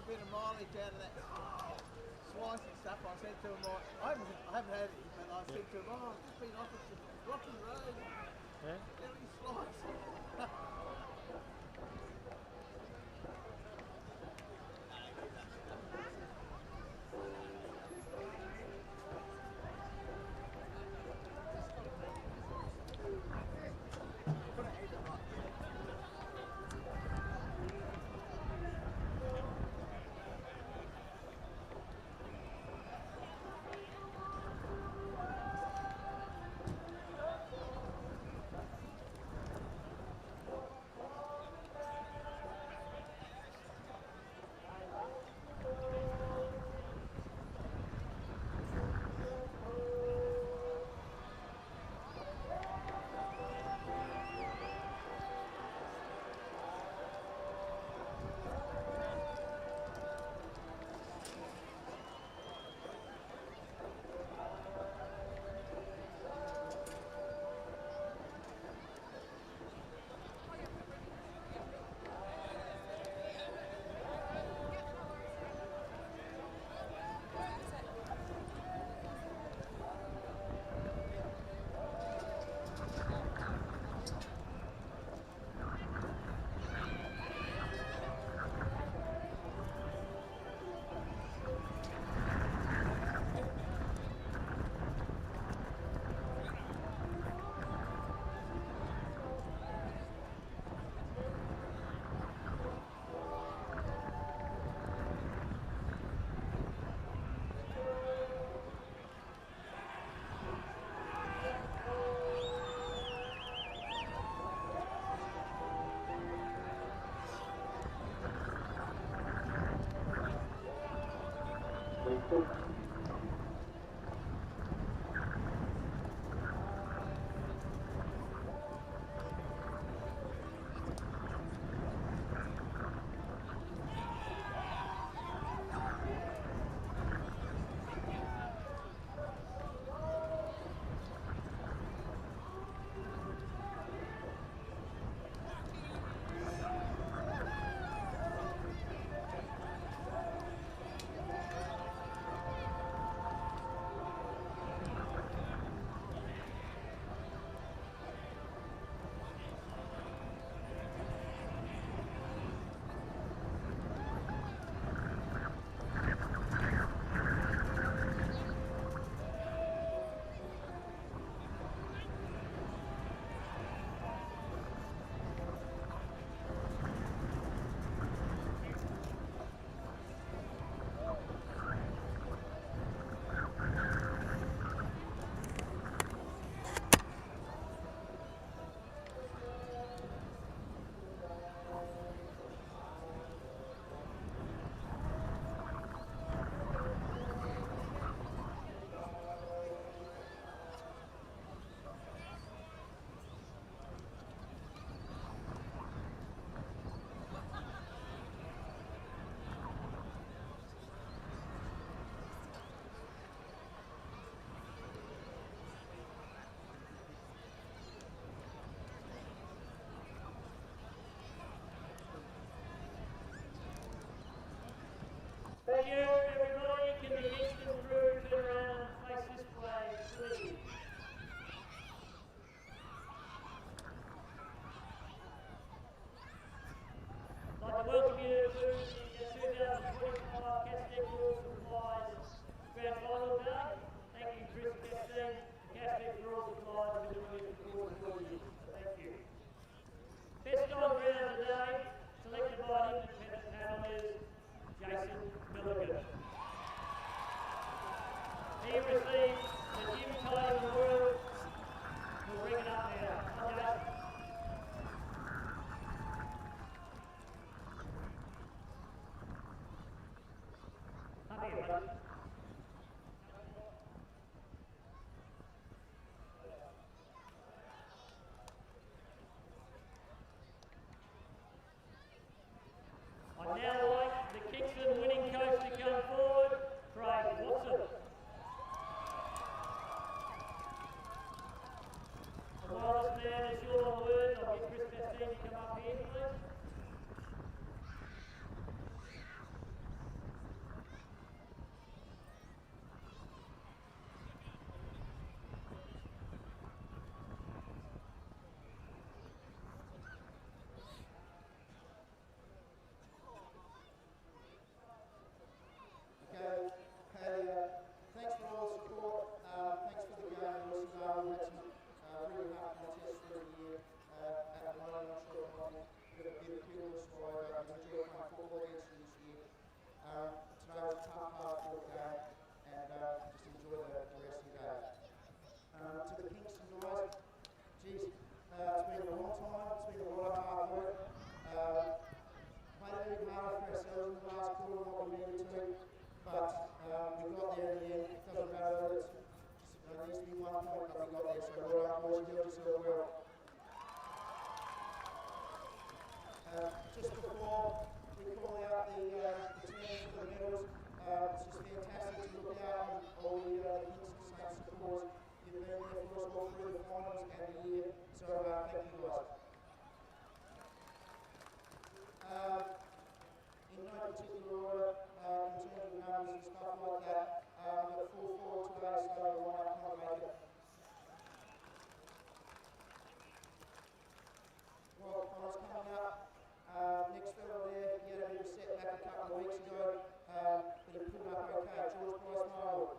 a bit of mileage out of that slice and stuff. I said to him, I haven't had it, but I said to him, I've just been offered some rocky road. Yeah? Very slice. Thank you, everybody. Can the Kingston crew turn around and face this way, please? I'd like to welcome you to the 2025 Castek Rules and Flies Grand Final day. Thank you, Chris and Christine. The Castek Rules and Flies have been doing this for 40 years. Thank you. Best on ground today, selected by an independent panel, is Jason Milligan. He received the gym title in the world. We'll bring it up now. Come on, Jason. Come here, buddy. I'd now like the Kingston winning coach to come forward, Craig Watson. And while this man is short on words, I'll get Chris Christine to come up here, please. Today was a tough, hard-fought game, and just enjoy the rest of the game. To the Kingston guys, geez, it's been a long time, it's been a lot of hard work. Played a bit harder for ourselves in the last quarter than what we needed to, but we got there in the end. It doesn't matter that it needs to be 1 point, but we got there, so well done boys, you held yourself well. Just before we call out the teams for the medals, it's just fantastic to look out on all the Kingston Saints supporters. You've been there for us all through the finals and the year, so thank you guys. In no particular order, in terms of numbers and stuff like that, we've got full forward today, so the lineup can't make it. Well, Connor's coming up. Next fellow there, he had a bit of a setback a couple of weeks ago, but he pulled up okay. George Price Marwood.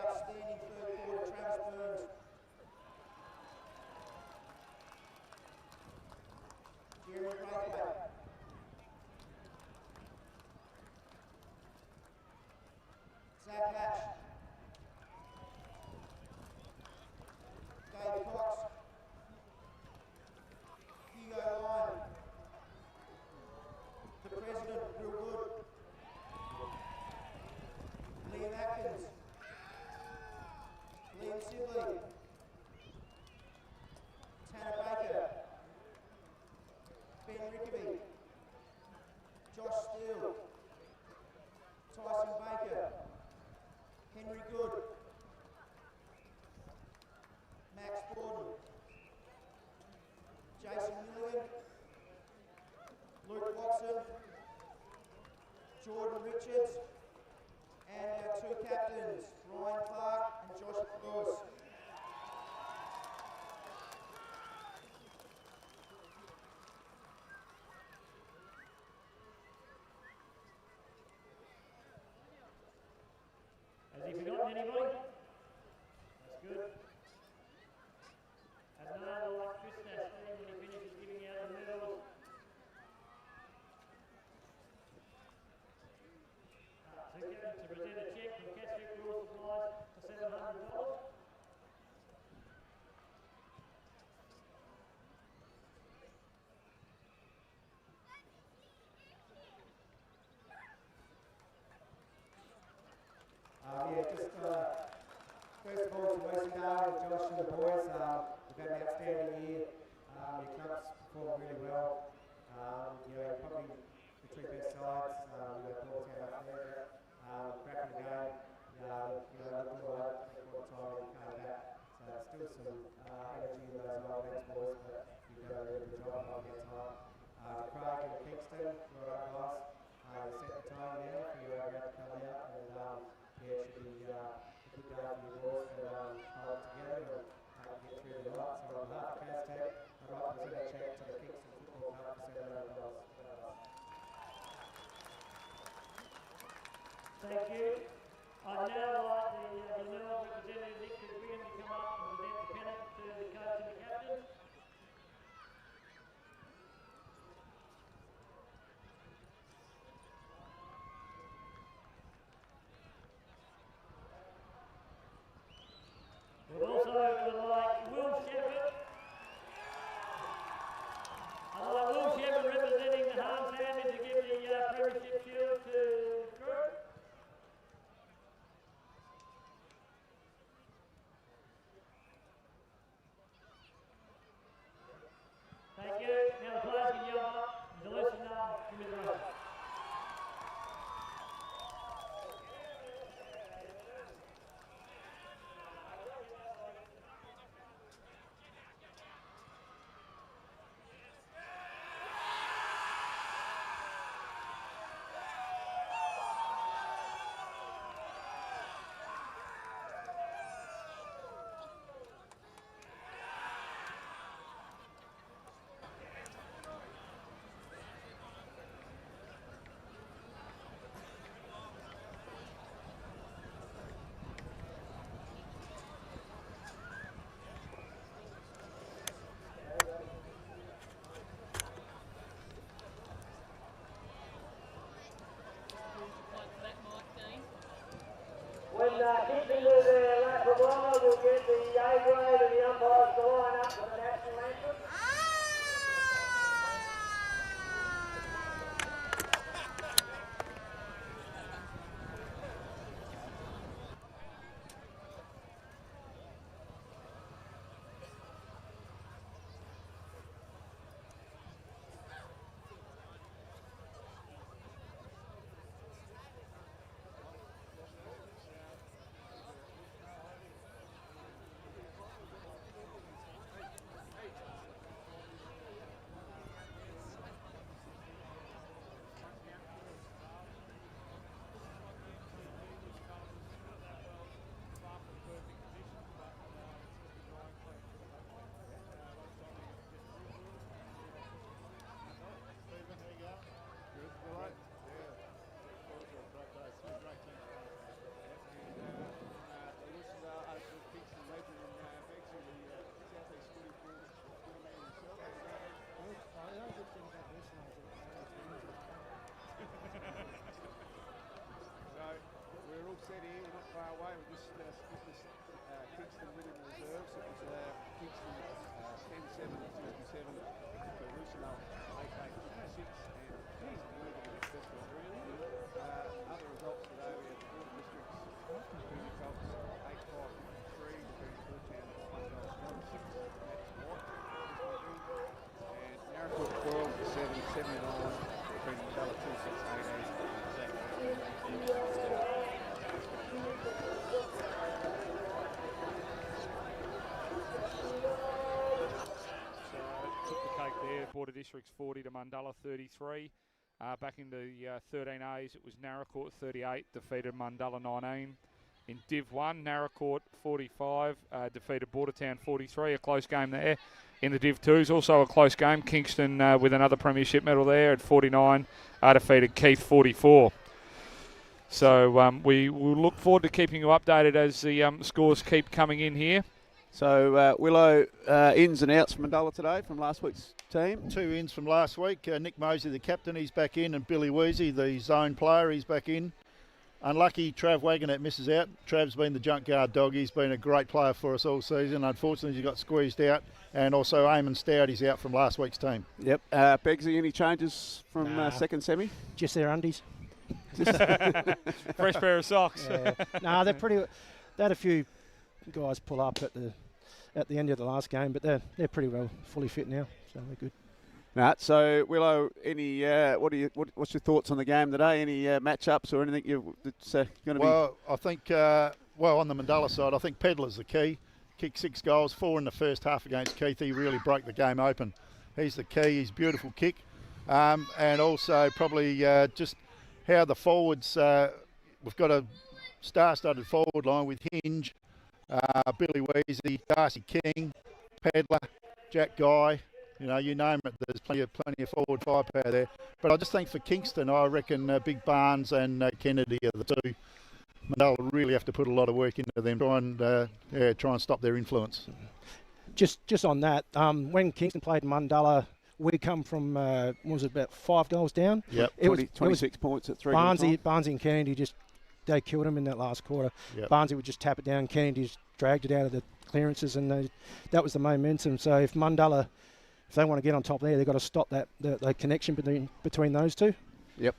Outstanding third quarter, Travis Burns. Jeremy Braithwaite. Zach Hatch. Dave Cox. Hugo Lyon. The President, real good. Liam Atkins. Liam Sibley. Tanner Baker. Ben Rickaby. Josh Steele. Tyson Baker. Henry Good. Max Borden. Jason Milligan. Luke Watson. Jordan Richards. And our two captains, Ryan Clark and Josh Lewis. Has he forgotten anybody? That's good. And now I'd like Chris Nasley when he finishes giving out the medals. To present a cheque from Catholic Rural Supplies for $700. Just first of all to Westendale, Josh and the boys, we've had an outstanding year. Your club's performed really well. Probably the two best sides. We've got Balltown up there, cracking the game. Looking all right all the time and came back. So still some energy in those old legs, boys, but you've done a really good job. I'll get time. Craig and Kingston, well done guys. They set the tone now for you to come out, and it should be a good day for you boys to hold it together and get through the night. So on behalf of KNTFL, I'd like to present a cheque to the Kingston Football Club for $700. Thank you. I'd now like the Newell representative Nick Wigan to come up and present the pennant to the coach and the captain. We'd also like Will Shepherd. I'd like Will Shepherd representing the Harms family to give the premiership shield to Kowree. Kingston winning reserves. It was Kingston 10-7 and 67 to Roosevelt 8-8 and 6, and geez, unbelievable this one, really. Other results today, we had the Water Districts defeating Phelps 8-5 53, defeating Portown 1-6 at White, and Naracoorte 12 7 79, defeating Mundulla 2-6 18. Took the cake there. Border Districts 40 to Mundulla 33. Back in the 13As, it was Naracoorte 38, defeated Mundulla 19. In Div 1, Naracoorte 45, defeated Bordertown 43, a close game there. In the Div 2s, also a close game. Kingston with another premiership medal there at 49, defeated Keith 44. So we will look forward to keeping you updated as the scores keep coming in here. So, Willow, ins and outs from Mundulla today from last week's team. 2 ins from last week. Nick Mosey, the captain, he's back in, and Billy Weezy, the zone player, he's back in. Unlucky, Trav Wagonet misses out. Trav's been the junkyard dog. He's been a great player for us all season. Unfortunately, he got squeezed out. And also, Eamon Stout, he's out from last week's team. Yep. Begsy, any changes from second semi? Just their undies. Fresh pair of socks. Yeah. No, they're pretty. They had a few guys pull up at the end of the last game, but they're pretty well fully fit now, so they're good. So Willow, any what's your thoughts on the game today? Any matchups or anything that's going to be? Well, I think on the Mundulla side, I think Pedlar's the key. Kicked 6 goals, 4 in the first half against Keith. He really broke the game open. He's the key. He's beautiful kick, and also probably just how the forwards. We've got a star-studded forward line with Hinge, Billy Weezy, Darcy King, Pedlar, Jack Guy. You know, you name it. There's plenty of forward firepower there. But I just think for Kingston, I reckon Big Barnes and Kennedy are the two. Mundulla really have to put a lot of work into them, try and stop their influence. Just on that, when Kingston played Mundulla, we come from about 5 goals down. Yep. 26 points at 3. Barnesy and Kennedy they killed him in that last quarter. Yep. Barnesy would just tap it down. Kennedy just dragged it out of the clearances, and that was the momentum. So if Mundulla, if they want to get on top there, they've got to stop the connection between those two. Yep.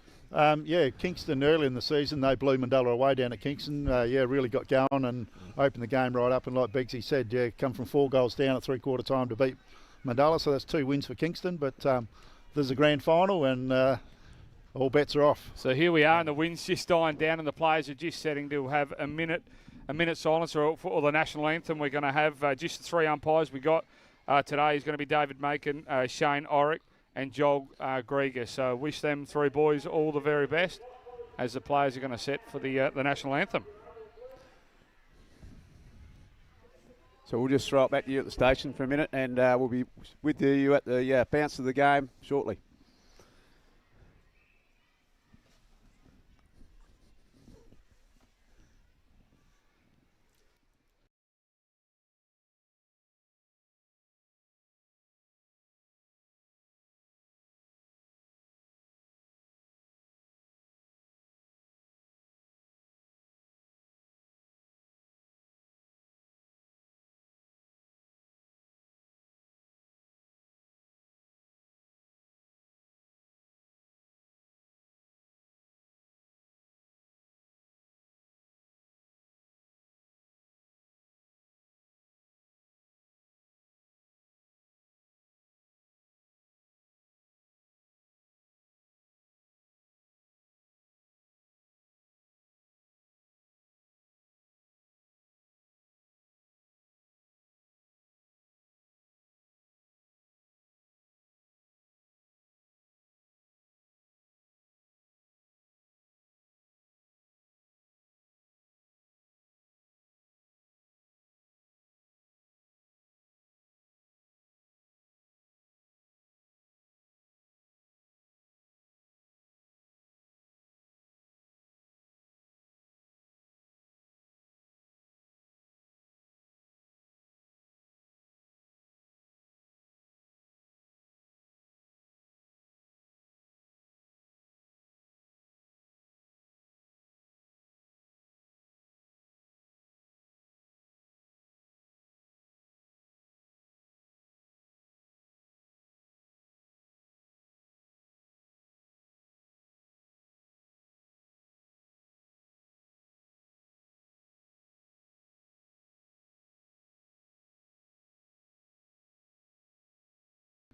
Kingston early in the season, they blew Mundulla away down at Kingston. Really got going and opened the game right up. And like Begsy said, come from 4 goals down at 3/4 time to beat Mundulla. So that's 2 wins for Kingston. But there's a grand final, and all bets are off. So here we are, and the wind's just dying down, and the players are just setting to have a minute silence for the national anthem. We're going to have just the 3 umpires we got today. Is going to be David Macon, Shane Orrick, and Joel Grieger. So wish them 3 boys all the very best as the players are going to set for the national anthem. So we'll just throw it back to you at the station for a minute, and we'll be with you at the bounce of the game shortly.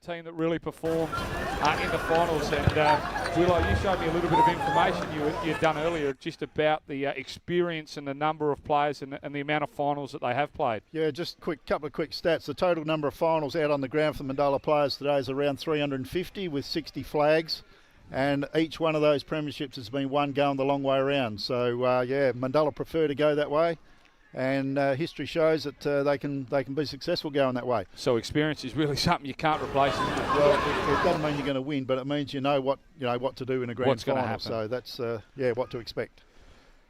team that really performed in the finals. And Willow, you showed me a little bit of information you'd done earlier just about the experience and the number of players and the amount of finals that they have played. Yeah, just couple of quick stats. The total number of finals out on the ground for the Mundulla players today is around 350 with 60 flags. And each one of those premierships has been one going the long way around. So, yeah, Mundulla prefer to go that way. And history shows that they can be successful going that way. So experience is really something you can't replace. Isn't it? Well, it doesn't mean you're going to win, but it means you know what to do in a grand final. Happen. So that's what to expect.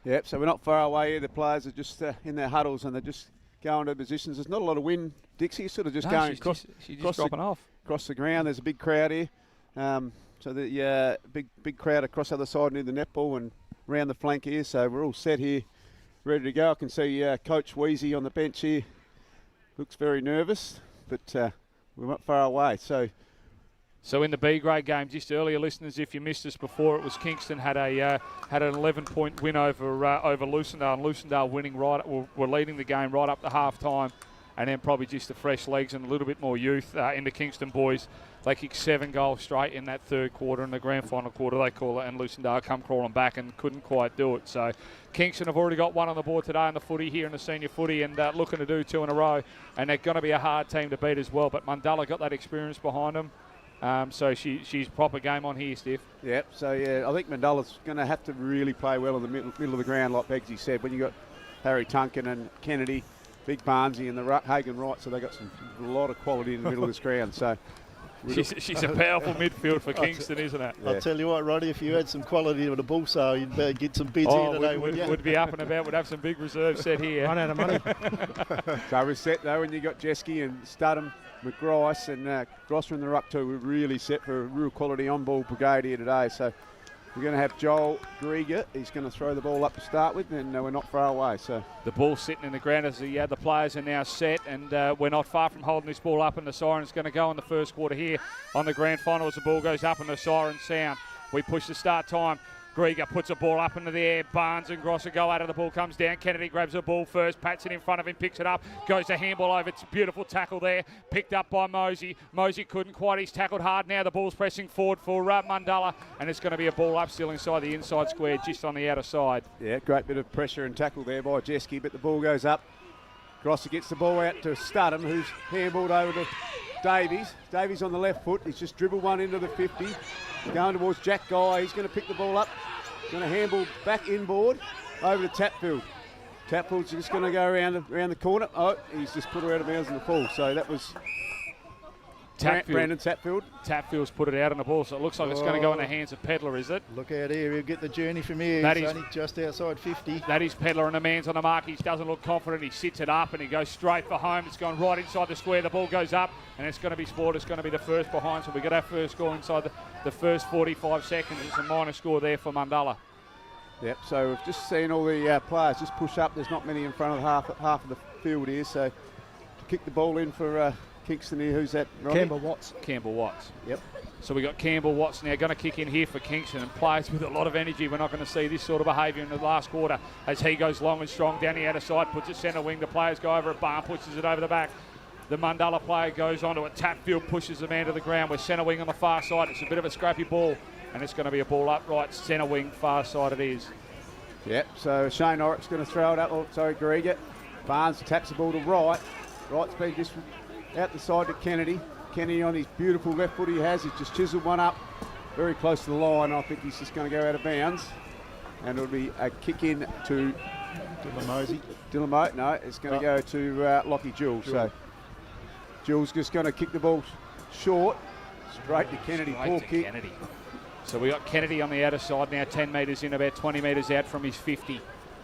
Yep. So we're not far away here. The players are just in their huddles and they're just going to positions. There's not a lot of wind. Dixie sort of just going across the ground. There's a big crowd here. So the big crowd across the other side near the netball and around the flank here. So we're all set here, ready to go. I can see Coach Wheezy on the bench here. Looks very nervous, but we're not far away. So in the B grade game, just earlier, listeners, if you missed us before, it was Kingston had an 11-point win over Lucendale, and Lucendale winning were leading the game right up to half time, and then probably just the fresh legs and a little bit more youth in the Kingston boys. They kicked 7 goals straight in that third quarter, in the grand final quarter they call it, and Lucendale come crawling back and couldn't quite do it. So Kingston have already got one on the board today in the footy here in the senior footy, and looking to do 2 in a row, and they're going to be a hard team to beat as well. But Mundulla got that experience behind them. So she's proper game on here, Steph. Yep. So I think Mundulla's going to have to really play well in the middle of the ground, like Begsy said. When you got Harry Tunkin and Kennedy, Big Barnesy and the Hagen Wright, so they got a lot of quality in the middle of this ground. So she's a powerful midfield for Kingston, isn't it? Yeah. I'll tell you what, Roddy, if you had some quality with a bull sale, you'd better get some bids here today, wouldn't you? Would be up and about. We'd have some big reserves set here. Run out of money. So we're set though, when you got Jeske and Studham, McGrice and Grosser in the ruck too. We're really set for a real quality on-ball brigade here today. So we're going to have Joel Grieger. He's going to throw the ball up to start with, and we're not far away. So the ball's sitting in the ground as the players are now set, and we're not far from holding this ball up, and the siren's going to go in the first quarter here on the grand final as the ball goes up and the siren sound. We push the start time. Grieger puts a ball up into the air. Barnes and Grosser go out of the ball, comes down. Kennedy grabs the ball first, pats it in front of him, picks it up, goes to handball over. It's a beautiful tackle there, picked up by Mosey. Mosey couldn't quite, he's tackled hard now. The ball's pressing forward for Mundulla, and it's going to be a ball up still inside the inside square, just on the outer side. Yeah, great bit of pressure and tackle there by Jeske, but the ball goes up. Grosser gets the ball out to Studham, who's handballed over to Davies. Davies on the left foot, he's just dribbled one into the 50. Going towards Jack Guy, he's going to pick the ball up. Going to handball back inboard over to Tapfield. Tapfield's just going to go around the corner. Oh, he's just put her out of bounds in the full. So that was Brandon Tapfield. Tapfield's put it out on the ball, so it looks like it's going to go in the hands of Pedler, is it? Look out here, he'll get the journey from here. He's only just outside 50. That is Pedler, and the man's on the mark. He doesn't look confident. He sits it up and he goes straight for home. It's gone right inside the square. The ball goes up, and it's going to be sport. It's going to be the first behind, so we got our first score inside the first 45 seconds. It's a minor score there for Mundulla. Yep, so we've just seen all the players just push up. There's not many in front of half of the field here, so to kick the ball in for Kingston here. Who's that, Ronnie? Campbell Watts. Yep. So we got Campbell Watts now going to kick in here for Kingston, and players with a lot of energy. We're not going to see this sort of behaviour in the last quarter as he goes long and strong down the outer side, puts it centre wing. The players go over at Barn, pushes it over the back. The Mundulla player goes onto it. Tapfield pushes the man to the ground. We're centre wing on the far side. It's a bit of a scrappy ball, and it's going to be a ball up right centre wing, far side it is. Yep, so Shane Orrick's going to throw it up. Grieger. Barnes taps the ball to Wright. Wright's been just out the side to Kennedy. Kennedy on his beautiful left foot he's just chiseled one up very close to the line. I think he's just going to go out of bounds. And it'll be a kick in to Dylan Mosey. No, it's going to go to Lockie Jules. So Jules just going to kick the ball short, straight to Kennedy. Poor kick. Kennedy. So we got Kennedy on the outer side now, 10 metres in, about 20 metres out from his 50,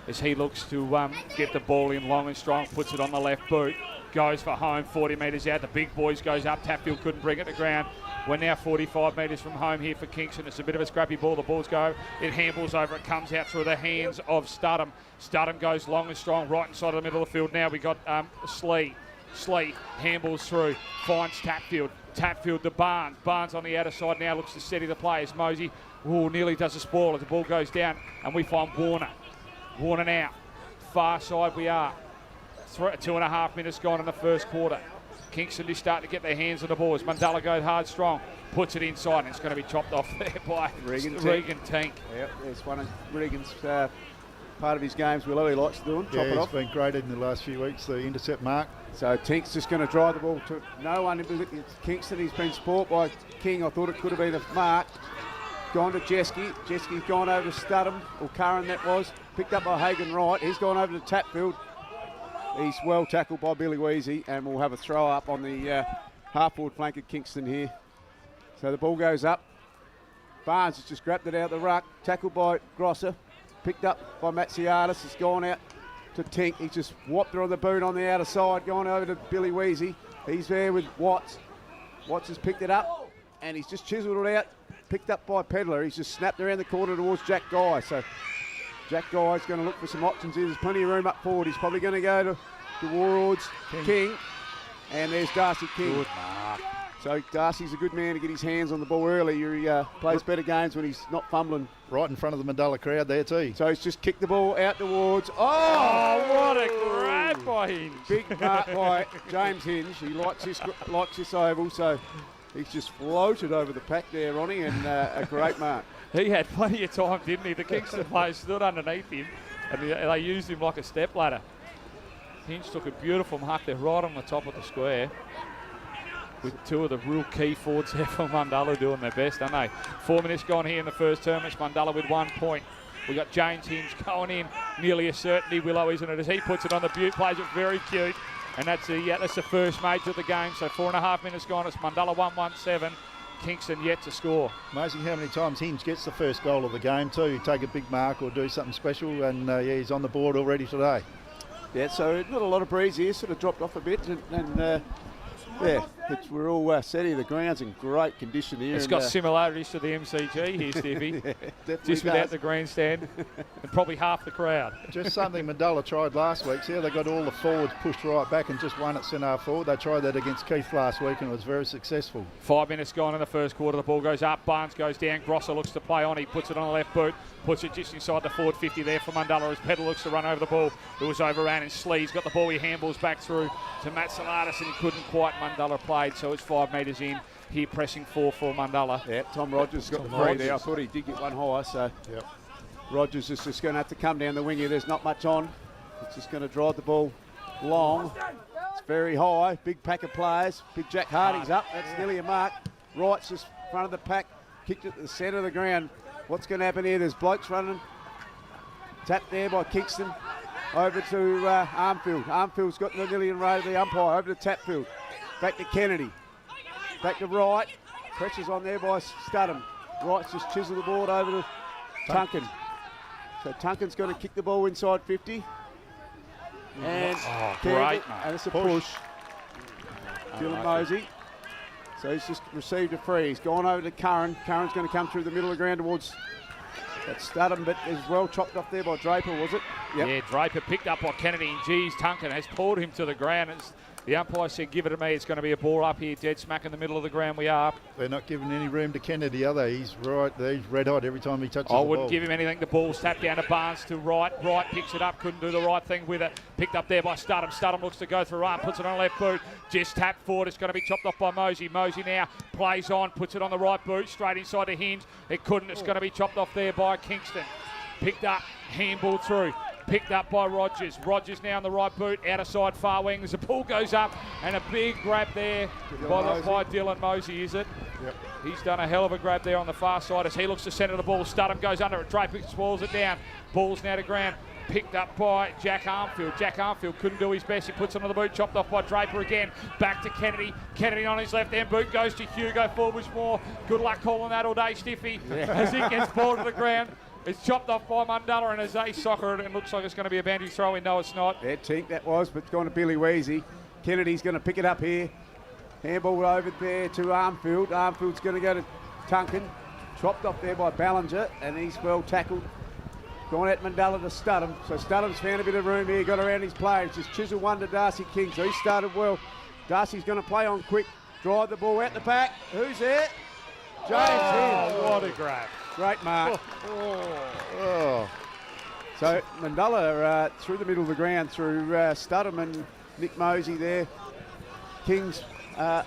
as he looks to get the ball in long and strong, puts it on the left boot, goes for home, 40 metres out. The big boys goes up. Tapfield couldn't bring it to ground. We're now 45 metres from home here for Kingston. It's a bit of a scrappy ball. The balls go. It handballs over. It comes out through the hands of Studham. Studham goes long and strong right inside of the middle of the field. Now we got Slee. Slee handballs through, finds Tapfield. Tapfield to Barnes. Barnes on the outer side now looks to steady the players. Mosey nearly does a spoiler. The ball goes down and we find Warner. Warner now. Far side we are. 2.5 minutes gone in the first quarter. Kingston is starting to get their hands on the ball as Mundulla goes hard strong, puts it inside, and it's going to be chopped off there by Regan Tank. Yep, it's one of Regan's part of his games. Willow, he likes to do them. Chop it off. He's been great in the last few weeks, the intercept mark. So Tink's just going to drive the ball to no one. It's Kingston. He's been sport by King. I thought it could have been a mark. Gone to Jeske. Jeske's gone over to Studham, or Curran that was. Picked up by Hagan Wright. He's gone over to Tapfield. He's well tackled by Billy Weezy, and we'll have a throw up on the half-forward flank of Kingston here. So the ball goes up. Barnes has just grabbed it out of the ruck. Tackled by Grosser. Picked up by Matsiadis. It's gone out to Tink. He's just whopped her on the boot on the outer side. Gone over to Billy Weezy. He's there with Watts. Watts has picked it up, and he's just chiselled it out. Picked up by Pedler. He's just snapped around the corner towards Jack Guy. So Jack Guy's going to look for some options here. There's plenty of room up forward. He's probably going to go to Warlords King. And there's Darcy King. Good mark. So Darcy's a good man to get his hands on the ball early. He plays better games when he's not fumbling. Right in front of the Mundulla crowd there too. So he's just kicked the ball out towards. Oh, what a grab by Hinge. Big mark by James Hinge. He likes this oval, so he's just floated over the pack there, Ronnie, and a great mark. He had plenty of time, didn't he? The Kingston players stood underneath him, and they used him like a step ladder. Hinge took a beautiful mark there right on the top of the square, with two of the real key forwards there for Mundulla doing their best, aren't they? 4 minutes gone here in the first term. It's Mundulla with 1 point. We've got James Hinge going in, nearly a certainty, Willow, isn't it? As he puts it on the butte, plays it very cute. And that's the first major of the game. So 4.5 minutes gone. It's Mundulla 1-1-7. Kingston yet to score. Amazing how many times Hinge gets the first goal of the game too. You take a big mark or do something special, and he's on the board already today. Yeah, so not a lot of breeze here, sort of dropped off a bit, and we're all set here. The ground's in great condition here. It's got similarities to the MCG here, Stevie. Yeah, just without the grandstand and probably half the crowd. Just something Mundulla tried last week. See how they got all the forwards pushed right back and just one at centre forward. They tried that against Keith last week and it was very successful. 5 minutes gone in the first quarter. The ball goes up. Barnes goes down. Grosser looks to play on. He puts it on the left boot. Puts it just inside the forward 50 there for Mundulla as Pedal looks to run over the ball. It was overran, and Slee's got the ball. He handballs back through to Matt Salatis, and he couldn't quite. Mundulla played, so it's 5 metres in. Here pressing for Mundulla. Yeah, Tom Rogers got the free there. I thought he did get one higher, so yep. Rogers is just going to have to come down the wing here. There's not much on. It's just going to drive the ball long. It's very high. Big pack of players. Big Jack Harding's up. That's nearly a mark. Wright's just front of the pack. Kicked it to the centre of the ground. What's going to happen here? There's blokes running. Tapped there by Kingston. Over to Armfield. Armfield's got nearly in row of the umpire. Over to Tapfield. Back to Kennedy. Back to Wright. Pressure's on there by Studham. Wright's just chiseled the ball over to Tunkin. So Tunkin's going to kick the ball inside 50. And great, and it's a push. Dylan Mosey. So he's just received a free. He's gone over to Curran. Curran's going to come through the middle of the ground towards that Studham, but is well chopped off there by Draper, was it? Yep. Yeah, Draper picked up by Kennedy, and geez, Tunkin has pulled him to the ground. The umpire said, give it to me. It's going to be a ball up here, dead smack in the middle of the ground we are. They're not giving any room to Kennedy, are they? He's right there. He's red hot every time he touches the ball. I wouldn't give him anything. The ball's tapped down to Barnes to Wright. Wright picks it up, couldn't do the right thing with it. Picked up there by Studham. Studham looks to go through arm, puts it on the left boot. Just tapped forward. It's going to be chopped off by Mosey. Mosey now plays on, puts it on the right boot, straight inside the Hinge. It couldn't. It's going to be chopped off there by Kingston. Picked up, handball through. Picked up by Rogers. Rogers now on the right boot, outer side far wing. As the ball goes up, and a big grab there by Dylan Mosey, is it? Yep. He's done a hell of a grab there on the far side as he looks to centre the ball. Studham goes under it. Draper swallows it down. Ball's now to ground. Picked up by Jack Armfield. Jack Armfield couldn't do his best. He puts it on the boot, chopped off by Draper again. Back to Kennedy. Kennedy on his left hand boot goes to Hugo Forbushmore. Good luck calling that all day, Stiffy, as he gets ball to the ground. It's chopped off by Mundulla, and as they soccer it, it looks like it's going to be a bandy throw in. No, it's not. Yeah, Tink that was, but it's gone to Billy Weezy. Kennedy's going to pick it up here. Handball over there to Armfield. Armfield's going to go to Tunkin. Chopped off there by Ballinger, and he's well tackled. Gone at Mundulla to Studham. So Studham's found a bit of room here, got around his players. Just chisel one to Darcy King. So he started well. Darcy's going to play on quick. Drive the ball out the back. Who's there? James Hill. What a grab. Great mark. So Mundulla through the middle of the ground through Studham and Nick Mosey there. King's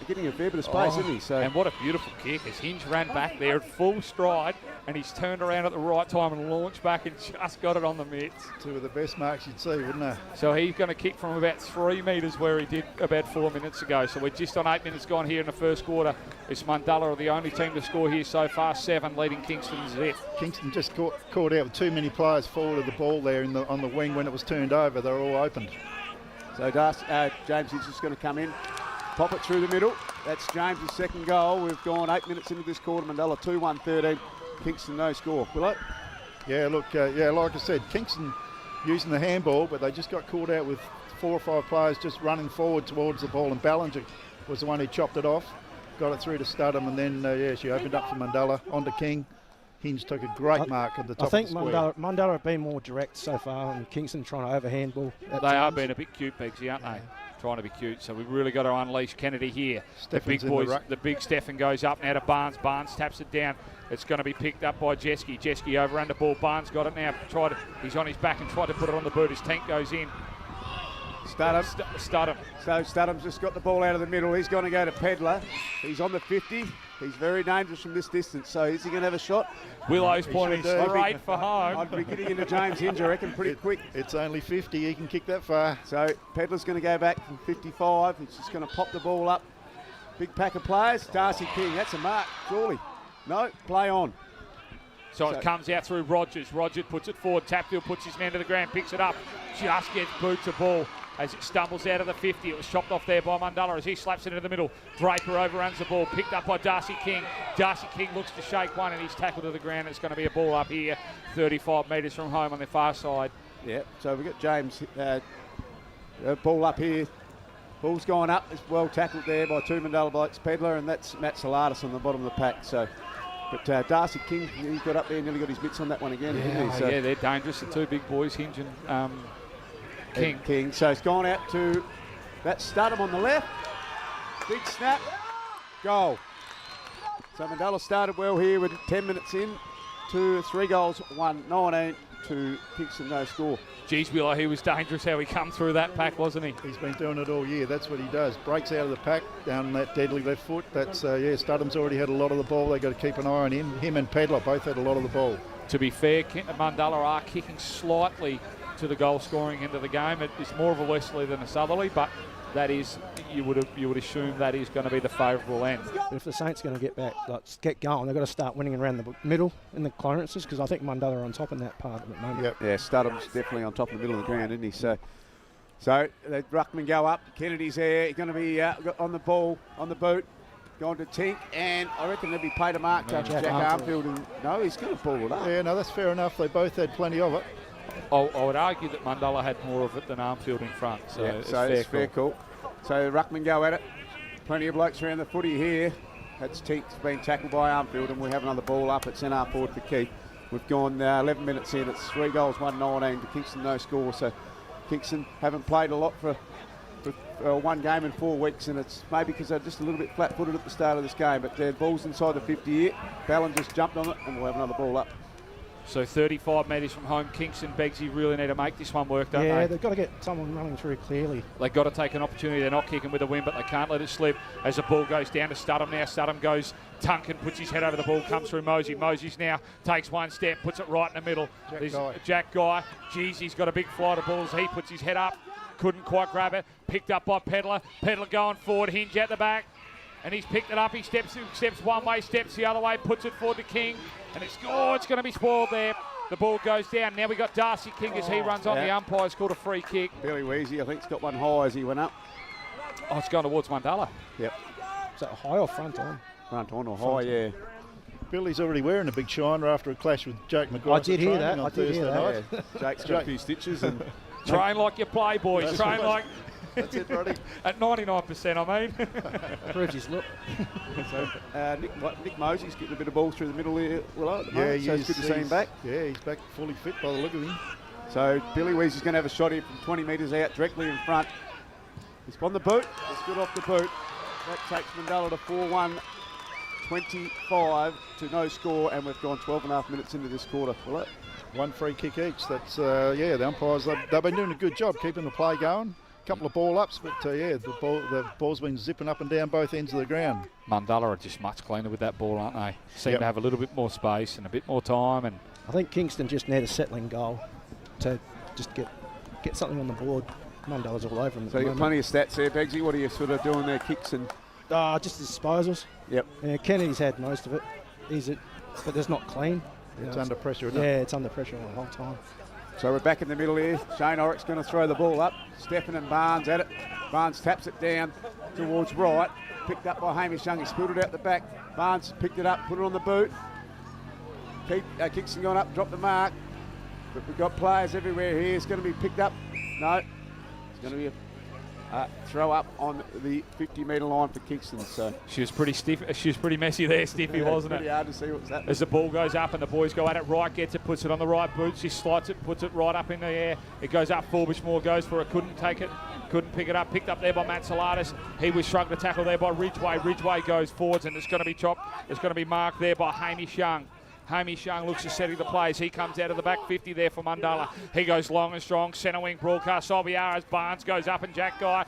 getting a fair bit of space, isn't he? So and what a beautiful kick as Hinge ran back there at full stride, and he's turned around at the right time and launched back and just got it on the mitts. Two of the best marks you'd see, wouldn't they? So he's going to kick from about 3 metres where he did about 4 minutes ago. So we're just on 8 minutes gone here in the first quarter. It's Mundulla are the only team to score here so far, 7, leading Kingston's zip. Kingston just caught out with too many players forward of the ball there on the wing when it was turned over. They're all opened. So James is just going to come in, pop it through the middle. That's James' second goal. We've gone 8 minutes into this quarter. Mundulla 2-1-13. Kingston no score. Willow? Yeah, look, like I said, Kingston using the handball, but they just got caught out with 4 or 5 players just running forward towards the ball, and Ballinger was the one who chopped it off, got it through to Studham, and then she opened up for Mundulla onto King. Hinge took a great mark at the top of the square. I think Mundulla have been more direct so far, and Kingston trying to overhandball. They are being a bit cute, Begsy, aren't they? Trying to be cute. So we've really got to unleash Kennedy here. Stephen's the big boys, the big Stephen goes up now to Barnes. Barnes taps it down. It's going to be picked up by Jeske. Jeske over under ball. Barnes got it now. He's on his back and tried to put it on the boot. His tank goes in. Studham. So Studham's just got the ball out of the middle. He's going to go to Pedler. He's on the 50. He's very dangerous from this distance. So is he going to have a shot? Willow's pointing straight for home. I'd be getting into James Hinge, I reckon, pretty quick. It's only 50. He can kick that far. So Pedler's going to go back from 55. He's just going to pop the ball up. Big pack of players. Darcy King. That's a mark, surely. No, play on. So it comes out through Rogers. Rogers puts it forward. Tapfield puts his man to the ground, picks it up. Just gets boots a ball as it stumbles out of the 50. It was chopped off there by Mundulla as he slaps it into the middle. Draper overruns the ball, picked up by Darcy King. Darcy King looks to shake one and he's tackled to the ground. It's going to be a ball up here, 35 metres from home on the far side. Yeah, so we've got James, ball up here. Ball's gone up. It's well tackled there by 2 Mundulla blokes, Pedler, and that's Matt Salatis on the bottom of the pack. So, but Darcy King, he got up there and nearly got his mitts on that one again, didn't he? So, yeah, they're dangerous, the two big boys, Hinge and King. So it's gone out to that Studham on the left. Big snap. Goal. So Mundulla started well here with 10 minutes in. 3 goals, 1-19 to Kingston, no score. Geez, Willow, he was dangerous how he come through that pack, wasn't he? He's been doing it all year. That's what he does. Breaks out of the pack down that deadly left foot. That's, Studham's already had a lot of the ball. They've got to keep an eye on him. Him and Pedler both had a lot of the ball. To be fair, Mundulla are kicking slightly to the goal scoring end of the game. It's more of a Wesley than a Southerly, but that is, you would assume that is going to be the favourable end. But if the Saints are going to get going, they've got to start winning around the middle in the clearances, because I think Mundulla are on top in that part at the moment. Yep. Yeah, Studham's definitely on top of the middle of the ground, isn't he? So the ruckman go up. Kennedy's there. He's going to be on the ball, on the boot, going to Tink, and I reckon there'll be paid a mark to Jack Armfield. And no, he's going to pull it up. Yeah, no, that's fair enough. They both had plenty of it. I would argue that Mundulla had more of it than Armfield in front. So, it's fair call. So the ruckman go at it. Plenty of blokes around the footy here. That's Tink's been tackled by Armfield, and we have another ball up at centre forward for Keith. We've gone 11 minutes in. It's 3 goals, 1-19 to Kingston, no score. So Kingston haven't played a lot for one game in 4 weeks, and it's maybe because they're just a little bit flat-footed at the start of this game. But their ball's inside the 50 here. Ballon just jumped on it, and we'll have another ball up. So 35 metres from home, Kingston, Begsy really need to make this one work, don't they? Yeah, they've got to get someone running through clearly. They've got to take an opportunity. They're not kicking with a win, but they can't let it slip as the ball goes down to Studham now. Studham goes, Tunkin puts his head over the ball, comes through Mosey. Mosey's now takes one step, puts it right in the middle. Jack Guy. Geez, he's got a big flight of balls. He puts his head up, couldn't quite grab it. Picked up by Pedler. Pedler going forward, Hinge at the back. And he's picked it up. He steps one way, steps the other way, puts it forward to King. And it's going to be spoiled there. The ball goes down. Now we got Darcy King as he runs on. The umpire's called a free kick. Billy Weezy, I think, has got one high as he went up. Oh, it's going towards Mundulla. Yep. Is that high or front on? Front on or high, yeah. Billy's already wearing a big shiner after a clash with Jake Maguire. I did hear that. Night. Yeah. Jake's got a few stitches. And train like you play, boys. Train like... That's it, Roddy. At 99%, I mean. Proves his look. So Nick Mosey's getting a bit of ball through the middle here. So it's good to see him back. Yeah, he's back fully fit by the look of him. So Billy Weezy's going to have a shot here from 20 metres out, directly in front. He's on the boot. It's good off the boot. That takes Mundulla to 4-1, 25 to no score, and we've gone 12.5 minutes into this quarter. Will it? One free kick each. That's the umpires. They've been doing a good job keeping the play going. couple of ball ups, but yeah, the ball's been zipping up and down both ends of the ground. Mundulla are just much cleaner with that ball, aren't they? Seem to have a little bit more space and a bit more time. And I think Kingston just need a settling goal to just get something on the board. Mundulla's all over them. So you've got plenty of stats there, Begsy. What are you sort of doing there, kicks and? Just disposals. Yep. Yeah, Kennedy's had most of it. But there's not clean. It's under pressure, isn't it? Yeah, it's under pressure the whole time. So we're back in the middle here. Shane Orrick's going to throw the ball up. Steffen and Barnes at it. Barnes taps it down towards right. Picked up by Hamish Young. He spilled it out the back. Barnes picked it up, put it on the boot. Kingston gone up, dropped the mark. But we've got players everywhere here. It's going to be picked up. No. It's going to be a throw up on the 50-metre line for Kingston. So she was pretty stiff. She was pretty messy there, Stiffy, wasn't it? Pretty hard to see what's happening. As the ball goes up and the boys go at it, right gets it, puts it on the right boot. She slides it, puts it right up in the air. It goes up. Fulbishmore goes for it. Couldn't take it. Couldn't pick it up. Picked up there by Matt Salatis. He was shrugged to tackle there by Ridgway. Ridgway goes forwards and it's going to be chopped. It's going to be marked there by Hamish Young. Hamish Young looks to setting the plays. He comes out of the back 50 there for Mundulla. He goes long and strong. Centre wing broadcast. Solbiara as Barnes goes up and Jack Guy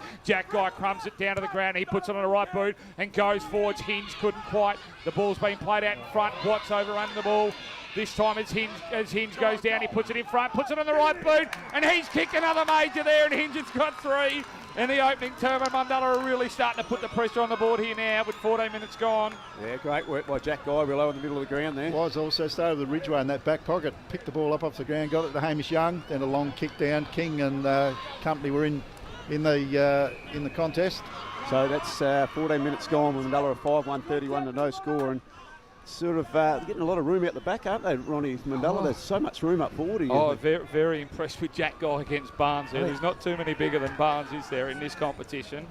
crumbs it down to the ground. He puts it on the right boot and goes forwards. Hinge couldn't quite. The ball's been played out in front. Watts overrun the ball. This time it's Hinge. As Hinge goes down, he puts it in front, puts it on the right boot, and he's kicked another major there, and Hinge has got 3. In the opening term, and Mundulla are really starting to put the pressure on the board here now with 14 minutes gone. Yeah, great work by Jack Guy below in the middle of the ground there. Was also started with Ridgway in that back pocket, picked the ball up off the ground, got it to Hamish Young, then a long kick down. King and company were in the contest. So that's 14 minutes gone with Mundulla of 5-1-31 to no score, and sort of getting a lot of room out the back, aren't they, Ronnie? Mundulla, there's so much room up forward here. Oh, very, very impressed with Jack Guy against Barnes there. There's not too many bigger than Barnes, is there, in this competition?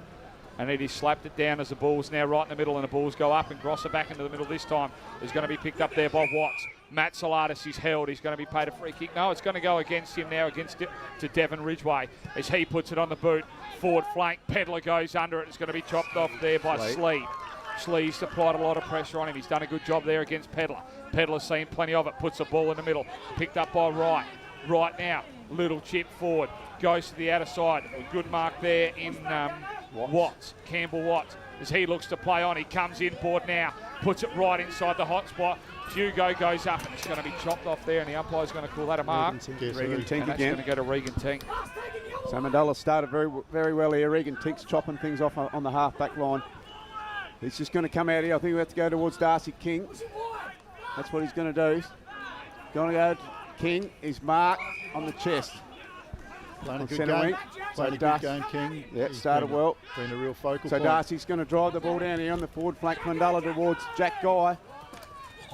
And he slapped it down as the ball's now right in the middle, and the balls go up, and Grosser back into the middle this time is going to be picked up there by Watts. Matt Salatis is held. He's going to be paid a free kick. No, it's going to go against him now, to Devon Ridgway, as he puts it on the boot. Forward flank, Pedler goes under it. It's going to be chopped off there by Sleeve. Slee's applied a lot of pressure on him. He's done a good job there against Pedler. Pedler's seen plenty of it. Puts the ball in the middle. Picked up by Wright. Right now, little chip forward. Goes to the outer side. A good mark there in Watts. Campbell Watts. As he looks to play on, he comes in board now. Puts it right inside the hot spot. Hugo goes up and it's going to be chopped off there, and the umpire's going to call that a mark. Regan Tink and again. That's going to go to Regan Tink. So Mundulla started very, very well here. Regan Tink's chopping things off on the half-back line. He's just going to come out here. I think we have to go towards Darcy King. That's what he's going to do. He's going to go to King. He's marked on the chest. Playing a good game. Played a good game, King. Yeah, started well. Been a real focal So point. Darcy's going to drive the ball down here on the forward flank. Mundulla towards Jack Guy.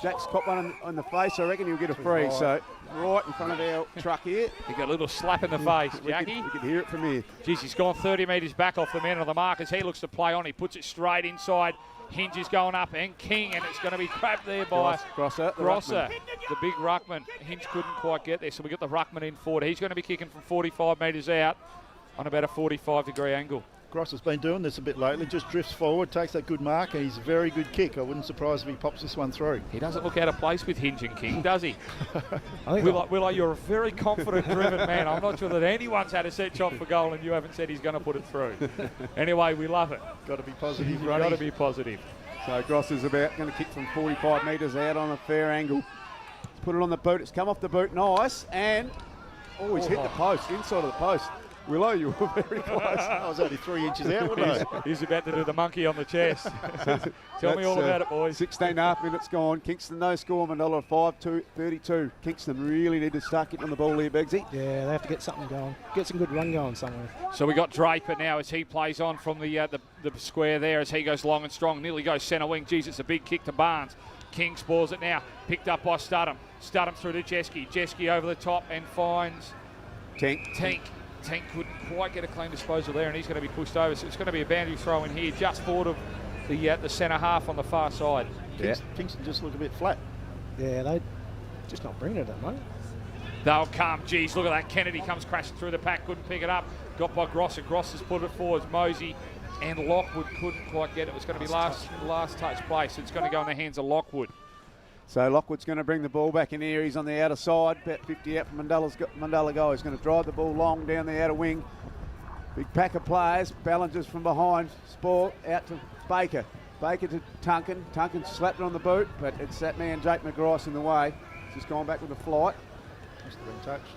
Jack's caught one on the face. I reckon he'll get a free. So right in front of our truck here. He got a little slap in the face, Jackie. We could hear it from here. Geez, he's gone 30 metres back off the man of the mark as he looks to play on. He puts it straight inside. Hinge is going up and King, and it's going to be grabbed there by Grosser, the big ruckman. Hinge couldn't quite get there, so we got the ruckman in forward. He's going to be kicking from 45 metres out on about a 45-degree angle. Gross has been doing this a bit lately, just drifts forward, takes that good mark, and he's a very good kick. I wouldn't surprise if he pops this one through. He doesn't look out of place with Hinge and King, does he? Willow, you're a very confident, driven man. I'm not sure that anyone's had a set shot for goal and you haven't said he's going to put it through. Anyway, we love it. Got to be positive, You've got to be positive. So Grosser's about going to kick from 45 metres out on a fair angle. He's put it on the boot. It's come off the boot. Nice. And, he's hit the post, inside of the post. Willow, you were very close. I was only 3 inches out, wasn't I? He's about to do the monkey on the chest. Tell me all about it, boys. 16.5 minutes gone. Kingston no score. Mundulla 5-32. Kingston really need to start getting on the ball here, Begsy. Yeah, they have to get something going. Get some good run going somewhere. So we got Draper now as he plays on from the square there as he goes long and strong. Nearly goes centre wing. Geez, it's a big kick to Barnes. King spoils it now. Picked up by Studham. Studham through to Jeske. Jeske over the top and finds Tink. Tank couldn't quite get a clean disposal there, and he's going to be pushed over. So it's going to be a boundary throw in here, just forward of the centre half on the far side. Kingston just look a bit flat. Yeah, they just not bringing it at the moment. They'll come. Geez, look at that. Kennedy comes crashing through the pack, couldn't pick it up. Got by Grosser. Grosser's put it forwards. Mosey and Lockwood couldn't quite get it. It was going to be last touch play, so it's going to go in the hands of Lockwood. So Lockwood's going to bring the ball back in here. He's on the outer side, about 50 out from Mundulla goal. He's going to drive the ball long down the outer wing. Big pack of players. Ballinger's from behind. Sport out to Baker. Baker to Tunkin. Tunkin slapped it on the boot, but it's that man Jake McGrice in the way. He's just gone back with a flight. Must have been touched.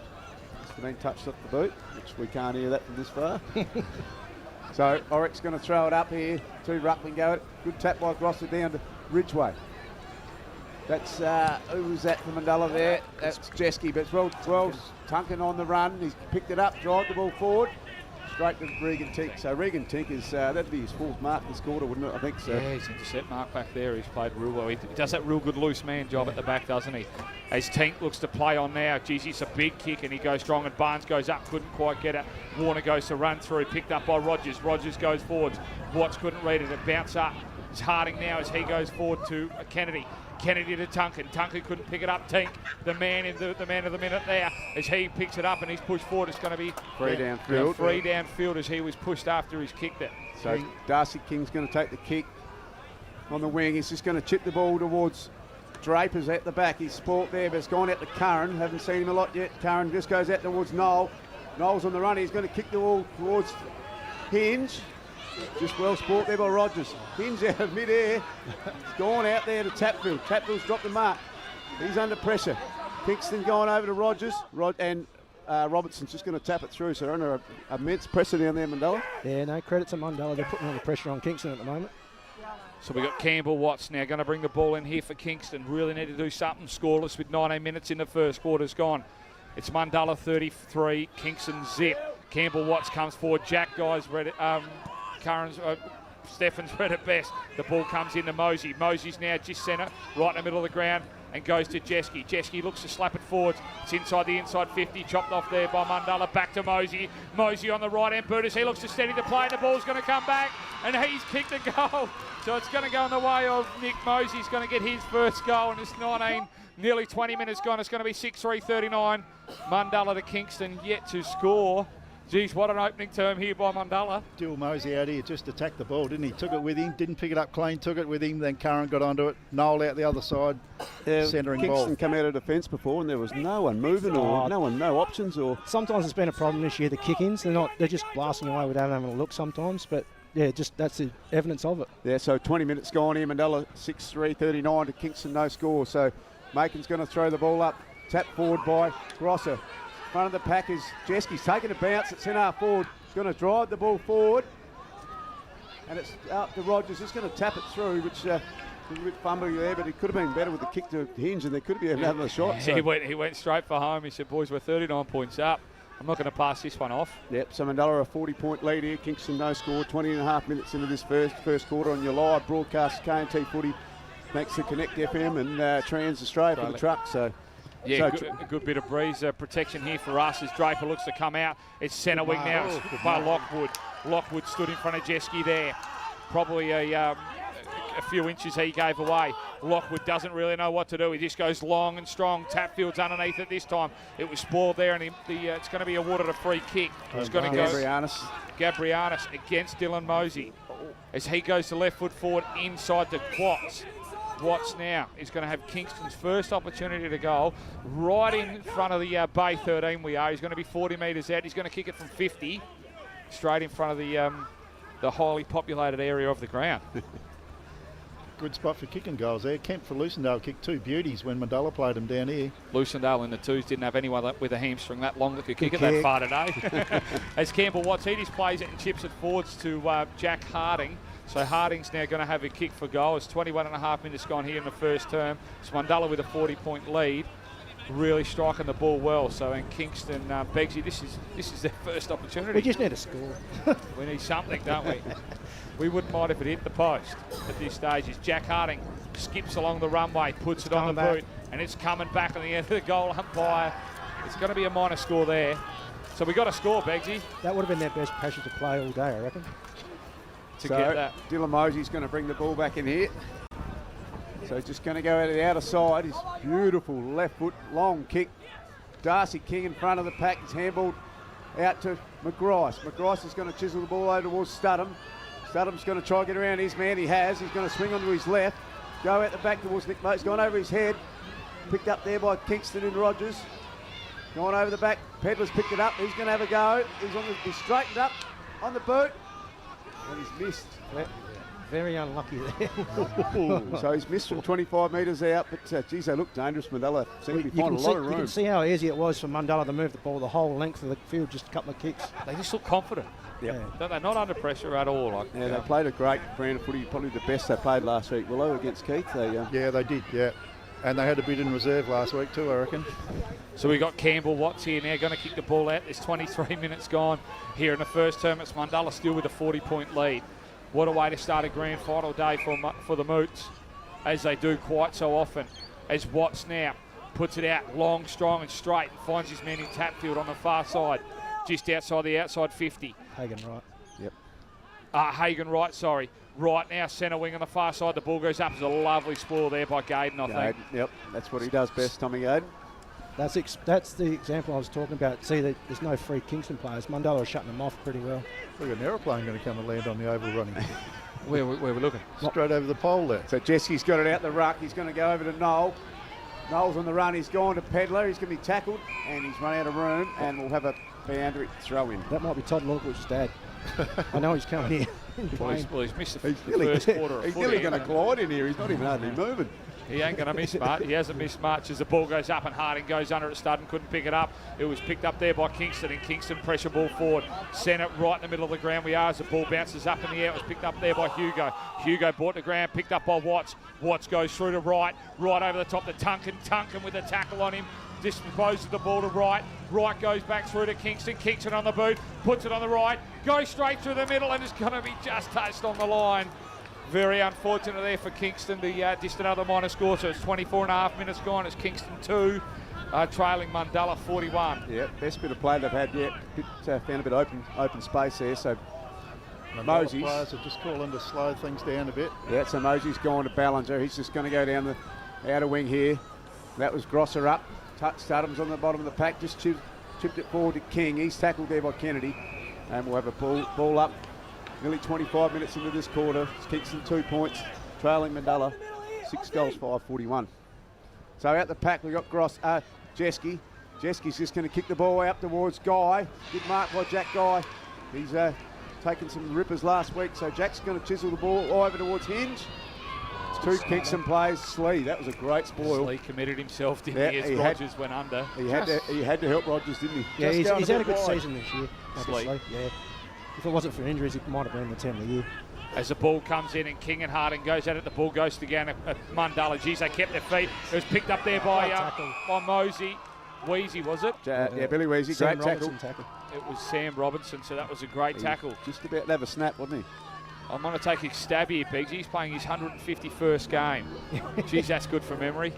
Must have been touched off the boot, which we can't hear that from this far. So Orrick's going to throw it up here to Ruckman go it. Good tap by Grosser down to Ridgeway. That's, who was that from Mundulla there? That's Jeske, but it's well Tunkin on the run. He's picked it up, drive the ball forward. Straight to Regan Tink. So Regan Tink is, that'd be his fourth mark this quarter, wouldn't it? I think so. Yeah, he's intercept mark back there. He's played real well. He does that real good loose man job at the back, doesn't he? As Tink looks to play on now. Geez, it's a big kick and he goes strong and Barnes goes up, couldn't quite get it. Warner goes to run through, picked up by Rogers. Rogers goes forwards. Watts couldn't read it. It bounced up. It's Harding now as he goes forward to Kennedy. Kennedy to Tunkin. Tunkin couldn't pick it up. Tink, the man of the minute there, as he picks it up and he's pushed forward. It's going to be free downfield. Free downfield as he was pushed after he's kicked it. So Darcy King's going to take the kick on the wing. He's just going to chip the ball towards Draper's at the back. He's Sport there, but it's gone out to Curran. Haven't seen him a lot yet. Curran just goes out towards Noel. Noel's on the run. He's going to kick the ball towards Hinge. Just well Sport there by Rogers. Hinge out of mid-air. He's gone out there to Tapfield. Tapfield's dropped the mark. He's under pressure. Kingston going over to Rogers. And Robertson's just going to tap it through. So they're under immense pressure down there, Mundulla. Yeah, no credit to Mundulla. They're putting all the pressure on Kingston at the moment. So we've got Campbell Watts now going to bring the ball in here for Kingston. Really need to do something. Scoreless with 19 minutes in the first quarter's gone. It's Mundulla 33, Kingston zip. Campbell Watts comes forward. Jack guys read it. Steffen's read it best. The ball comes into Mosey. Mosey's now just centre, right in the middle of the ground, and goes to Jeske. Jeske looks to slap it forwards. It's inside the inside 50, chopped off there by Mundulla. Back to Mosey. Mosey on the right hand boot as he looks to steady the play. The ball's going to come back, and he's kicked a goal. So it's going to go in the way of Nick Mosey. He's going to get his first goal, and it's nearly 20 minutes gone. It's going to be 6-3-39. Mundulla to Kingston yet to score. Geez, what an opening term here by Mundulla. Dual Mosey out here just attacked the ball, didn't he? Took it with him, didn't pick it up clean, took it with him, then Curran got onto it. Noel out the other side, centering ball. Kingston come out of defence before and there was no one moving or no options. Or sometimes it's been a problem this year, the kick-ins. They're just blasting away without having a look sometimes, but yeah, just that's the evidence of it. Yeah, so 20 minutes gone here, Mundulla 6-3-39 to Kingston, no score. So Makin's going to throw the ball up, tap forward by Grosser. Front of the pack is Jeske's taking a bounce at centre forward. He's going to drive the ball forward. And it's out to Rogers. He's going to tap it through, which was a bit fumbling there, but he could have been better with the kick to Hinge, and there could be another shot. So. He went straight for home. He said, boys, we're 39 points up. I'm not going to pass this one off. Yep, so Mundulla a 40-point lead here. Kingston no score. 20 and a half minutes into this first quarter on your live broadcast. KNT Footy makes the Connect FM and Trans Australia for the truck. So. Yeah, a good bit of breeze protection here for us as Draper looks to come out. It's centre wing now by Lockwood. Lockwood stood in front of Jeske there. Probably a few inches he gave away. Lockwood doesn't really know what to do. He just goes long and strong. Tapfield's underneath it this time. It was spoiled there, and it's going to be awarded a free kick. It's going to go Gabrianis against Dylan Mosey as he goes to left foot forward inside the Watts. Watts now is going to have Kingston's first opportunity to goal right in front of the Bay 13 we are. He's going to be 40 metres out. He's going to kick it from 50 straight in front of the highly populated area of the ground. Good spot for kicking goals there. Kemp for Lucendale kicked two beauties when Mundulla played them down here. Lucendale in the twos didn't have anyone with a hamstring that long that could kick it that far today. As Campbell Watts, he just plays it and chips it forwards to Jack Harding. So Harding's now going to have a kick for goal. It's 21 and a half minutes gone here in the first term. It's Mundulla with a 40-point lead, really striking the ball well. So in Kingston, Beggsy, this is their first opportunity. We just need a score. We need something, don't we? We wouldn't mind if it hit the post at this stage. As Jack Harding skips along the runway, puts it on the boot, and it's coming back on the end of the goal umpire. It's going to be a minor score there. So we got a score, Beggsy. That would have been their best pressure to play all day, I reckon. To get that. Dylan Mosey's going to bring the ball back in here. So he's just going to go out of the outer side. His beautiful left foot, long kick. Darcy King in front of the pack. He's handballed out to McGrice. McGrice is going to chisel the ball over towards Studham. Studham's going to try to get around his man. He has. He's going to swing onto his left. Go out the back towards Nick Moe. He's gone over his head. Picked up there by Kingston and Rogers. Gone over the back. Pedler's picked it up. He's going to have a go. He's straightened up. on the boot. And he's missed. Very unlucky there. So he's missed from 25 metres out, but geez, they look dangerous. Mundulla seem to be finding a lot of room. You can see how easy it was for Mundulla to move the ball the whole length of the field, just a couple of kicks. They just look confident. They're not under pressure at all. They played a great brand of footy, probably the best they played last week. Willow against Keith. Yeah, they did, yeah. And they had a bit in reserve last week too, I reckon. So we got Campbell Watts here now, going to kick the ball out. There's 23 minutes gone here in the first term. It's Mundulla still with a 40-point lead. What a way to start a grand final day for the Moots, as they do quite so often. As Watts now puts it out long, strong and straight and finds his man in Tapfield on the far side, just outside the outside 50. Hagen right. Yep. Hagen right, sorry. Right now, centre wing on the far side. The ball goes up. There's a lovely spoil there by Gaiden, I think. Yep, that's what he does best, Tommy Gaiden. That's the example I was talking about. See, there's no free Kingston players. Mundulla are shutting them off pretty well. We've got an aeroplane going to come and land on the oval running. Where we're looking? Straight over the pole there. So Jeske's got it out the ruck. He's going to go over to Noel. Noel's on the run. He's gone to Pedler. He's going to be tackled, and he's run out of room, and we'll have a boundary throw in. That might be Todd Lawwood's dad. I know he's coming here. Well, he's missed the first quarter. He's nearly going to glide in here. He's not even hardly moving. He ain't going to miss much. He hasn't missed much as the ball goes up and Harding goes under at stud and couldn't pick it up. It was picked up there by Kingston, and Kingston pressure ball forward. Sent it right in the middle of the ground we are as the ball bounces up in the air. It was picked up there by Hugo. Hugo brought the ground, picked up by Watts. Watts goes through to right over the top to Tunkin. Tunkin with a tackle on him. Disposes the ball to right. Right goes back through to Kingston. Kingston on the boot, puts it on the right, goes straight through the middle and is going to be just touched on the line. Very unfortunate there for Kingston to dish another minor score. So it's 24.5 minutes gone. It's Kingston 2, trailing Mundulla 41. Yeah, best bit of play they've had yet. Found a bit of open space there. So Mosey's players are just calling to slow things down a bit. Yeah, so Mosey's gone to Ballinger. He's just going to go down the outer wing here. That was Grosser up. Studham's on the bottom of the pack. Just chipped it forward to King. He's tackled there by Kennedy. And we'll have a ball up. Nearly 25 minutes into this quarter. It's Kingston 2 points, trailing Mundulla 6 goals, 5-41. So out the pack we've got Jeske. Jeske's just going to kick the ball out towards Guy. Good mark by Jack Guy. He's taken some rippers last week, so Jack's going to chisel the ball over towards Hinge. It's 2 Kingston players. Slee, that was a great spoil. Slee committed himself, didn't he, as Rogers went under. He had to help Rogers, didn't he? Yeah, he's had a good season this year. Slee. Yeah. If it wasn't for injuries, it might have been the 10 of the year. As the ball comes in and King and Harding goes at it, the ball goes to again at Mundulla. Geez, they kept their feet. It was picked up there by Mosey. Wheezy, was it? Yeah, Billy Wheezy, great tackle. It was Sam Robinson, so that was a great tackle. Just about to have a snap, wasn't he? I'm going to take a stab here, Beggs. He's playing his 151st game. Geez, that's good for memory.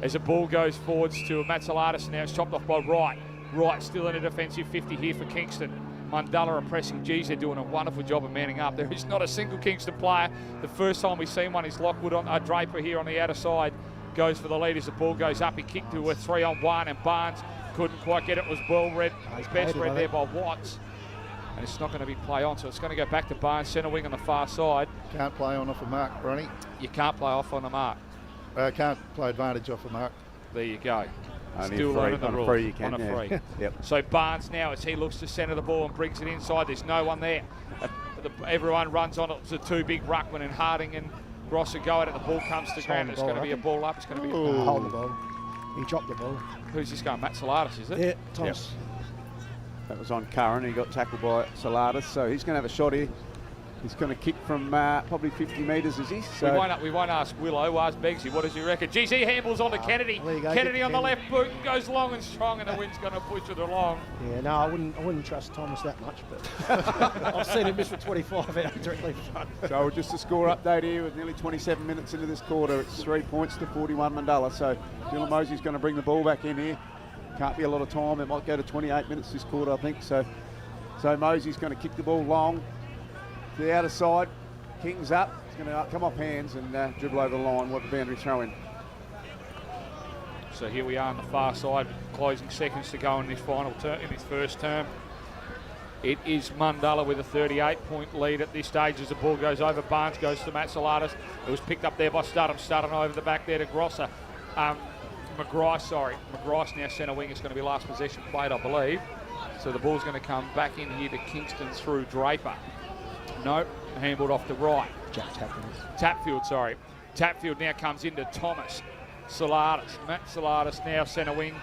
As the ball goes forwards to Matsalatis now, it's chopped off by Wright. Wright still in a defensive 50 here for Kingston. Mundulla are pressing. Geez, they're doing a wonderful job of manning up. There is not a single Kingston player. The first time we've seen one is Lockwood on Draper here on the outer side. Goes for the lead as the ball goes up. He kicked to a 3-on-1 and Barnes couldn't quite get it. It was well read. His best read there by Watts. And it's not going to be play on, so it's going to go back to Barnes, centre wing on the far side. Can't play on off a mark, Ronnie. You can't play off on a mark. Can't play advantage off a mark. There you go. Only Still learning the rules. Free you can, on a free. Yep. So Barnes now, as he looks to centre the ball and brings it inside, there's no one there. Everyone runs on it. It's the 2 big ruckman and Harding and Grosser go at it. The ball comes to ground. It's going to be a ball up. It's going to be hold the ball. He dropped the ball. Who's this going? Matt Salatis, is it? Yeah, Thomas. Yep. That was on Curran. He got tackled by Salatis, so he's going to have a shot here. He's going to kick from probably 50 metres, is he? So we won't ask Willow. We'll ask Beggsy. What does he reckon? Geez, he handles on to Kennedy. Kennedy on the left boot goes long and strong, and the wind's going to push it along. Yeah, no, I wouldn't trust Thomas that much, but I've seen him miss for 25 out directly in front. So just a score update here with nearly 27 minutes into this quarter. It's 3 points to 41 Mundulla. So Dylan Mosey's going to bring the ball back in here. Can't be a lot of time. It might go to 28 minutes this quarter, I think. So Mosey's going to kick the ball long to the outer side. King's up. It's going to come off hands and dribble over the line. What a boundary throw in. So here we are on the far side, closing seconds to go in this final term, in this first term. It is Mundulla with a 38-point lead at this stage as the ball goes over. Barnes goes to Matsalatis. It was picked up there by Studham. Studham over the back there to Grosser. McGrice now centre wing. It's going to be last possession played, I believe. So the ball's going to come back in here to Kingston through Draper. Nope, handballed off the right. Tapfield, sorry. Tapfield now comes into Thomas. Salatis, Matt Salatis now centre wing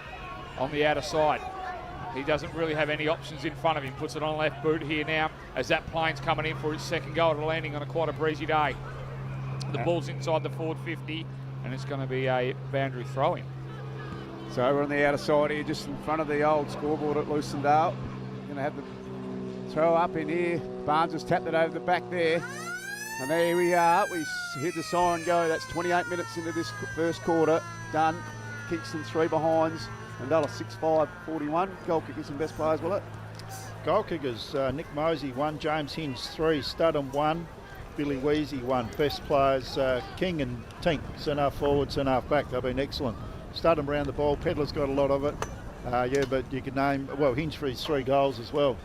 on the outer side. He doesn't really have any options in front of him. Puts it on left boot here now as that plane's coming in for his second goal to landing on quite a breezy day. The ball's inside the forward 50 and it's going to be a boundary throw-in. So over on the outer side here, just in front of the old scoreboard at Lucendale. Going to have the throw up in here. Barnes has tapped it over the back there. And there we are. We hear the siren go. That's 28 minutes into this first quarter. Done. Kingston 3 behinds. Mundulla 6-5-41. Goal kickers and best players, will it? Goal kickers, Nick Mosey 1, James Hinge 3, Studham 1, Billy Weezy 1. Best players, King and Tink, centre forward, centre half back. They've been excellent. Studham round the ball. Pedlar's got a lot of it. Yeah, but you could name, well, Hinge for his 3 goals as well.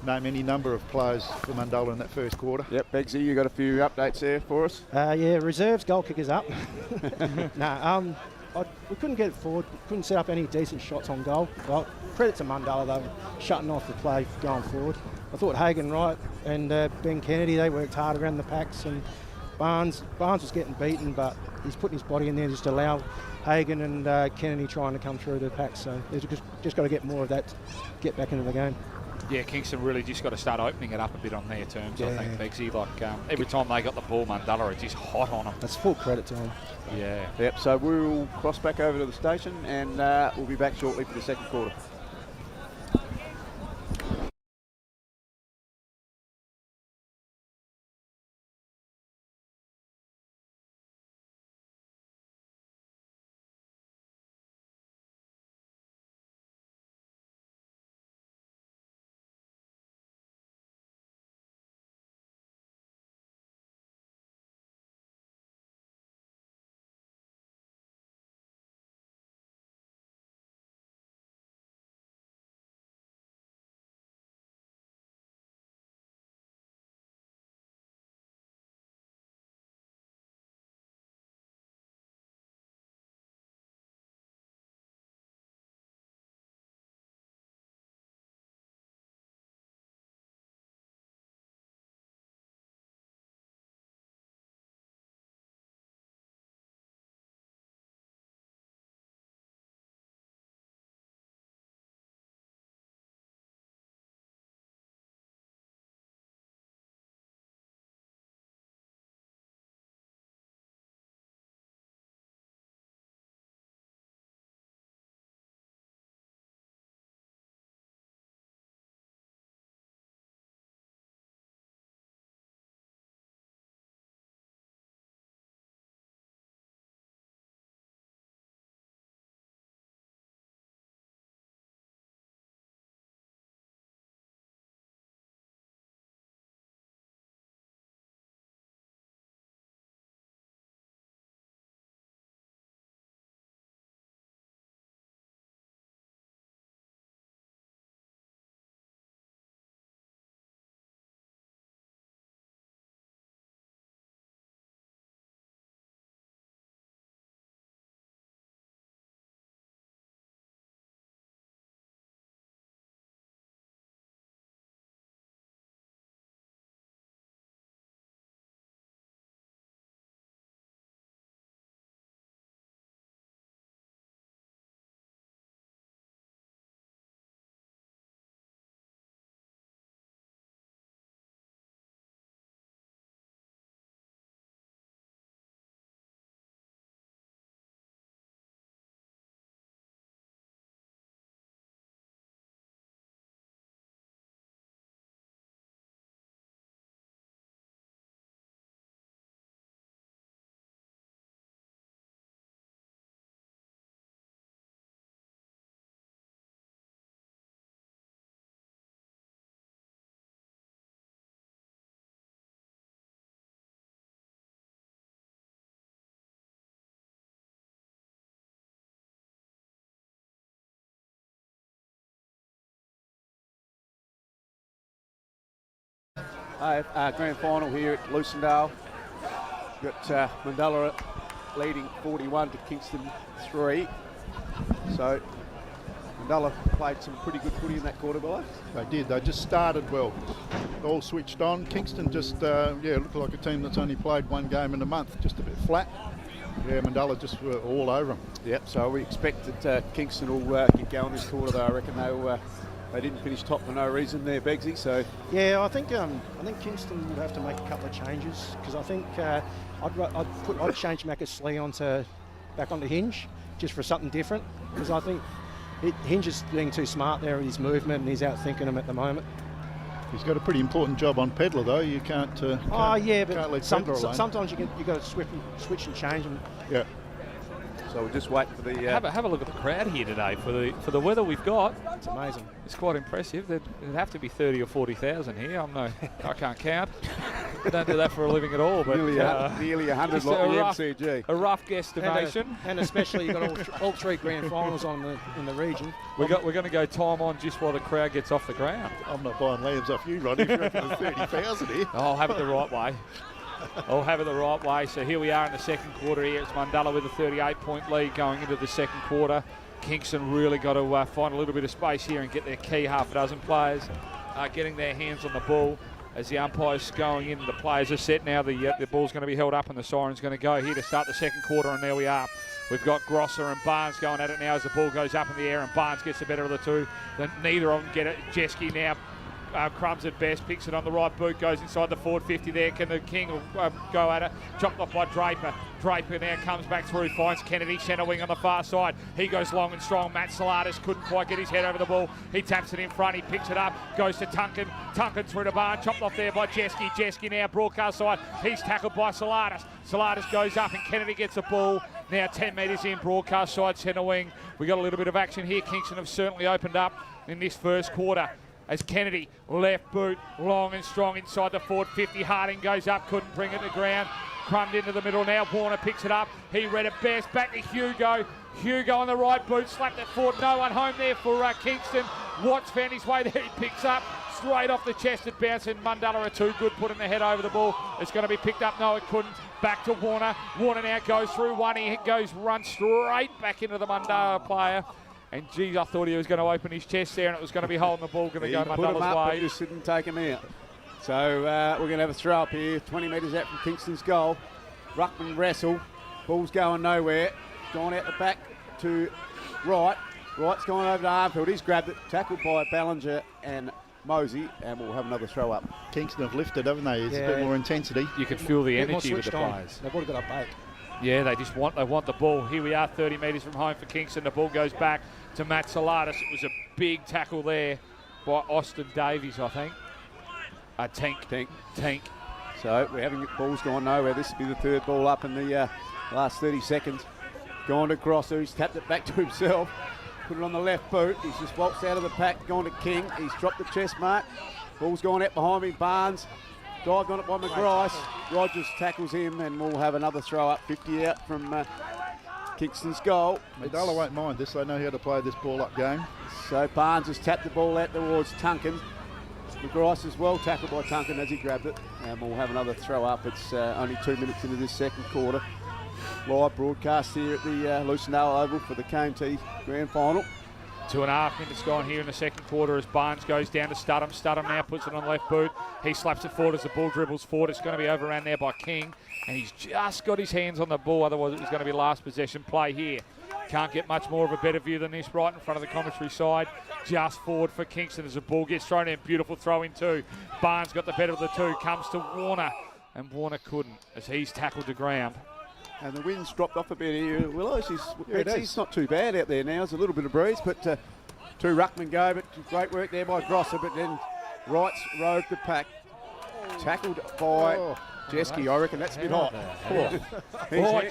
Name any number of players for Mundulla in that first quarter. Yep, Begsy, you got a few updates there for us? Yeah, reserves goal kickers up. We couldn't get it forward, couldn't set up any decent shots on goal. Well, credit to Mundulla, they were shutting off the play going forward. I thought Hagan Wright and Ben Kennedy, they worked hard around the packs, and Barnes was getting beaten, but he's putting his body in there just to allow Hagan and Kennedy trying to come through the packs. So they've just got to get more of that to get back into the game. Yeah, Kingston really just got to start opening it up a bit on their terms, I think, Begsy. Like, every time they got the ball, Mundulla is just hot on them. That's full credit to them. Yeah. Yep, so we'll cross back over to the station and we'll be back shortly for the second quarter. Grand final here at Lucendale. Got Mundulla leading 41 to Kingston 3. So Mundulla played some pretty good footy in that quarter, below. They did. They just started well. All switched on. Kingston just, looked like a team that's only played one game in a month, just a bit flat. Yeah, Mundulla just were all over them. Yep, so we expect that Kingston will get going this quarter, though. I reckon they didn't finish top for no reason there, Begsy, so... Yeah, I think Kingston would have to make a couple of changes, because I think I'd change Macca's back onto Hinge, just for something different, because I think Hinge is being too smart there with his movement, and he's outthinking him at the moment. He's got a pretty important job on Pedler, though. You can't. Can't leave Pedler alone. Sometimes you got to switch and change them. Yeah. So we'll just wait for the... Have a look at the crowd here today for the weather we've got. It's amazing. It's quite impressive. There'd have to be 30 or 40,000 here. I can't count. I don't do that for a living at all. But nearly 100 like the MCG. A rough guesstimation. And especially you've got all three grand finals in the region. We're going to go time on just while the crowd gets off the ground. I'm not buying lambs off you, Ronnie. If you reckon there's 30,000 here. I'll have it the right way. I'll have it the right way. So here we are in the second quarter here. It's Mundulla with a 38-point lead going into the second quarter. Kingston really got to find a little bit of space here and get their key half a dozen players getting their hands on the ball. As the umpire's going in, the players are set now. The ball's going to be held up and the siren's going to go here to start the second quarter, and there we are. We've got Grosser and Barnes going at it now as the ball goes up in the air, and Barnes gets the better of the two. Then neither of them get it. Jeske now crumbs at best, picks it on the right boot, goes inside the forward 50 there. Can the King go at it? Chopped off by Draper. Draper now comes back through, finds Kennedy, centre wing on the far side. He goes long and strong. Matt Salatis couldn't quite get his head over the ball. He taps it in front, he picks it up, goes to Tunkin. Tunkin through to Barnes, chopped off there by Jeske. Jeske now broadcast side. He's tackled by Salatis. Salatis goes up and Kennedy gets a ball. Now 10 metres in, broadcast side, centre wing. We got a little bit of action here. Kingston have certainly opened up in this first quarter. As Kennedy, left boot, long and strong inside the forward 50. Harding goes up, couldn't bring it to ground. Crumbed into the middle now. Warner picks it up. He read it best. Back to Hugo. Hugo on the right boot, slapped it forward. No one home there for Kingston. Watts found his way there. He picks up straight off the chest. It bounced, and Mundulla are too good, putting the head over the ball. It's going to be picked up. No, it couldn't. Back to Warner. Warner now goes through one. He runs straight back into the Mundulla player. And geez, I thought he was going to open his chest there, and it was going to be holding the ball, going to go Mundulla's way. Just didn't take him out. So we're going to have a throw up here, 20 metres out from Kingston's goal. Ruckman wrestle, ball's going nowhere. Gone out the back to Wright. Wright's gone over to Armfield. He's grabbed it, tackled by Ballinger and Mosey, and we'll have another throw up. Kingston have lifted, haven't they? It's a bit more intensity. You can feel the energy with the players. They've already got a bait. Yeah, they want the ball. Here we are, 30 metres from home for Kingston. The ball goes back to Matt Salatis. It was a big tackle there by Austin Davies, I think. Tank. So we're having balls going nowhere. This will be the third ball up in the last 30 seconds. Gone to Grosser. He's tapped it back to himself. Put it on the left boot. He's just waltzed out of the pack. Gone to King. He's dropped the chest mark. Ball's gone out behind me. Barnes. Dived on it by McGrice. Rogers tackles him, and we'll have another throw up. 50 out from Kingston's goal. Mundulla won't mind this. They know how to play this ball up game. So Barnes has tapped the ball out towards Tunkin. McGrice is well tackled by Tunkin as he grabbed it, and we'll have another throw up. It's only 2 minutes into this second quarter. Live broadcast here at the Lucindale Oval for the KNT Grand Final. 2.5 minutes gone here in the second quarter as Barnes goes down to Studham. Studham now puts it on left boot. He slaps it forward as the ball dribbles forward. It's going to be overran there by King, and he's just got his hands on the ball. Otherwise, it was going to be last possession play here. Can't get much more of a better view than this right in front of the commentary side. Just forward for Kingston as the ball gets thrown in. Beautiful throw in too. Barnes got the better of the two. Comes to Warner, and Warner couldn't as he's tackled to ground. And the wind's dropped off a bit here. Willows, he's not too bad out there now. There's a little bit of breeze, but two ruckmen go, but great work there by Grosser, but then Wright's rode the pack. Tackled by Jeske. I reckon that's a bit hot.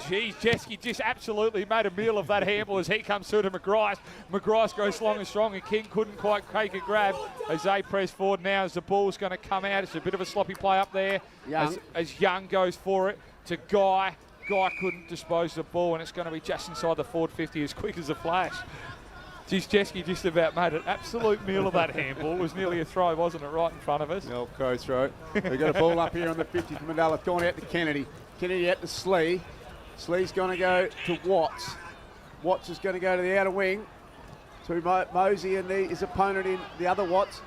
Geez, Jeske just absolutely made a meal of that handball as he comes through to McGrice. McGrice goes long and strong, and King couldn't quite take a grab as they press forward now as the ball's going to come out. It's a bit of a sloppy play up there as Young goes for it to Guy. Guy couldn't dispose of the ball, and it's going to be just inside the forward 50 as quick as a flash. Geez, Jeske just about made an absolute meal of that handball. It was nearly a throw, wasn't it, right in front of us? The old crow throw. We've got a ball up here on the 50 from Mundulla. It's gone out to Kennedy. Kennedy out to Slee. Slee's going to go to Watts. Watts is going to go to the outer wing. to Mosey and his opponent in the other Watts.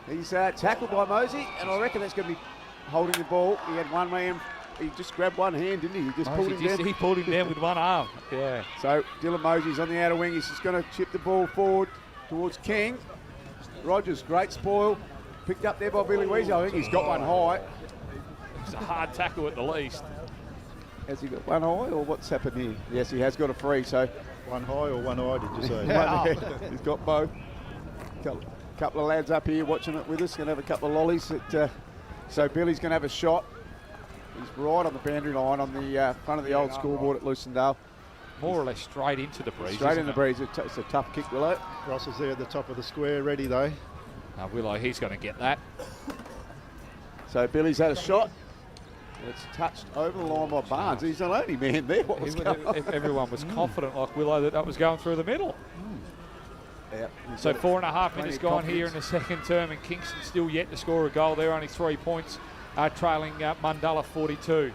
He's tackled by Mosey, and I reckon that's going to be holding the ball. He had one man, he just grabbed one hand, didn't he? He just pulled him down. He pulled him down with one arm. Yeah. So Dylan Mosey's on the outer wing. He's just going to chip the ball forward towards King. Rogers, great spoil. Picked up there by Billy Weezy. I think he's got one high. It's a hard tackle at the least. Has he got one high, or what's happened here? Yes, he has got a free, so... One high or one eye, did you say? He's got both. Couple of lads up here watching it with us. Going to have a couple of lollies. So Billy's going to have a shot. He's right on the boundary line on the front of the old scoreboard at Lucendale. More or less straight into the breeze. Straight in the breeze. It's a tough kick, Willow. Ross is there at the top of the square, ready though. Willow, he's going to get that. So Billy's had a shot. It's touched over the line by Barnes. He's the only man there. What was going on? Everyone was confident, like Willow, that was going through the middle. Yep. So 4.5 minutes gone here in the second term, and Kingston still yet to score a goal. They're only 3 points, trailing Mundulla 42.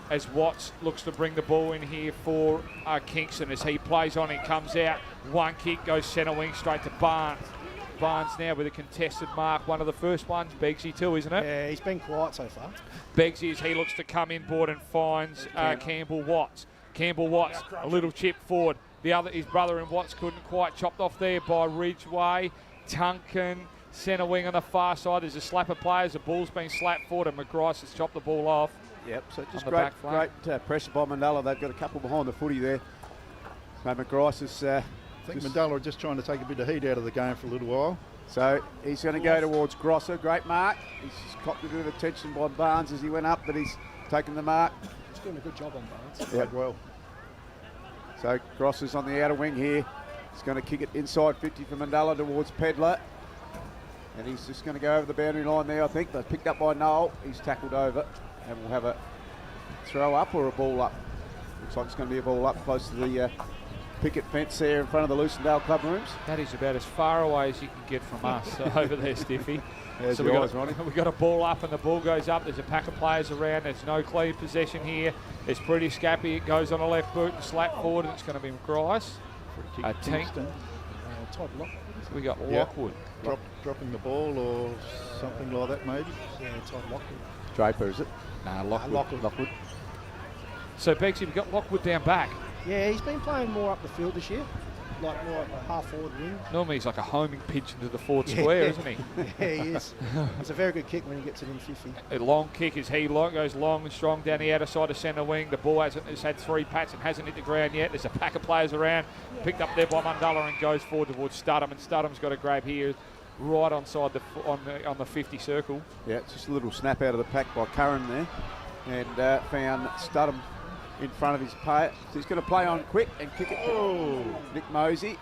As Watts looks to bring the ball in here for Kingston as he plays on, he comes out. One kick goes centre wing straight to Barnes. Barnes now with a contested mark, one of the first ones. Begsy too, isn't it? Yeah, he's been quiet so far. Begsy as he looks to come inboard and finds Campbell Watts. Campbell Watts, a little chip forward. The other, his brother in Watts couldn't quite, chopped off there by Ridgeway. Tunkin, centre wing on the far side. There's a slap of players. The ball's been slapped forward and McGrice has chopped the ball off. Yep, so just great pressure by Mundulla. They've got a couple behind the footy there. So McGrice is... I think Mundulla are just trying to take a bit of heat out of the game for a little while. So he's going to go towards Grosser. Great mark. He's just copped a bit of attention by Barnes as he went up, but he's taken the mark. He's doing a good job on Barnes. Yep. Well. So Grosser's on the outer wing here. He's going to kick it inside 50 for Mundulla towards Pedler. And he's just going to go over the boundary line there, I think. They're picked up by Noel. He's tackled over. And we'll have a throw up or a ball up. Looks like it's going to be a ball up close to the picket fence there in front of the Lucendale club rooms. That is about as far away as you can get from us over there, Stiffy. So we've got a ball up and the ball goes up. There's a pack of players around. There's no clean possession here. It's pretty scrappy. It goes on a left boot and slap forward, and it's going to be McGrice. Kingston. Todd Lockwood. We got Lockwood. Dropping the ball or something like that, maybe. Yeah, Todd Lockwood. Draper, is it? Nah, Lockwood. Lockwood. So, Begsy, we've got Lockwood down back. Yeah, he's been playing more up the field this year, like more like a half-forward wing. Normally he's like a homing pigeon to the forward square, isn't he? Yeah, he is. It's a very good kick when he gets it in 50. A long kick as he goes long and strong down the outer side of centre wing. The ball has had 3 pats and hasn't hit the ground yet. There's a pack of players around. Picked up there by Mundulla and goes forward towards Studham. And Studham's got a grab here right on the 50 circle. Yeah, it's just a little snap out of the pack by Curran there. And found Studham in front of his play. So he's going to play on quick and kick it to Nick Mosey.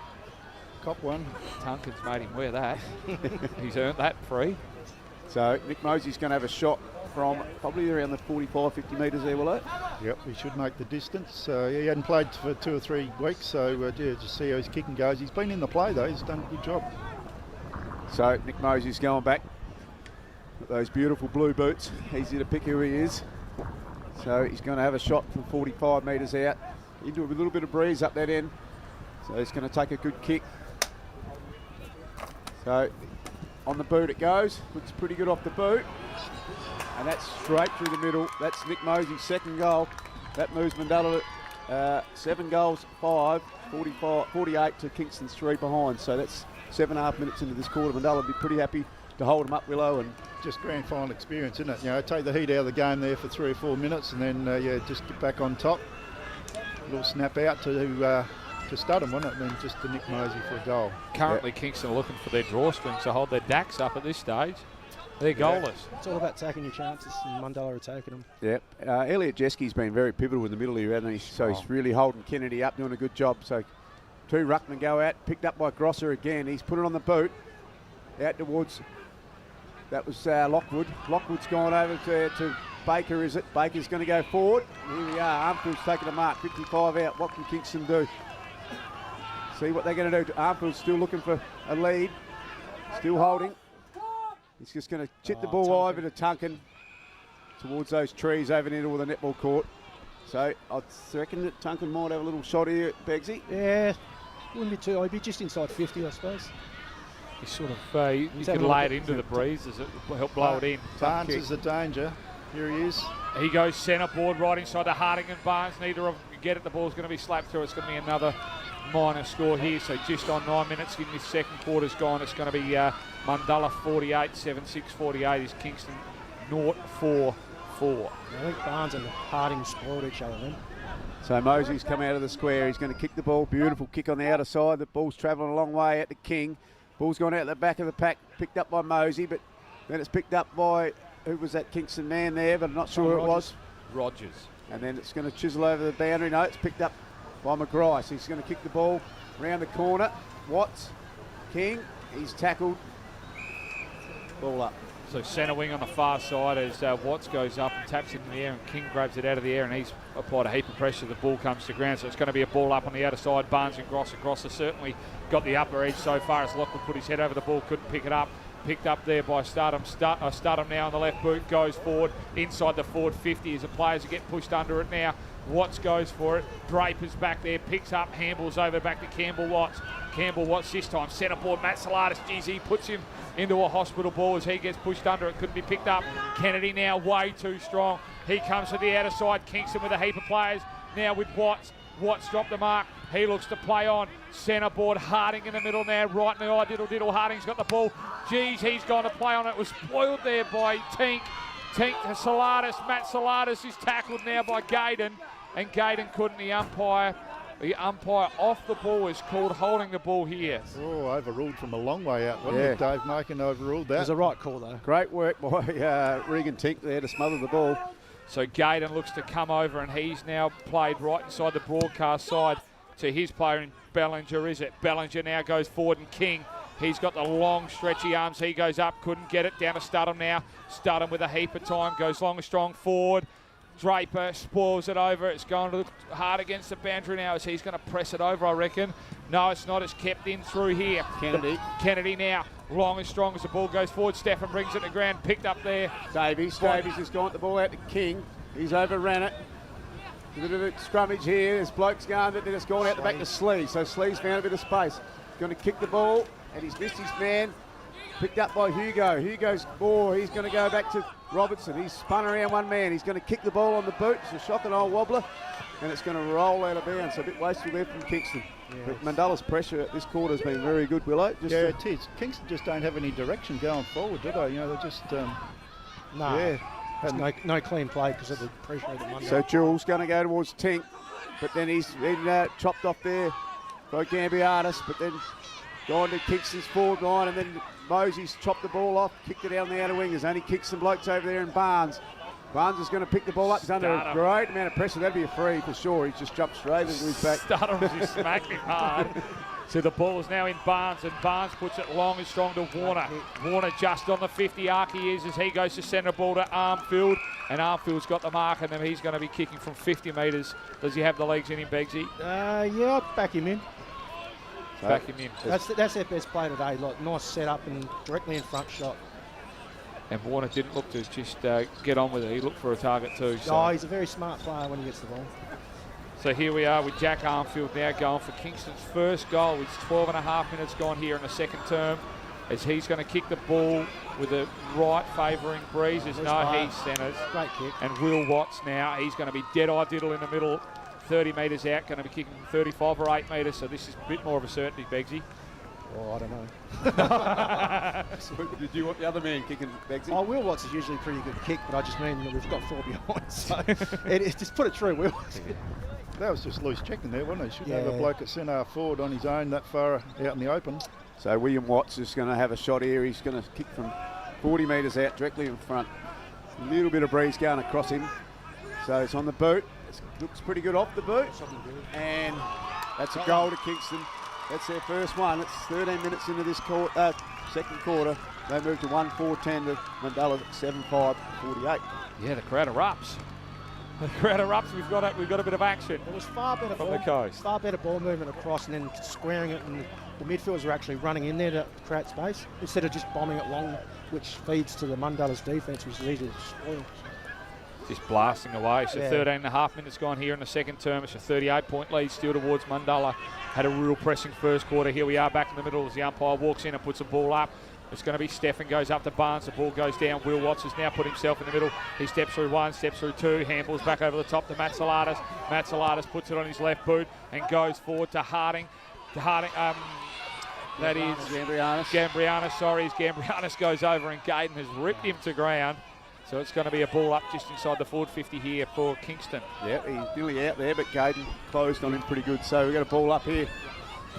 Cop one. Tunkin's made him wear that. He's earned that free. So Nick Mosey's going to have a shot from probably around the 45, 50 metres there, will it? Yep, he should make the distance. He hadn't played for 2 or 3 weeks, so just see how his kicking goes. He's been in the play though, he's done a good job. So Nick Mosey's going back with those beautiful blue boots. Easy to pick who he is. So he's going to have a shot from 45 metres out into a little bit of breeze up that end. So he's going to take a good kick. So on the boot it goes. Looks pretty good off the boot. And that's straight through the middle. That's Nick Mosey's second goal. That moves Mundulla 7 goals, 5, 48 to Kingston's 3 behind. So that's 7.5 minutes into this quarter. Mundulla will be pretty happy to hold him up, Willow. And just grand final experience, isn't it? You know, take the heat out of the game there for 3 or 4 minutes, and then just get back on top. A little snap out to Studham, wasn't it? And then just to Nick Mosey for a goal. Currently, Kingston are looking for their drawstrings to hold their dacks up at this stage. They're goalless. It's all about taking your chances, and Mundulla are taking them. Yep. Elliot Jeski's been very pivotal in the middle here, hasn't he? So he's really holding Kennedy up, doing a good job. So 2 ruckmen go out, picked up by Grosser again. He's put it on the boot, out towards... That was Lockwood. Lockwood's gone over to Baker, is it? Baker's going to go forward. Here we are. Armfield's taking a mark. 55 out. What can Kingston do? See what they're going to do. Armfield's still looking for a lead. Still holding. He's just going to chip the ball over to Tunkin towards those trees over near the netball court. So I reckon that Tunkin might have a little shot here, Begsy. Yeah. Wouldn't be too. I'd be just inside 50, I suppose. He sort of you could lay it into the breeze as it will help blow it in. Barnes is the danger. Here he is. He goes centre board right inside the Harding and Barnes. Neither of them can get it. The ball's going to be slapped through. It's going to be another minor score here. So just on 9 minutes in this second quarter's gone. It's going to be Mundulla 48, 7-6, 48 is Kingston 0-4-4. I think Barnes and Harding spoiled each other then. So Mosey's come out of the square. He's going to kick the ball. Beautiful kick on the outer side. The ball's travelling a long way out to King. Ball's gone out the back of the pack. Picked up by Mosey, but then it's picked up by, who was that Kingston man there, but I'm not sure who it was. Rogers. And then it's going to chisel over the boundary. No, it's picked up by McGrath. So he's going to kick the ball round the corner. Watts, King, he's tackled. Ball up. So centre wing on the far side as Watts goes up and taps it in the air, and King grabs it out of the air, and he's applied a heap of pressure. The ball comes to ground, so it's going to be a ball up on the outer side. Barnes and Grosser. Grosser certainly got the upper edge so far as Lockwood put his head over the ball, couldn't pick it up. Picked up there by Studham. Studham now on the left boot, goes forward inside the forward 50 as the players get pushed under it now. Watts goes for it. Draper's back there, picks up, handballs over back to Campbell Watts. Campbell Watts this time, centre board, Matt Salatis, geez, he puts him into a hospital ball as he gets pushed under it, couldn't be picked up. Kennedy now way too strong. He comes to the outer side, Kingston with a heap of players. Now with Watts. Watts dropped the mark. He looks to play on. Centre board, Harding in the middle now, right in the eye, diddle. Harding's got the ball. Geez, he's gone to play on it. It was spoiled there by Tink. Tink to Salatis. Matt Salatis is tackled now by Gaydon, and Gaydon couldn't. The umpire off the ball is called holding the ball here. Oh, overruled from a long way out, wasn't it? Dave Makin overruled that. It was a right call, though. Great work by Regan Tink there to smother the ball. So Gaydon looks to come over, and he's now played right inside the broadcast side to his player in Bellinger, is it? Bellinger now goes forward, and King, he's got the long stretchy arms. He goes up, couldn't get it, down to Studham now. Studham with a heap of time, goes long and strong forward. Draper spoils it over. It's going to look hard against the boundary now as he's going to press it over, I reckon. No, it's not. It's kept in through here. Kennedy now, long and strong as the ball goes forward. Stefan brings it to ground, picked up there. Davies has gone the ball out to King. He's overran it. A bit of a scrummage here. There's blokes going, but then it's gone out the back to Slee. So Slee's found a bit of space. Going to kick the ball, and he's missed his man. Picked up by Hugo. Hugo's ball. He's going to go back to Robertson. He's spun around one man. He's going to kick the ball on the boot. It's a shocking old wobbler, and it's going to roll out of bounds. So a bit wasteful there from Kingston. Yeah, but Mundulla's pressure at this quarter has been very good, Willow. It is. Kingston just don't have any direction going forward, do they? You know, they're just... no. Yeah. No clean play because of the pressure of the Mundulla. So Jules going to go towards Tink, but then he's been chopped off there by Gambiatis, but then gone to Kingston's forward line, and then Mosey's chopped the ball off, kicked it down the outer wing. There's only kicked some blokes over there, and Barnes is going to pick the ball up. He's under a great amount of pressure. That'd be a free for sure. He's just jumped straight into his back. Studham's just smacked him hard. So the ball is now in Barnes, and Barnes puts it long and strong to Warner. Warner just on the 50 arc he is as he goes to centre ball to Armfield, and Armfield's got the mark, and then he's going to be kicking from 50 metres. Does he have the legs in him, Begsy? Yeah, I'd back him in. Back him in. That's their best play today. Like, nice setup and directly in front shot. And Warner didn't look to just get on with it. He looked for a target too. So. He's a very smart player when he gets the ball. So here we are with Jack Armfield now going for Kingston's first goal. It's 12.5 minutes gone here in the second term as he's going to kick the ball with a right favouring breeze. There's no he centres. Great kick. And Will Watts now, he's going to be dead-eye diddle in the middle, 30 metres out, going to be kicking 35 or 8 metres, so this is a bit more of a certainty, Begsy. Oh, I don't know. Did you want the other man kicking, Begsy? Oh, Will Watts is usually a pretty good kick, but I just mean that we've got 4 behind, so just put it through, Will. That was just loose checking there, wasn't it? Shouldn't have a bloke at centre forward on his own that far out in the open. So William Watts is going to have a shot here. He's going to kick from 40 metres out directly in front. A little bit of breeze going across him. So it's on the boot. It looks pretty good off the boot. And that's a goal to Kingston. That's their first one. It's 13 minutes into this second quarter. They move to 1-4-10 to Mundulla 7-5-48. Yeah, the crowd erupts. The crowd erupts. We've got a bit of action. It was far better from the coast. Far better ball movement across and then squaring it, and the midfielders are actually running in there to create space instead of just bombing it long, which feeds to the Mundulla's defence, which is easy to spoil. just blasting away. So Yeah. 13 and a half minutes gone here in the second term. It's a 38-point lead still towards Mundulla. Had a real pressing first quarter. Here we are back in the middle as the umpire walks in and puts the ball up. It's going to be Stefan goes up to Barnes. The ball goes down. Will Watts has now put himself in the middle. He steps through one, steps through two. Handballs back over the top to Matsalatas. Matsalatas puts it on his left boot and goes forward to Harding. That is Gambrianis, sorry. As Gambrianis goes over and Gaydon has ripped him to ground. So it's going to be a ball up just inside the forward 50 here for Kingston. Yeah, he's nearly out there, but Gaydon closed on him pretty good. So we've got a ball up here.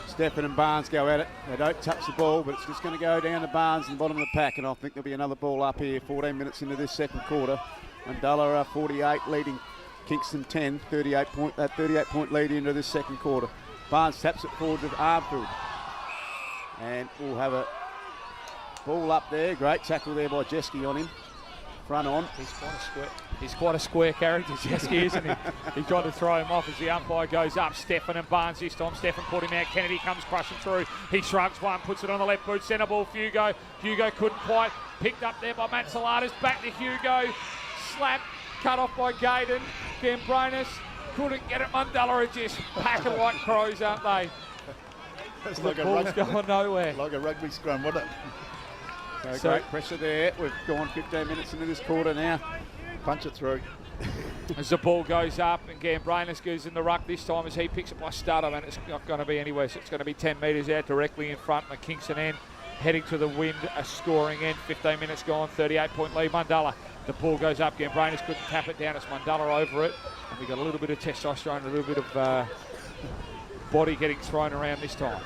Stefan and Barnes go at it. They don't touch the ball, but it's just going to go down to Barnes in the bottom of the pack, and I think there'll be another ball up here 14 minutes into this second quarter. Mundulla 48 leading Kingston 10, 38-point lead into this second quarter. Barnes taps it forward to Armfield. And we'll have a ball up there. Great tackle there by Jeske on him. Front on. He's quite a square character, Jeske, isn't he? He tried to throw him off as the umpire goes up. Stefan and Barnes this time. Stefan put him out. Kennedy comes crushing through. He shrugs one, puts it on the left boot. Centre ball for Hugo. Hugo couldn't quite. Picked up there by Matsalatas. Back to Hugo. Slap. Cut off by Gaydon. Gambrianis couldn't get it. Mundulla are just packing like crows, aren't they? It's The ball's going nowhere. Like a rugby scrum, wasn't it? So great pressure there. We've gone 15 minutes into this quarter now. Punch it through. As the ball goes up and Gambrianis goes in the ruck this time as he picks it by Studham, and it's not going to be anywhere, so it's going to be 10 metres out directly in front of the Kingston end, heading to the wind, a scoring end. 15 minutes gone, 38-point lead Mundulla. The ball goes up, Gambrianis couldn't tap it down, it's Mundulla over it, and we got a little bit of testosterone, a little bit of body getting thrown around this time.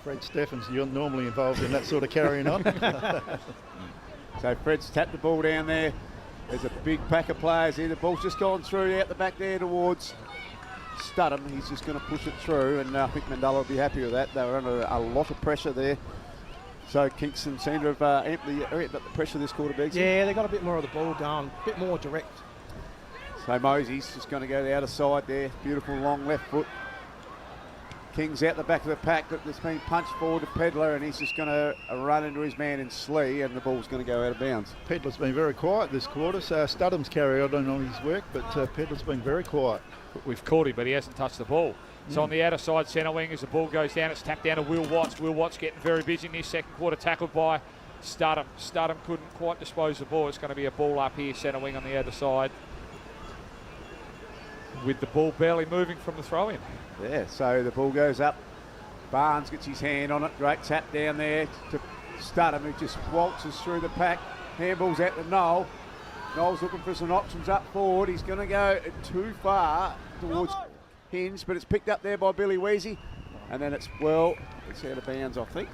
Fred Steffens, you're normally involved in that sort of carrying on. So Fred's tapped the ball down there. There's a big pack of players here. The ball's just gone through out the back there towards Studham. He's just going to push it through, and I think Mundulla will be happy with that. They were under a lot of pressure there. So Kingston seem to have amped the pressure this quarter, Beggs. Yeah, they got a bit more of the ball down, a bit more direct. So Mosey's just going to go the outer side there. Beautiful long left foot. King's out the back of the pack, but it's been punched forward to Pedler, and he's just going to run into his man in Slee, and the ball's going to go out of bounds. Pedler's been very quiet this quarter, so Studham's carried on his work, but Pedler's been very quiet. We've caught him, but he hasn't touched the ball. So on the outer side centre wing, as the ball goes down, it's tapped down to Will Watts. Will Watts getting very busy in this second quarter, tackled by Studham. Studham couldn't quite dispose of the ball. It's going to be a ball up here, centre wing on the outer side, with the ball barely moving from the throw-in. Yeah, so the ball goes up. Barnes gets his hand on it. Great tap down there to Studham, who just waltzes through the pack. Handball's out to Noel. Noel's looking for some options up forward. He's going to go too far towards Hinge, but it's picked up there by Billy Weezy. And then it's out of bounds, I think.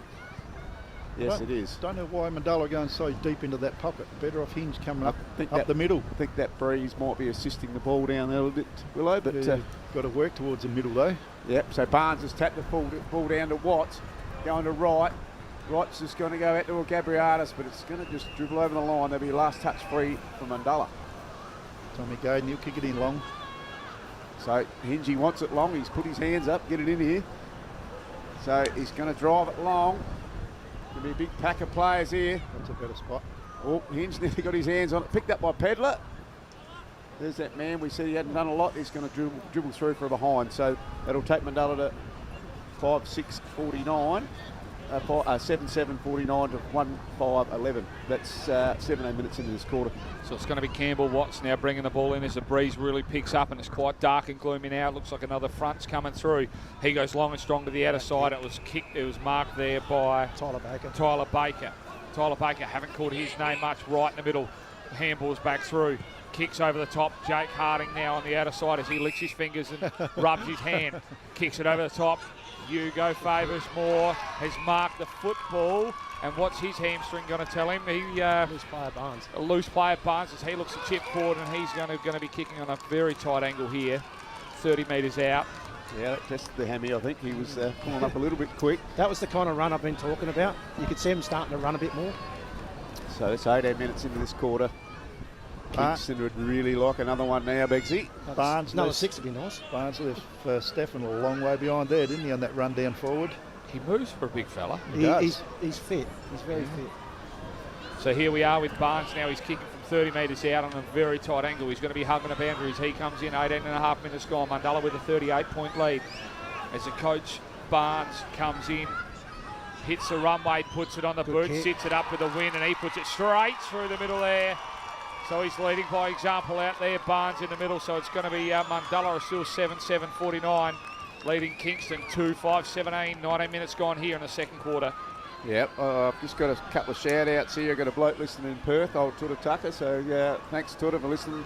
Yes, it is. Don't know why Mundulla are going so deep into that pocket. Better off Hinge coming up that, the middle. I think that breeze might be assisting the ball down there a little bit, Willow. But got to work towards the middle though. Yep, so Barnes has tapped the ball down to Watts, going to Wright. Wright's just going to go out to Gabriatis, but it's going to just dribble over the line. There'll be last touch free for Mundulla. Tommy Gaydon, he'll kick it in long. So Hingy wants it long. He's put his hands up, get it in here. So he's going to drive it long. There'll be a big pack of players here. That's a better spot. Oh, Hinge nearly got his hands on it. Picked up by Pedler. There's that man. We said he hadn't done a lot. He's going to dribble through from behind. So that'll take Mundulla to 5-6-49. 7-7-49 to 1-5-11. That's 17 minutes into this quarter. So it's going to be Campbell Watts now bringing the ball in as the breeze really picks up, and it's quite dark and gloomy now. It looks like another front's coming through. He goes long and strong to the outer side. It was kicked. It was marked there by Tyler Baker. Tyler Baker, haven't called his name much, right in the middle. Handballs back through. Kicks over the top. Jake Harding now on the outer side as he licks his fingers and rubs his hand. Kicks it over the top. Hugo Favours Moore has marked the football, and what's his hamstring going to tell him? Loose player Barnes. A loose player Barnes as he looks to chip forward, and he's going to be kicking on a very tight angle here, 30 metres out. Yeah, that tested the hammy. I think he was pulling up a little bit quick. That was the kind of run I've been talking about. You could see him starting to run a bit more. So it's 18 minutes into this quarter. Kingston would really like another one now, Beggsy. Barnes another 6 would be nice. Barnes left Stefan a long way behind there, didn't he, on that run down forward? He moves for a big fella. He does. He's fit. He's very fit. So here we are with Barnes now. He's kicking from 30 metres out on a very tight angle. He's going to be hugging the boundaries. He comes in, 18.5 minutes gone. Mundulla with a 38-point lead. As the coach, Barnes, comes in, hits the runway, puts it on the boot, sits it up with a win, and he puts it straight through the middle there. So he's leading by example out there. Barnes in the middle, so it's going to be Mundulla are still 7-7-49, leading Kingston 2-5-17. 19 minutes gone here in the second quarter. Yep, I've just got a couple of shout-outs here. I've got a bloke listening in Perth, old Tutter Tucker, so thanks Tutter for listening.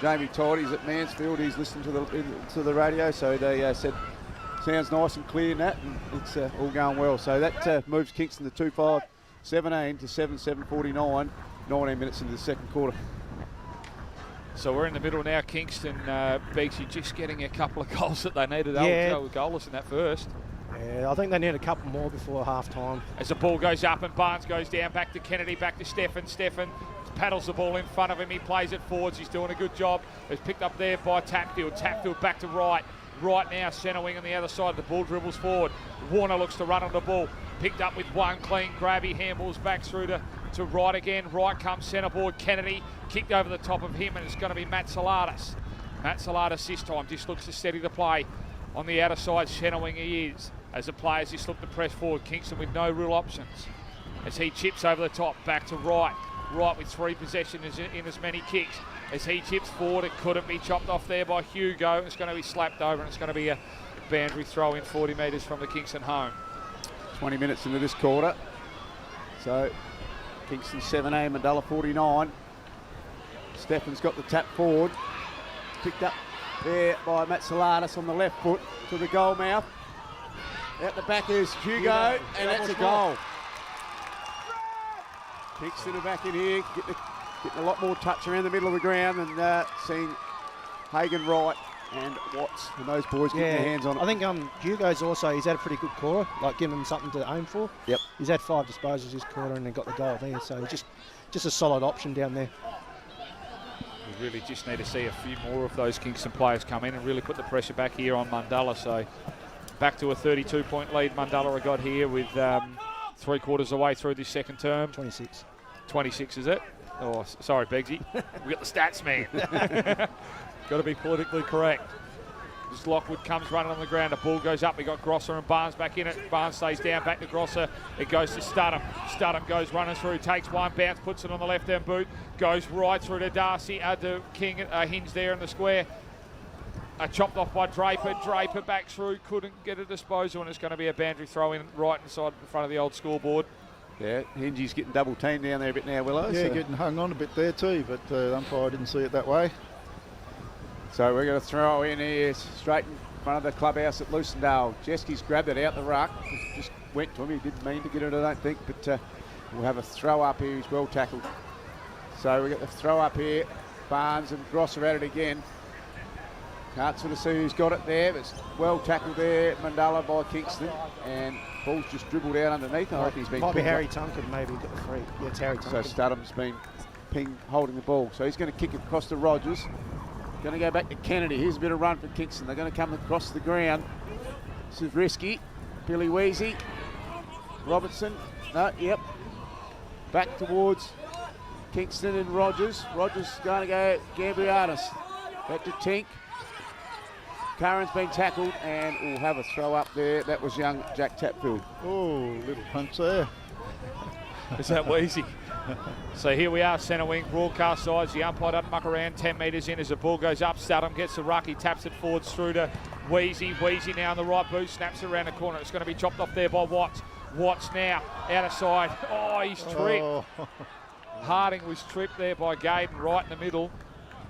Jamie Tidy's at Mansfield, he's listening to the radio, so they said, sounds nice and clear in that, and it's all going well. So that moves Kingston to 2-5-17 to 7-7-49, 19 minutes into the second quarter. So we're in the middle now. Kingston, Beaksy just getting a couple of goals that they needed. Yeah. They were goalless in that first. Yeah, I think they need a couple more before half-time. As the ball goes up and Barnes goes down, back to Kennedy, back to Stefan. Stefan paddles the ball in front of him. He plays it forwards. He's doing a good job. It's picked up there by Tapfield. Tapfield back to right. Right now, centre wing on the other side. The ball dribbles forward. Warner looks to run on the ball. Picked up with one clean grab. He handballs back through to right again. Right comes centre board. Kennedy kicked over the top of him, and it's going to be Matt Saladas. Matt Saladas this time just looks to steady the play. On the outer side, centre wing he is. As the players just look to press forward. Kingston with no real options. As he chips over the top, back to right. Right with 3 possessions in as many kicks. As he chips forward, it couldn't be chopped off there by Hugo. It's going to be slapped over, and it's going to be a boundary throw in 40 metres from the Kingston home. 20 minutes into this quarter. So Kingston 7A, Mundulla 49. Stefan's got the tap forward. Picked up there by Matt Saladas on the left foot to the goal mouth. Out the back is Hugo, and that's a goal. Kingston are back in here, getting a lot more touch around the middle of the ground, and seeing Hagan Wright and Watts and those boys getting their hands on it. I think Hugo's also, he's had a pretty good quarter, like giving him something to aim for. Yep. He's had 5 disposals this quarter and then got the goal there, so just a solid option down there. We really just need to see a few more of those Kingston players come in and really put the pressure back here on Mundulla. So back to a 32-point lead Mundulla have got here with 3/4 of the way through this second term. 26. 26 is it? Oh, sorry, Begsy. We got the stats man. Got to be politically correct. As Lockwood comes running on the ground, the ball goes up. We got Grosser and Barnes back in it. Barnes stays down, back to Grosser. It goes to Studham. Studham goes running through, takes one bounce, puts it on the left-hand boot, goes right through to Darcy, to King, Hinge there in the square. Chopped off by Draper. Draper back through, couldn't get a disposal, and it's going to be a boundary throw in right inside in front of the old scoreboard. Yeah, Hingy's getting double teamed down there a bit now, Willow. Yeah, getting hung on a bit there too, but the umpire didn't see it that way. So we're going to throw in here straight in front of the clubhouse at Lucendale. Jeski's grabbed it out the ruck. Just went to him. He didn't mean to get it, I don't think, but we'll have a throw up here. He's well tackled. So we got the throw up here. Barnes and Grosser at it again. Can't sort of see who's got it there, but it's well tackled there. Mundulla by Kingston, and ball's just dribbled out underneath. I reckon he's been. Might be Harry Tunkin, maybe got the free. Yeah, it's Harry Tunkin. So Studham's been holding the ball. So he's going to kick it across to Rogers. Going to go back to Kennedy. Here's a bit of run for Kingston. They're going to come across the ground. This is risky. Billy Weezy. Robertson. No, yep. Back towards Kingston and Rogers. Rogers going to go Gambriatis. Back to Tink. Curran's been tackled, and we'll have a throw up there. That was young Jack Tapfield. Oh, little punch there. Is that Weezy? So here we are, centre wing, broadcast sides. The umpire doesn't muck around, 10 metres in as the ball goes up. Studham gets the ruck, he taps it forwards through to Weezy. Weezy now on the right boot, snaps it around the corner. It's going to be chopped off there by Watts. Watts now, out of side. Oh, he's tripped. Oh. Harding was tripped there by Gaden right in the middle.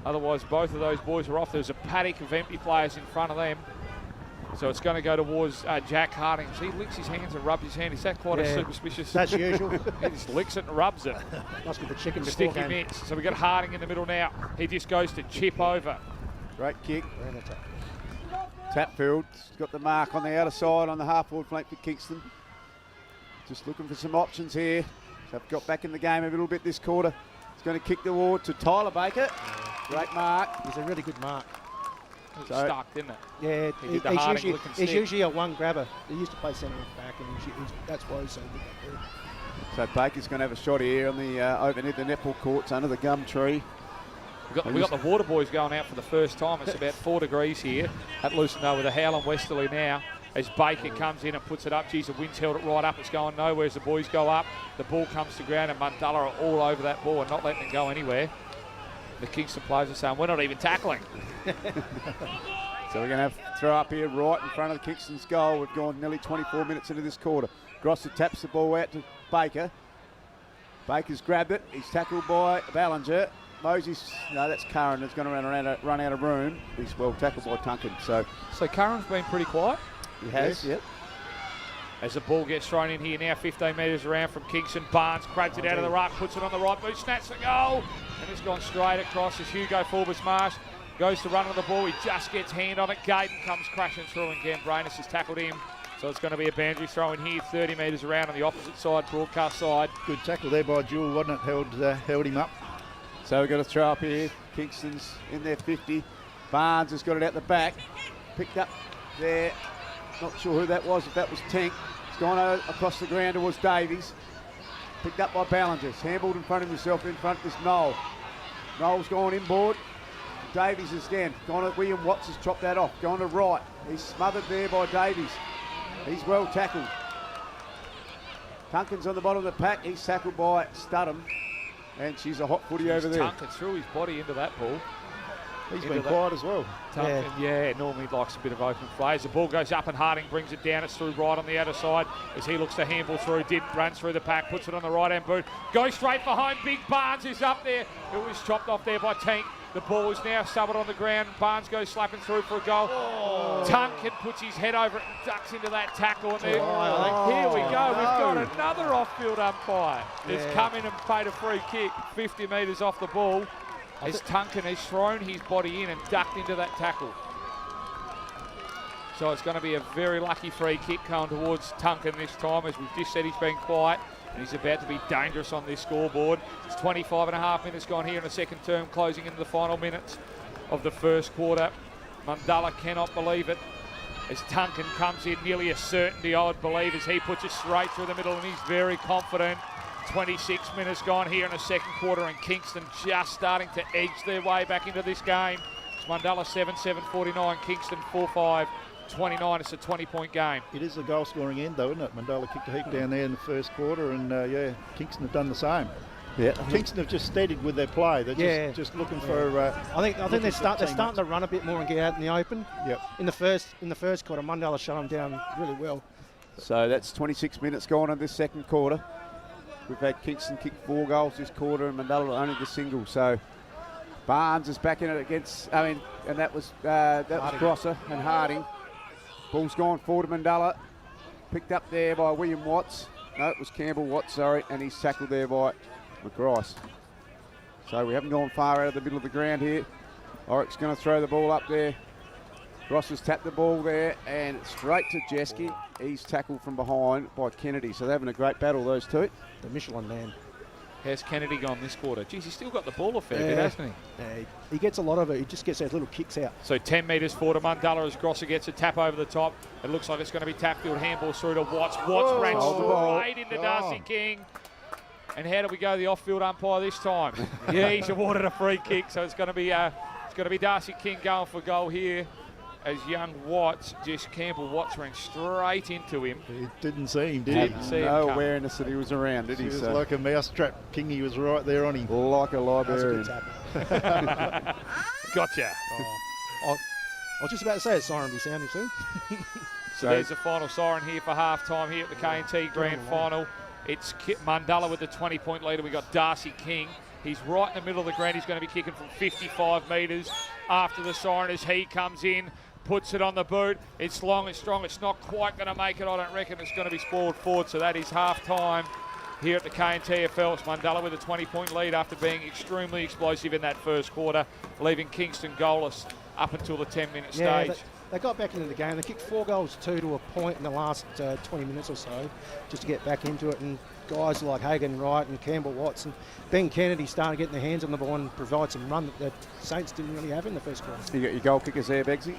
Otherwise, both of those boys are off. There's a paddock of empty players in front of them. So it's going to go towards Jack Harding. He licks his hands and rubs his hand. Is that quite a superstitious? That's usual. He just licks it and rubs it. Must be the chicken before Sticky game. mitts. So we've got Harding in the middle now. He just goes to chip over. Great kick. Tapfield's got the mark on the outer side on the half-forward flank for Kingston. Just looking for some options here. So I've got back in the game a little bit this quarter. He's going to kick the ward to Tyler Baker. Great mark. He's a really good mark. It was stuck, didn't it? Yeah, he's usually a one grabber. He used to play centre back, and that's why he's so good up there. So Baker's going to have a shot here on the over near the netball courts under the gum tree. We got the water boys going out for the first time. It's about 4 degrees here at Lucendale with a howling westerly now. As Baker comes in and puts it up, geez, the wind's held it right up. It's going nowhere as the boys go up. The ball comes to ground and Mundulla are all over that ball and not letting it go anywhere. The Kingston players are saying, we're not even tackling. So we're going to have to throw up here right in front of the Kingston's goal. We've gone nearly 24 minutes into this quarter. Grosser taps the ball out to Baker. Baker's grabbed it. He's tackled by Ballinger. Moses, no, that's Curran. Is going to run out of room. He's well tackled by Tunkin. So Curran's been pretty quiet. He has, yep. As the ball gets thrown in here now, 15 metres around from Kingston. Barnes grabs it out of the ruck, puts it on the right boot, snaps the goal. And it's gone straight across as Hugo Forbes-Marsh goes to run on the ball. He just gets hand on it. Gayden comes crashing through and Gambrinus has tackled him. So it's going to be a boundary throw in here, 30 metres around on the opposite side, broadcast side. Good tackle there by Jewell, wasn't it? Held him up. So we've got to throw up here. Kingston's in their 50. Barnes has got it out the back. Picked up there. Not sure who that was, if that was Tank. It's gone across the ground towards Davies. Picked up by Ballinger. Handballed in front of himself, in front of this Noel. Noel's gone inboard. Davies is down. Gone to William Watts has chopped that off. Gone to right. He's smothered there by Davies. He's well tackled. Tunkin's on the bottom of the pack. He's tackled by Studham. And she's a hot footy over there. Tunkin threw his body into that ball. He's been quiet as well. Tunkin, yeah, normally likes a bit of open play. As the ball goes up and Harding brings it down. It's through right on the outer side as he looks to handball through. Didn't run through the pack. Puts it on the right-hand boot. Goes straight for home. Big Barnes is up there. It was chopped off there by Tank. The ball is now stubborn on the ground. Barnes goes slapping through for a goal. Oh. Tunkin puts his head over it and ducks into that tackle. And here we go. We've got another off-field umpire. That's come in and paid a free kick 50 metres off the ball. As Tunkin has thrown his body in and ducked into that tackle. So it's going to be a very lucky free kick going towards Tunkin this time. As we've just said, he's been quiet and he's about to be dangerous on this scoreboard. It's 25 and a half minutes gone here in the second term, closing into the final minutes of the first quarter. Mundulla cannot believe it as Tunkin comes in, nearly a certainty, I would believe, as he puts it straight through the middle and he's very confident. 26 minutes gone here in the second quarter and Kingston just starting to edge their way back into this game. It's Mundulla 7-7-49, Kingston 4-5-29. It's a 20-point game. It is a goal-scoring end, though, isn't it? Mundulla kicked a heap down there in the first quarter and, Kingston have done the same. Yeah, Kingston have just steadied with their play. They're just looking for... I think they're starting to run a bit more and get out in the open. Yep. In the first quarter, Mundulla shut them down really well. So that's 26 minutes gone in this second quarter. We've had Kingston kick 4 goals this quarter and Mundulla only the single. So Barnes is back in it against, and that was Grosser and Harding. Ball's gone forward to Mundulla. Picked up there by William Watts. No, it was Campbell Watts, sorry, and he's tackled there by McGrice. So we haven't gone far out of the middle of the ground here. Orrick's going to throw the ball up there. Grosser's tapped the ball there and it's straight to Jeske. He's tackled from behind by Kennedy. So they're having a great battle, those two. The Michelin man. How's Kennedy gone this quarter? Geez, he's still got the ball a fair bit, hasn't he? Yeah, he gets a lot of it. He just gets those little kicks out. So 10 metres forward to Mundulla as Grosser gets a tap over the top. It looks like it's going to be tap field handball through to Watts. Watts ran straight into Darcy King. And how do we go the off-field umpire this time? Yeah, he's awarded a free kick. So it's going to be Darcy King going for goal here. As young Watts, just Campbell Watts ran straight into him. He didn't see him, did he? No awareness that he was around, did he? He was like a mousetrap. Kingy was right there on him. Like a librarian. Gotcha. I was just about to say a siren be sounding soon. So there's the final siren here for half-time here at the KNT Grand Final. It's Mundulla with the 20-point leader. We've got Darcy King. He's right in the middle of the ground. He's going to be kicking from 55 metres after the siren as he comes in. Puts it on the boot. It's long, it's strong. It's not quite going to make it. I don't reckon it's going to be spoiled forward. So that is half-time here at the KNTFL. It's Mundulla with a 20-point lead after being extremely explosive in that first quarter, leaving Kingston goalless up until the 10-minute stage. They got back into the game. They kicked 4 goals to a point in the last 20 minutes or so just to get back into it. And guys like Hagan Wright and Campbell Watts and Ben Kennedy starting to get their hands on the ball and provide some run that the Saints didn't really have in the first quarter. You got your goal kickers there, Beggsy?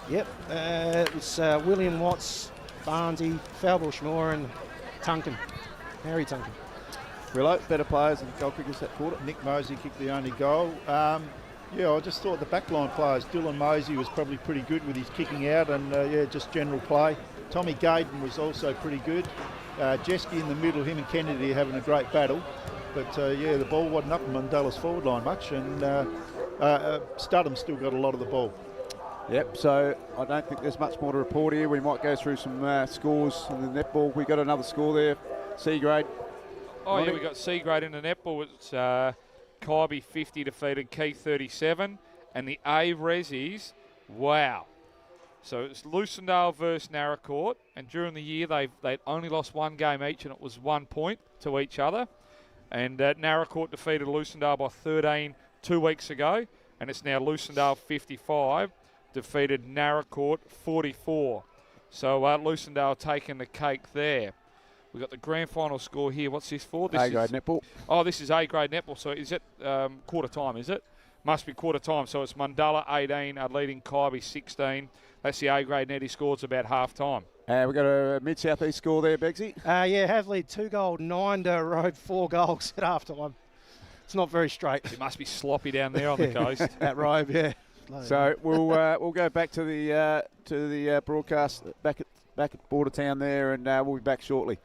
Yep. It was William Watts, Barnesy, Falbush-Moore and Tunkin. Harry Tunkin. Rillo, better players and goal kickers that quarter. Nick Mosey kicked the only goal. Yeah, I just thought the backline players, Dylan Mosey was probably pretty good with his kicking out and yeah, just general play. Tommy Gaydon was also pretty good. Jeske in the middle, him and Kennedy are having a great battle. But yeah, the ball wasn't up in Mundulla's forward line much, and Studham still got a lot of the ball. Yep, so I don't think there's much more to report here. We might go through some scores in the netball. We got another score there, C grade. Oh yeah, we got C grade in the netball. It's Kowree 50 defeated Keith 37, and the A Resis, wow. So it's Lucendale versus Naracoorte, and during the year they'd only lost one game each, and it was 1 point to each other. And Naracoorte defeated Lucendale by 13 2 weeks ago, and it's now Lucendale 55 defeated Naracoorte 44. So Lucendale taking the cake there. We've got the grand final score here. What's this for? This A-grade netball. Oh, this is A-grade netball. So is it quarter time, is it? Must be quarter time. So it's Mundulla 18 leading Kowree 16. That's the A-grade netty score. It's about half time. We've got a mid-south-east score there, Begsy. Yeah, Havley 2 goal, 9 to Robe 4 goals at half time. It's not very straight. It must be sloppy down there on the coast. At Robe, yeah. So we'll go back to the broadcast back at Bordertown there, and we'll be back shortly.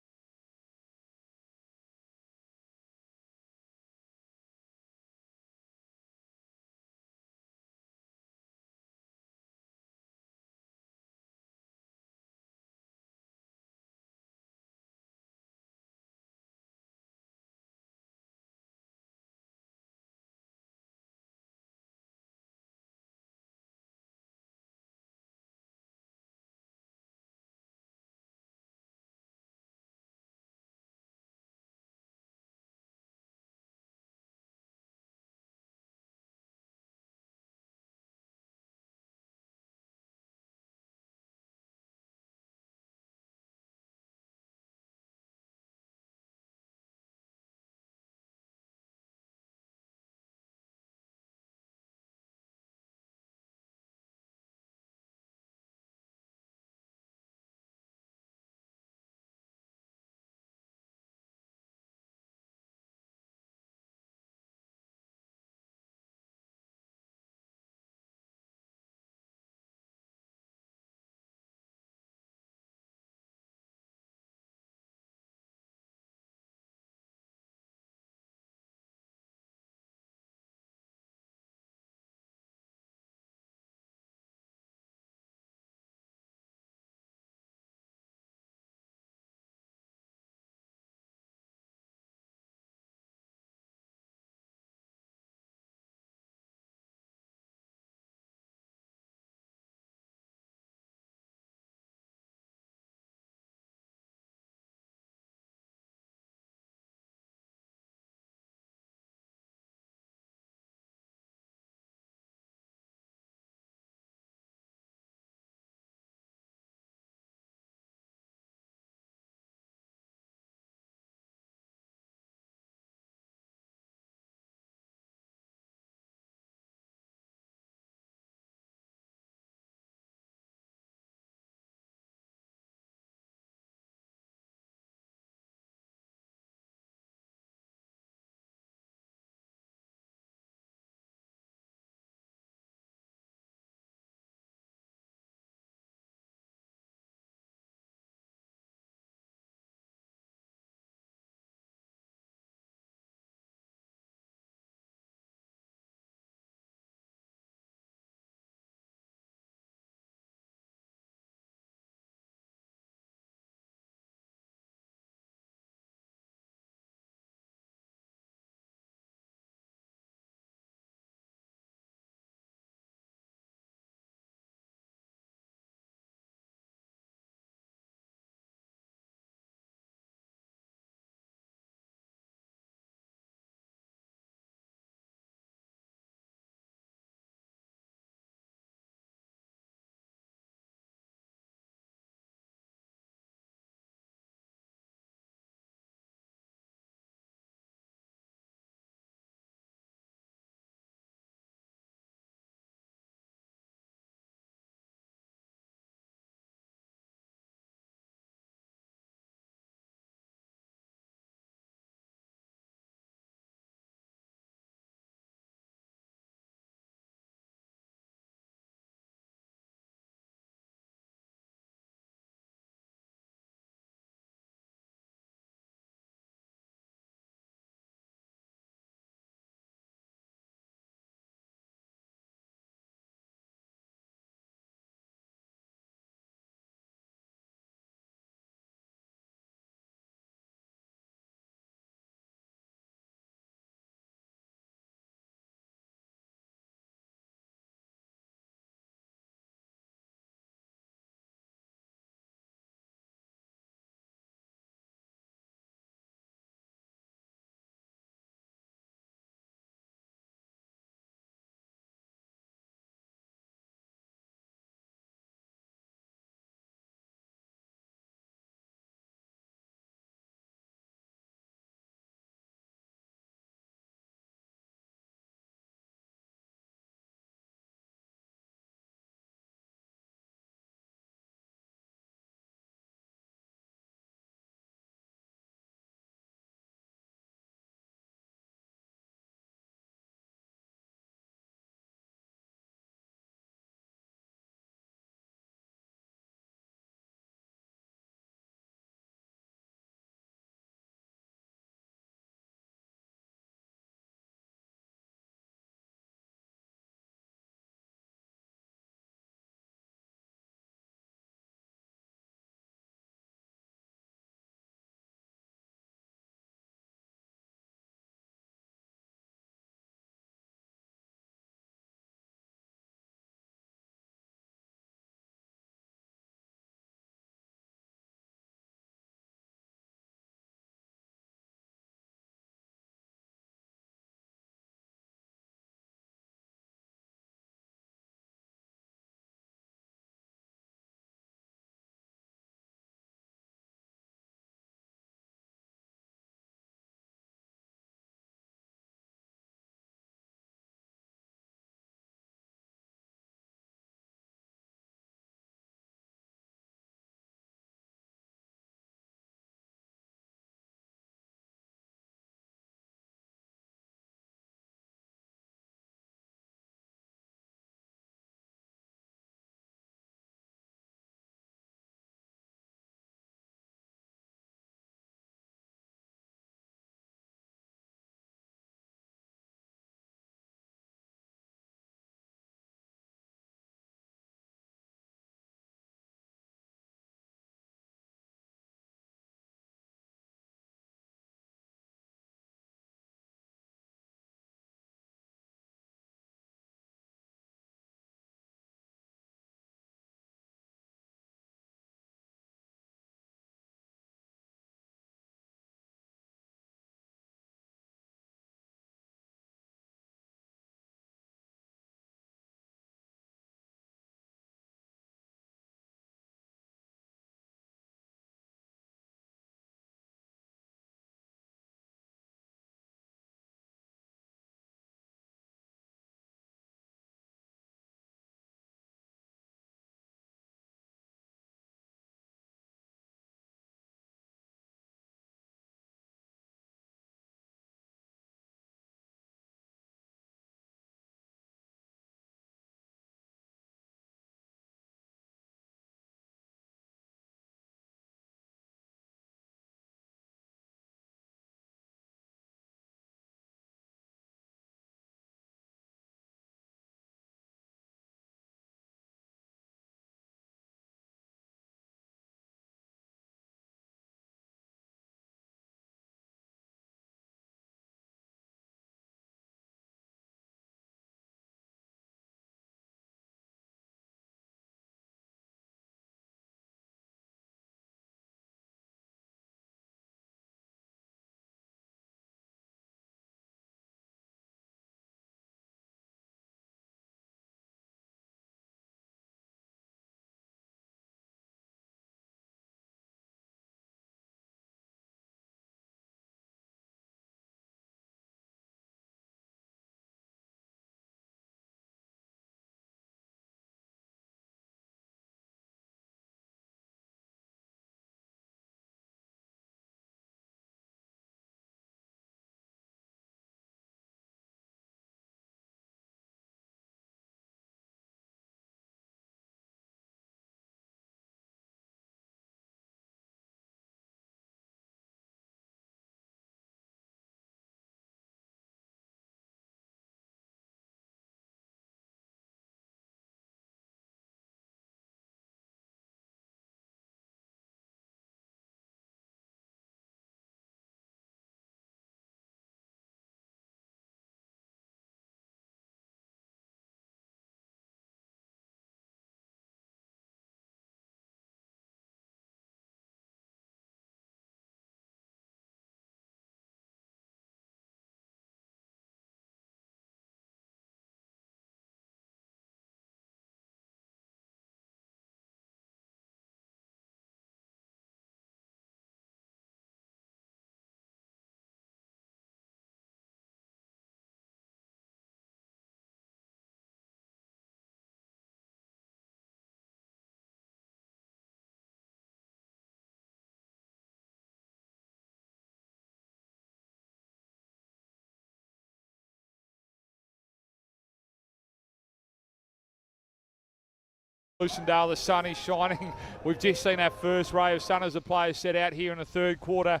Lucendale, the sun is shining. We've just seen our first ray of sun as the players set out here in the third quarter.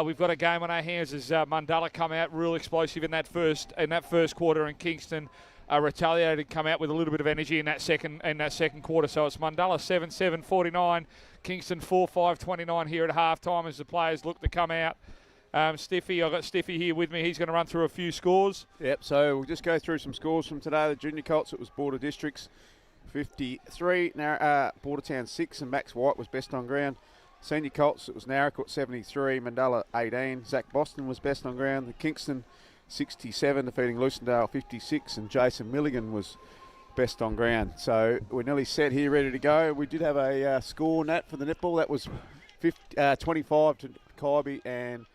We've got a game on our hands as Mundulla come out real explosive in that first quarter, and Kingston retaliated, come out with a little bit of energy in that second quarter. So it's Mundulla 7-7-49, Kingston 4-5-29 here at halftime as the players look to come out. Stiffy, I've got Stiffy here with me. He's going to run through a few scores. Yep, so we'll just go through some scores from today. The junior Colts, it was Border Districts 53, Bordertown 6, and Max White was best on ground. Senior Colts, it was Naracoorte 73, Mundulla 18. Zach Boston was best on ground. The Kingston 67, defeating Lucendale 56, and Jason Milligan was best on ground. So we're nearly set here, ready to go. We did have a score, Nat, for the netball. That was 25 to Kowree and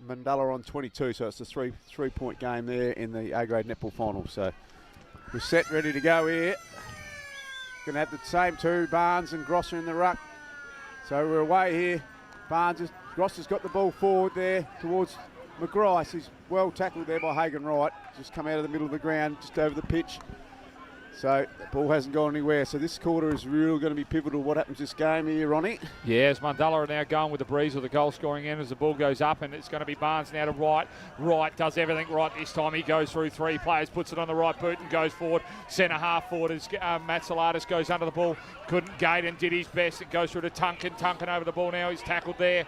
Mundulla on 22. So it's a three-point game there in the A-grade netball final. So we're set, ready to go here. Going to have the same two, Barnes and Grosser in the ruck. So we're away here. Grosser's got the ball forward there towards McGrice. He's well tackled there by Hagan Wright. Just come out of the middle of the ground, just over the pitch. So the ball hasn't gone anywhere. So this quarter is really going to be pivotal. What happens this game here, Ronnie? Yes, Mundulla are now going with the breeze with the goal scoring end as the ball goes up, and it's going to be Barnes now to Wright. Wright does everything right this time. He goes through three players, puts it on the right boot and goes forward. Centre half forward as Matt Salatis goes under the ball. Couldn't Gaydon, did his best. It goes through to Tunkin. Tunkin over the ball now. He's tackled there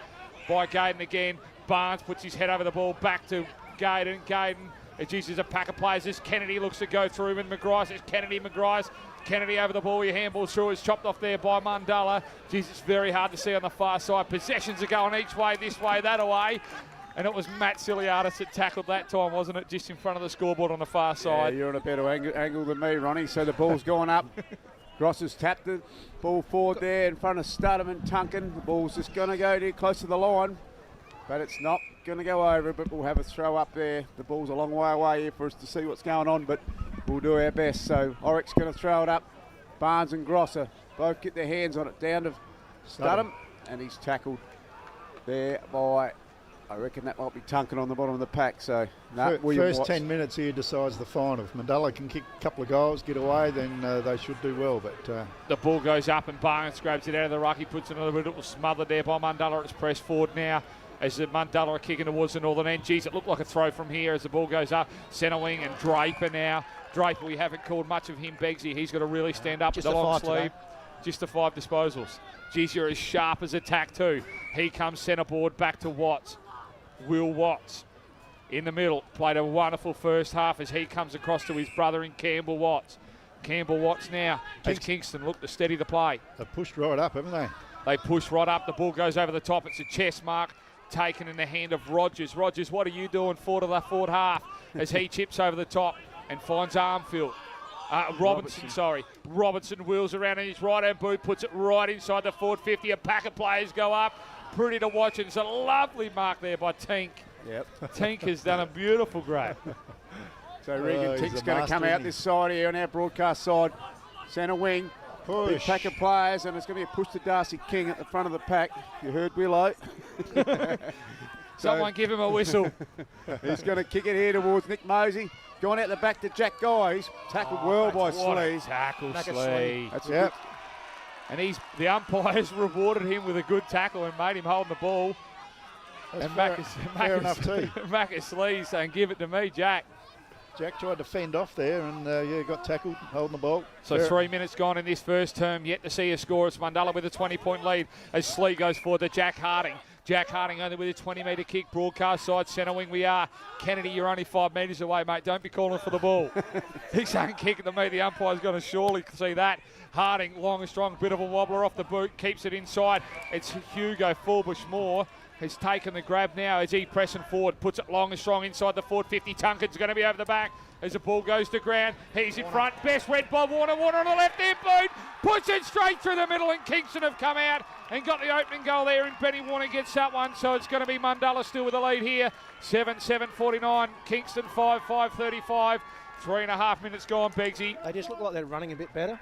by Gaydon again. Barnes puts his head over the ball, back to Gaydon. Gaydon. It uses a pack of players. This Kennedy looks to go through, and McGrice. It's Kennedy over the ball. Your handball through is chopped off there by Mundulla. Geez, it's very hard to see on the far side. Possessions are going each way, this way, that away. And it was Matt Siliadis that tackled that time, wasn't it? Just in front of the scoreboard on the far side. Yeah, you're on a better angle than me, Ronnie. So the ball's gone up. Gross has tapped it. Ball forward there in front of Studham and Tunkin. The ball's just going to go there close to the line. But it's not going to go over, but we'll have a throw up there. The ball's a long way away here for us to see what's going on, but we'll do our best. So Oryx going to throw it up. Barnes and Grosser both get their hands on it, down to Studham, and he's tackled there by, I reckon that might be Tunkin on the bottom of the pack. So first Watts. 10 minutes here decides the final. If Mundulla can kick a couple of goals, get away, then they should do well. But the ball goes up and Barnes grabs it out of the ruck. He puts it on the bit. It was smothered there by Mundulla. It's pressed forward now as the Mundulla are kicking towards the northern end. Geez, it looked like a throw from here as the ball goes up. Centre wing and Draper now. Draper, we haven't called much of him, Beggsy. He's got to really stand up with the long sleeve. Just the 5 disposals. Geez, you're as sharp as attack too. He comes centre board back to Watts. Will Watts in the middle. Played a wonderful first half as he comes across to his brother in Campbell Watts. Campbell Watts now as Kingston look to steady the play. They've pushed right up, haven't they? They push right up. The ball goes over the top. It's a chest mark taken in the hand of Rogers. Rogers, what are you doing for to the forward half as he chips over the top and finds Armfield. Robertson wheels around in his right-hand boot, puts it right inside the forward 50. A pack of players go up. Pretty to watch. It's a lovely mark there by Tink. Yep. Tink has done a beautiful grab. So Regan Tink's going to come out this side here on our broadcast side. Centre wing. Push. Big pack of players, and it's going to be a push to Darcy King at the front of the pack. You heard Willow. Someone give him a whistle. He's going to kick it here towards Nick Mosey. Going out the back to Jack Guy. He's tackled well by Slee. Tackle Slee. That's yep. And the umpires rewarded him with a good tackle and made him hold the ball. That's and fair enough too. Marcus Slee saying, give it to me, Jack. Jack tried to fend off there and got tackled, holding the ball. So 3 minutes gone in this first term, yet to see a score. It's Mundulla with a 20-point lead as Slee goes forward to Jack Harding. Jack Harding only with a 20-metre kick, broadcast side, centre wing we are. Kennedy, you're only 5 metres away, mate. Don't be calling for the ball. He's saying kick it to me. The umpire's going to surely see that. Harding, long and strong, bit of a wobbler off the boot, keeps it inside. It's Hugo Fulbush-Moore. Has taken the grab now as he pressing forward, puts it long and strong inside the forward 50. Tunkin's going to be over the back as the ball goes to ground. He's in front, best read by Warner. Warner on the left hand boot, puts it straight through the middle, and Kingston have come out and got the opening goal there, and Benny Warner gets that one. So it's going to be Mundulla still with the lead here. 7-7-49, Kingston 5-5-35. 3.5 minutes gone, Beggsy. They just look like they're running a bit better,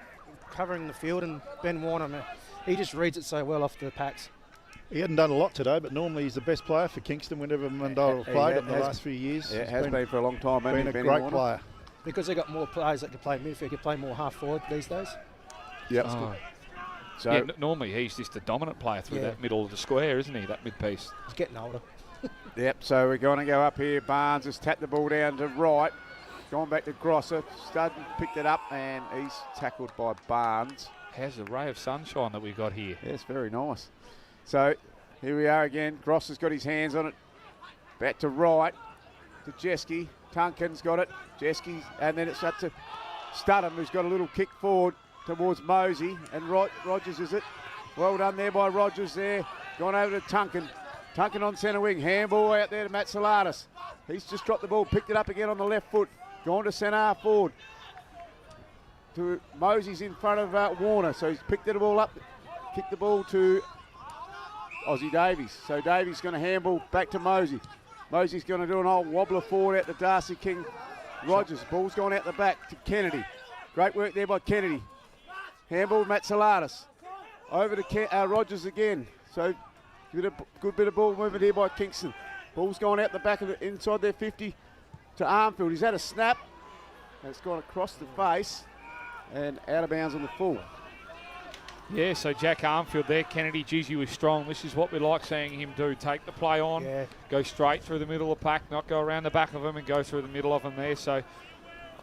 covering the field, and Ben Warner, man, he just reads it so well off the packs. He hadn't done a lot today, but normally he's the best player for Kingston whenever Mundulla have played in the last few years. Yeah, it has been for a long time. Been a great player. Because they've got more players that can play midfield, can play more half forward these days. Yep. Oh. So Yeah, normally he's just a dominant player through that middle of the square, isn't he, that mid-piece? He's getting older. Yep, so we're going to go up here. Barnes has tapped the ball down to right. Gone back to Grosser. Studden picked it up and he's tackled by Barnes. How's the ray of sunshine that we've got here? Yes, very nice. So here we are again. Grosser's got his hands on it. Back to right to Jeske. Tunkin's got it. Jeske's, and then it's up to Studden, who's got a little kick forward towards Mosey. And Rogers is it. Well done there by Rogers there. Gone over to Tunkin. Tunkin on centre wing. Handball out there to Matsalatis. He's just dropped the ball, picked it up again on the left foot. Gone to centre half forward. To Mosey's in front of Warner. So he's picked the ball up, kicked the ball to Aussie Davies. So Davies going to handball back to Mosey. Mosey's going to do an old wobbler forward out to Darcy King. Rogers. Ball's gone out the back to Kennedy. Great work there by Kennedy. Handball Matsalatis. Over to Rogers again. So good bit of ball movement here by Kingston. Ball's gone out the back of the inside their 50 to Armfield. He's had a snap. And it's gone across the face and out of bounds on the full. Yeah, so Jack Armfield there. Kennedy, geez, he was strong. This is what we like seeing him do. Take the play on, go straight through the middle of the pack, not go around the back of him and go through the middle of them there. So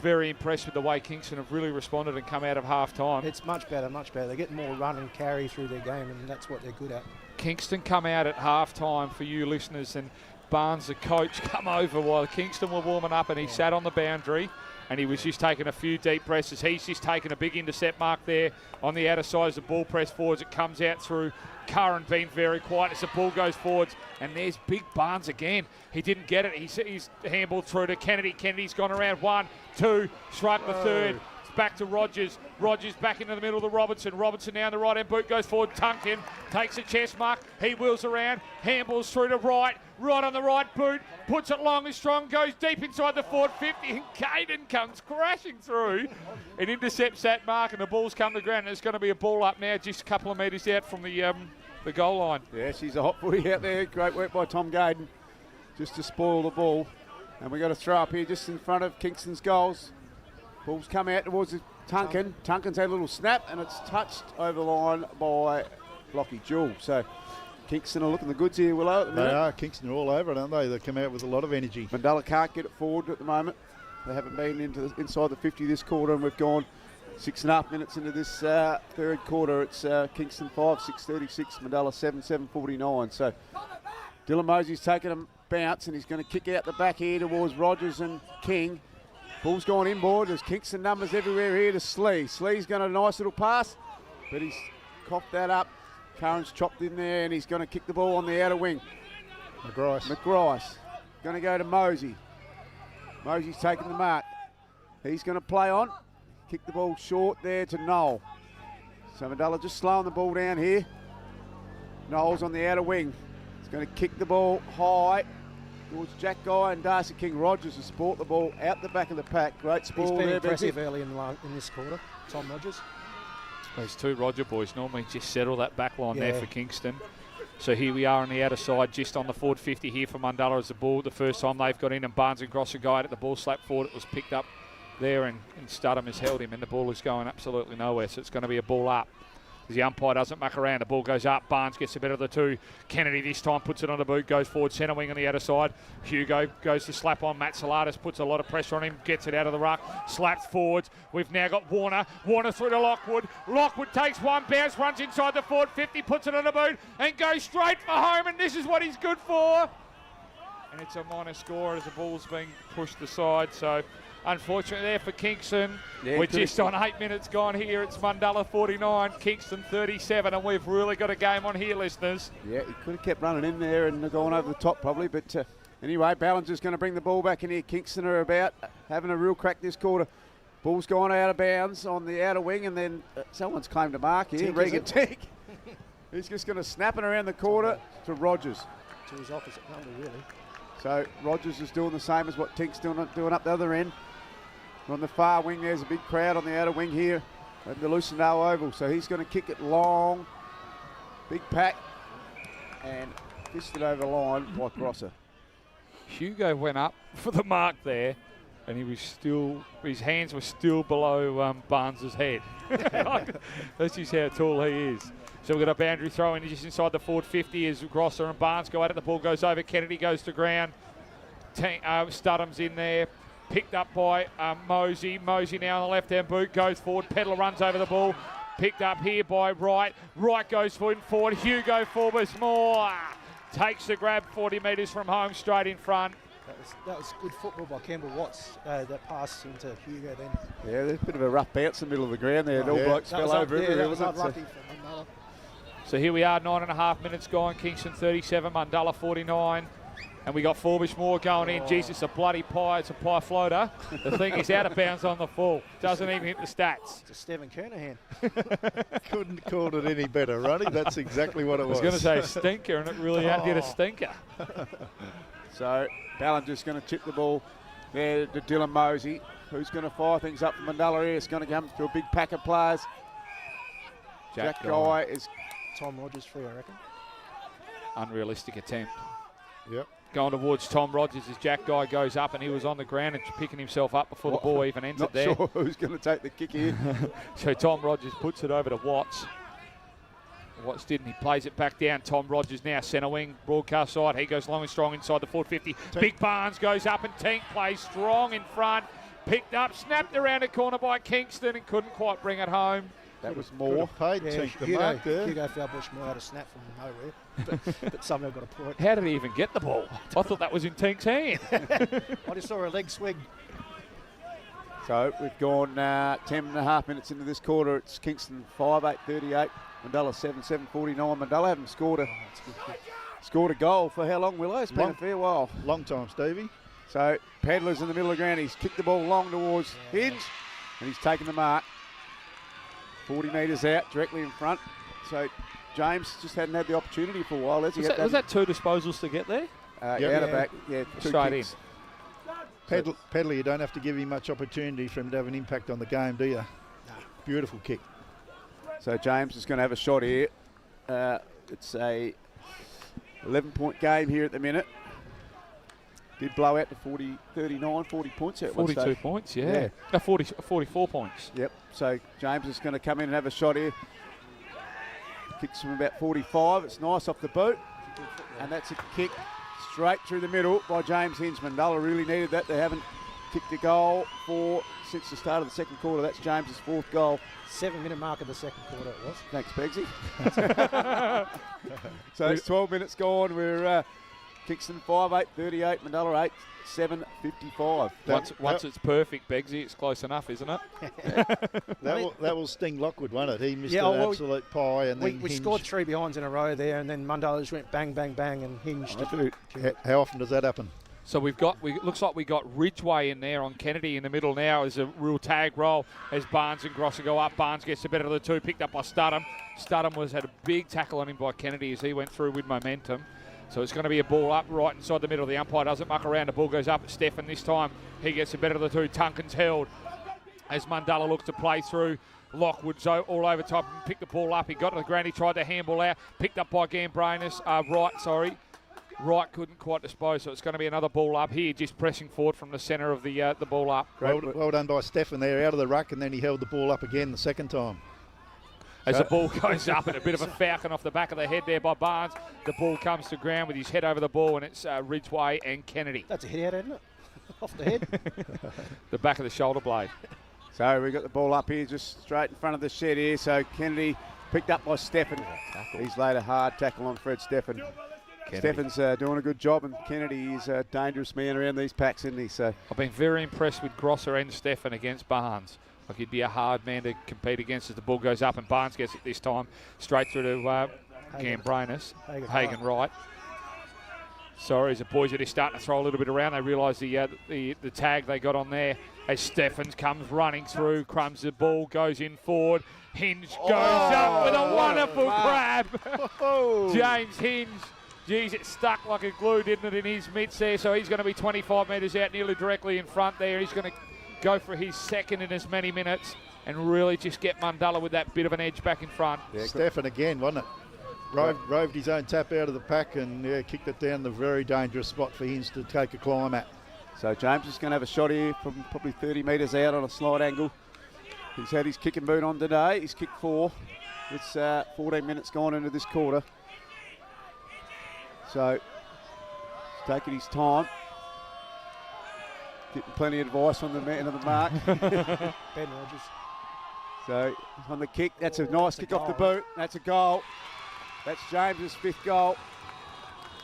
very impressed with the way Kingston have really responded and come out of half-time. It's much better, much better. They're getting more run and carry through their game, and that's what they're good at. Kingston come out at half-time for you listeners, and Barnes, the coach, come over while Kingston were warming up, and he sat on the boundary and he was just taking a few deep presses. He's just taken a big intercept mark there on the outer side as the ball press forwards. It comes out through Curran, being very quiet as the ball goes forwards, and there's big Barnes again. He didn't get it. He's handballed through to Kennedy. Kennedy's gone around 1, 2, strike the third. It's back to Rogers. Rogers back into the middle to Robertson. Robertson now in the right hand boot, goes forward. Tunkin takes a chest mark. He wheels around, handballs through to right on the right boot, puts it long and strong, goes deep inside the forward 50, and Caden comes crashing through and intercepts that mark, and the ball's come to ground. There's going to be a ball up now, just a couple of metres out from the goal line. Yeah, she's a hot footy out there. Great work by Tom Gaden just to spoil the ball. And we've got a throw up here just in front of Kingston's goals. Ball's come out towards Tunkin. Tunkin's had a little snap, and it's touched over the line by Lockie Jewell. So Kingston are looking the goods here, Willow, at the minute. They are. Kingston are all over it, aren't they? They come out with a lot of energy. Mundulla can't get it forward at the moment. They haven't been inside the 50 this quarter, and we've gone 6.5 minutes into this third quarter. It's Kingston 5, 6:36, Mundulla 7, 7:49. So Dylan Mosey's taken a bounce, and he's going to kick out the back here towards Rogers and King. Ball's gone inboard. There's Kingston numbers everywhere here to Slee. Slee's going a nice little pass, but he's coughed that up. Curran's chopped in there, and he's going to kick the ball on the outer wing. McGrice. Going to go to Mosey. Mosey's taking the mark. He's going to play on. Kick the ball short there to Noel. So Mundulla just slowing the ball down here. Noel's on the outer wing. He's going to kick the ball high towards Jack Guy and Darcy King. Rogers to support the ball out the back of the pack. Great sport. He's been impressive early in this quarter, Tom Rogers. Those two Roger boys normally just settle that back line there for Kingston. So here we are on the outer side, just on the forward 50 here for Mundulla as the ball, the first time they've got in, and Barnes and Grosser guide at the ball slap forward. It was picked up there, and Studham has held him, and the ball is going absolutely nowhere, so it's going to be a ball up. As the umpire doesn't muck around, the ball goes up. Barnes gets the better of the two. Kennedy this time puts it on the boot, goes forward, centre wing on the outer side. Hugo goes to slap on. Matsalatis puts a lot of pressure on him, gets it out of the ruck, slaps forwards. We've now got Warner. Warner through to Lockwood. Lockwood takes one bounce, runs inside the forward 50, puts it on the boot, and goes straight for home, and this is what he's good for. And it's a minor score as the ball's being pushed aside, so unfortunately there for Kingston. We're just on 8 minutes gone here. It's Mundulla 49, Kingston 37, and we've really got a game on here, listeners. Yeah, he could have kept running in there and gone over the top probably, but anyway, Ballinger's going to bring the ball back in here. Kingston are about having a real crack this quarter. Ball's gone out of bounds on the outer wing, and then someone's claimed a mark here. Regan Tick. He's just going to snap it around the quarter to Rogers. To his opposite number, really. So Rogers is doing the same as what Tink's doing up the other end. On the far wing, there's a big crowd on the outer wing here at the Lucendale Oval. So he's going to kick it long, big pack, and fisted over the line by Grosser. Hugo went up for the mark there, and his hands were still below Barnes's head. That's just how tall he is. So we've got a boundary throw in just inside the forward 50 as Grosser and Barnes go at it. The ball goes over. Kennedy goes to ground. Studham's in there. Picked up by Mosey. Mosey now on the left-hand boot. Goes forward. Pedler runs over the ball. Picked up here by Wright. Wright goes forward. Hugo Forbes-Moore takes the grab 40 metres from home straight in front. That was good football by Campbell Watts, that pass into Hugo then. Yeah, there's a bit of a rough bounce in the middle of the ground there. All blokes fell over everywhere, wasn't it? So here we are, 9.5 minutes gone. Kingston 37, Mundulla 49. And we got Forbes-Moore going in. Jesus, it's a bloody pie. It's a pie floater. The thing is out of bounds on the full. Doesn't even hit the stats. It's a Stephen Kernahan. Couldn't have called it any better, Ronnie. That's exactly what it was. I was going to say stinker, and it really did a stinker. So Ballinger's going to chip the ball there to Dylan Mosey, who's going to fire things up from Mundulla here. It's going to come to a big pack of players. Jack Guy is... Tom Rogers free, I reckon. Unrealistic attempt. Yep. Going towards Tom Rogers as Jack Guy goes up, and he was on the ground and picking himself up before the ball even entered there. Not sure who's going to take the kick here. So Tom Rogers puts it over to Watts. Watts didn't. He plays it back down. Tom Rogers now centre wing, broadcast side. He goes long and strong inside the 450. Big Barnes goes up and Tink plays strong in front. Picked up, snapped around a corner by Kingston and couldn't quite bring it home. That was more. Paid Tink the mark there. Hugo Forbes-Moore had a snap from nowhere, but somehow got a point. How did he even get the ball? I thought that was in Tink's hand. I just saw a leg swing. So we've gone 10.5 minutes into this quarter. It's Kingston 5-8-38. Mundulla 7-7-49. Mundulla haven't scored a goal for how long, Willow? It's been a fair while. Long time, Stevie. So Pedler's in the middle of the ground. He's kicked the ball long towards Hinge, and he's taken the mark. 40 metres out, directly in front. So James just hadn't had the opportunity for a while, has he? Was that two disposals to get there? Out of back, two straight kicks. in. Pedler, you don't have to give him much opportunity for him to have an impact on the game, do you? No. Beautiful kick. So James is going to have a shot here. It's a 11-point game here at the minute. Did blow out to 40 points at 42 points, yeah. 44 points. Yep. So James is going to come in and have a shot here. Kicks from about 45. It's nice off the boot. And that's a kick straight through the middle by James Hinge. Mundulla really needed that. They haven't kicked a goal since the start of the second quarter. That's James's fourth goal. 7-minute mark of the second quarter it was. Thanks, Begsy. So it's 12 minutes gone. We're Kingston 5-8-38, Mundulla 8-7-55. Once it's perfect, Begsy, it's close enough, isn't it? That will sting Lockwood, won't it? He missed an absolute pie, and then we scored 3 behinds in a row there, and then Mundulla just went bang, bang, bang, and hinged. How often does that happen? So looks like we got Ridgeway in there on Kennedy in the middle now as a real tag roll as Barnes and Grosser go up. Barnes gets the better of the two, picked up by Studham. Studham had a big tackle on him by Kennedy as he went through with momentum. So it's going to be a ball up right inside the middle. The umpire doesn't muck around. The ball goes up at Stefan this time. He gets the better of the two. Tunkin's held as Mundulla looks to play through. Lockwood's all over top and picked the ball up. He got to the ground. He tried to handball out. Picked up by Gambrinus. Wright couldn't quite dispose. So it's going to be another ball up here, just pressing forward from the centre of the ball up. Well done by Stefan there, out of the ruck, and then he held the ball up again the second time. As the ball goes up and a bit of a falcon off the back of the head there by Barnes. The ball comes to ground with his head over the ball, and it's Ridgeway and Kennedy. That's a hit out, isn't it? Off the head. The back of the shoulder blade. So we've got the ball up here just straight in front of the shed here. So Kennedy picked up by Stefan. He's laid a hard tackle on Fred Stefan. Stefan's doing a good job, and Kennedy is a dangerous man around these packs, isn't he? So I've been very impressed with Grosser and Stefan against Barnes. Like he'd be a hard man to compete against as the ball goes up, and Barnes gets it this time straight through to Gambrinus. Hagen Wright. Sorry, as the boys are just starting to throw a little bit around, they realise the tag they got on there. As Steffens comes running through, crumbs the ball, goes in forward. Hinge goes up with a wonderful grab. James Hinge. Geez, it stuck like a glue, didn't it, in his mitts there? So he's going to be 25 metres out, nearly directly in front there. He's going to go for his second in as many minutes and really just get Mundulla with that bit of an edge back in front. Yeah, Stefan again, wasn't it? Roved his own tap out of the pack and kicked it down the very dangerous spot for Hinge to take a climb at. So James is going to have a shot here from probably 30 metres out on a slight angle. He's had his kicking boot on today. He's kicked 4. It's 14 minutes gone into this quarter. So he's taking his time. Getting plenty of advice from the man of the mark. Ben Rogers. So on the kick, that's a nice kick off the boot. That's a goal. That's James's 5th goal.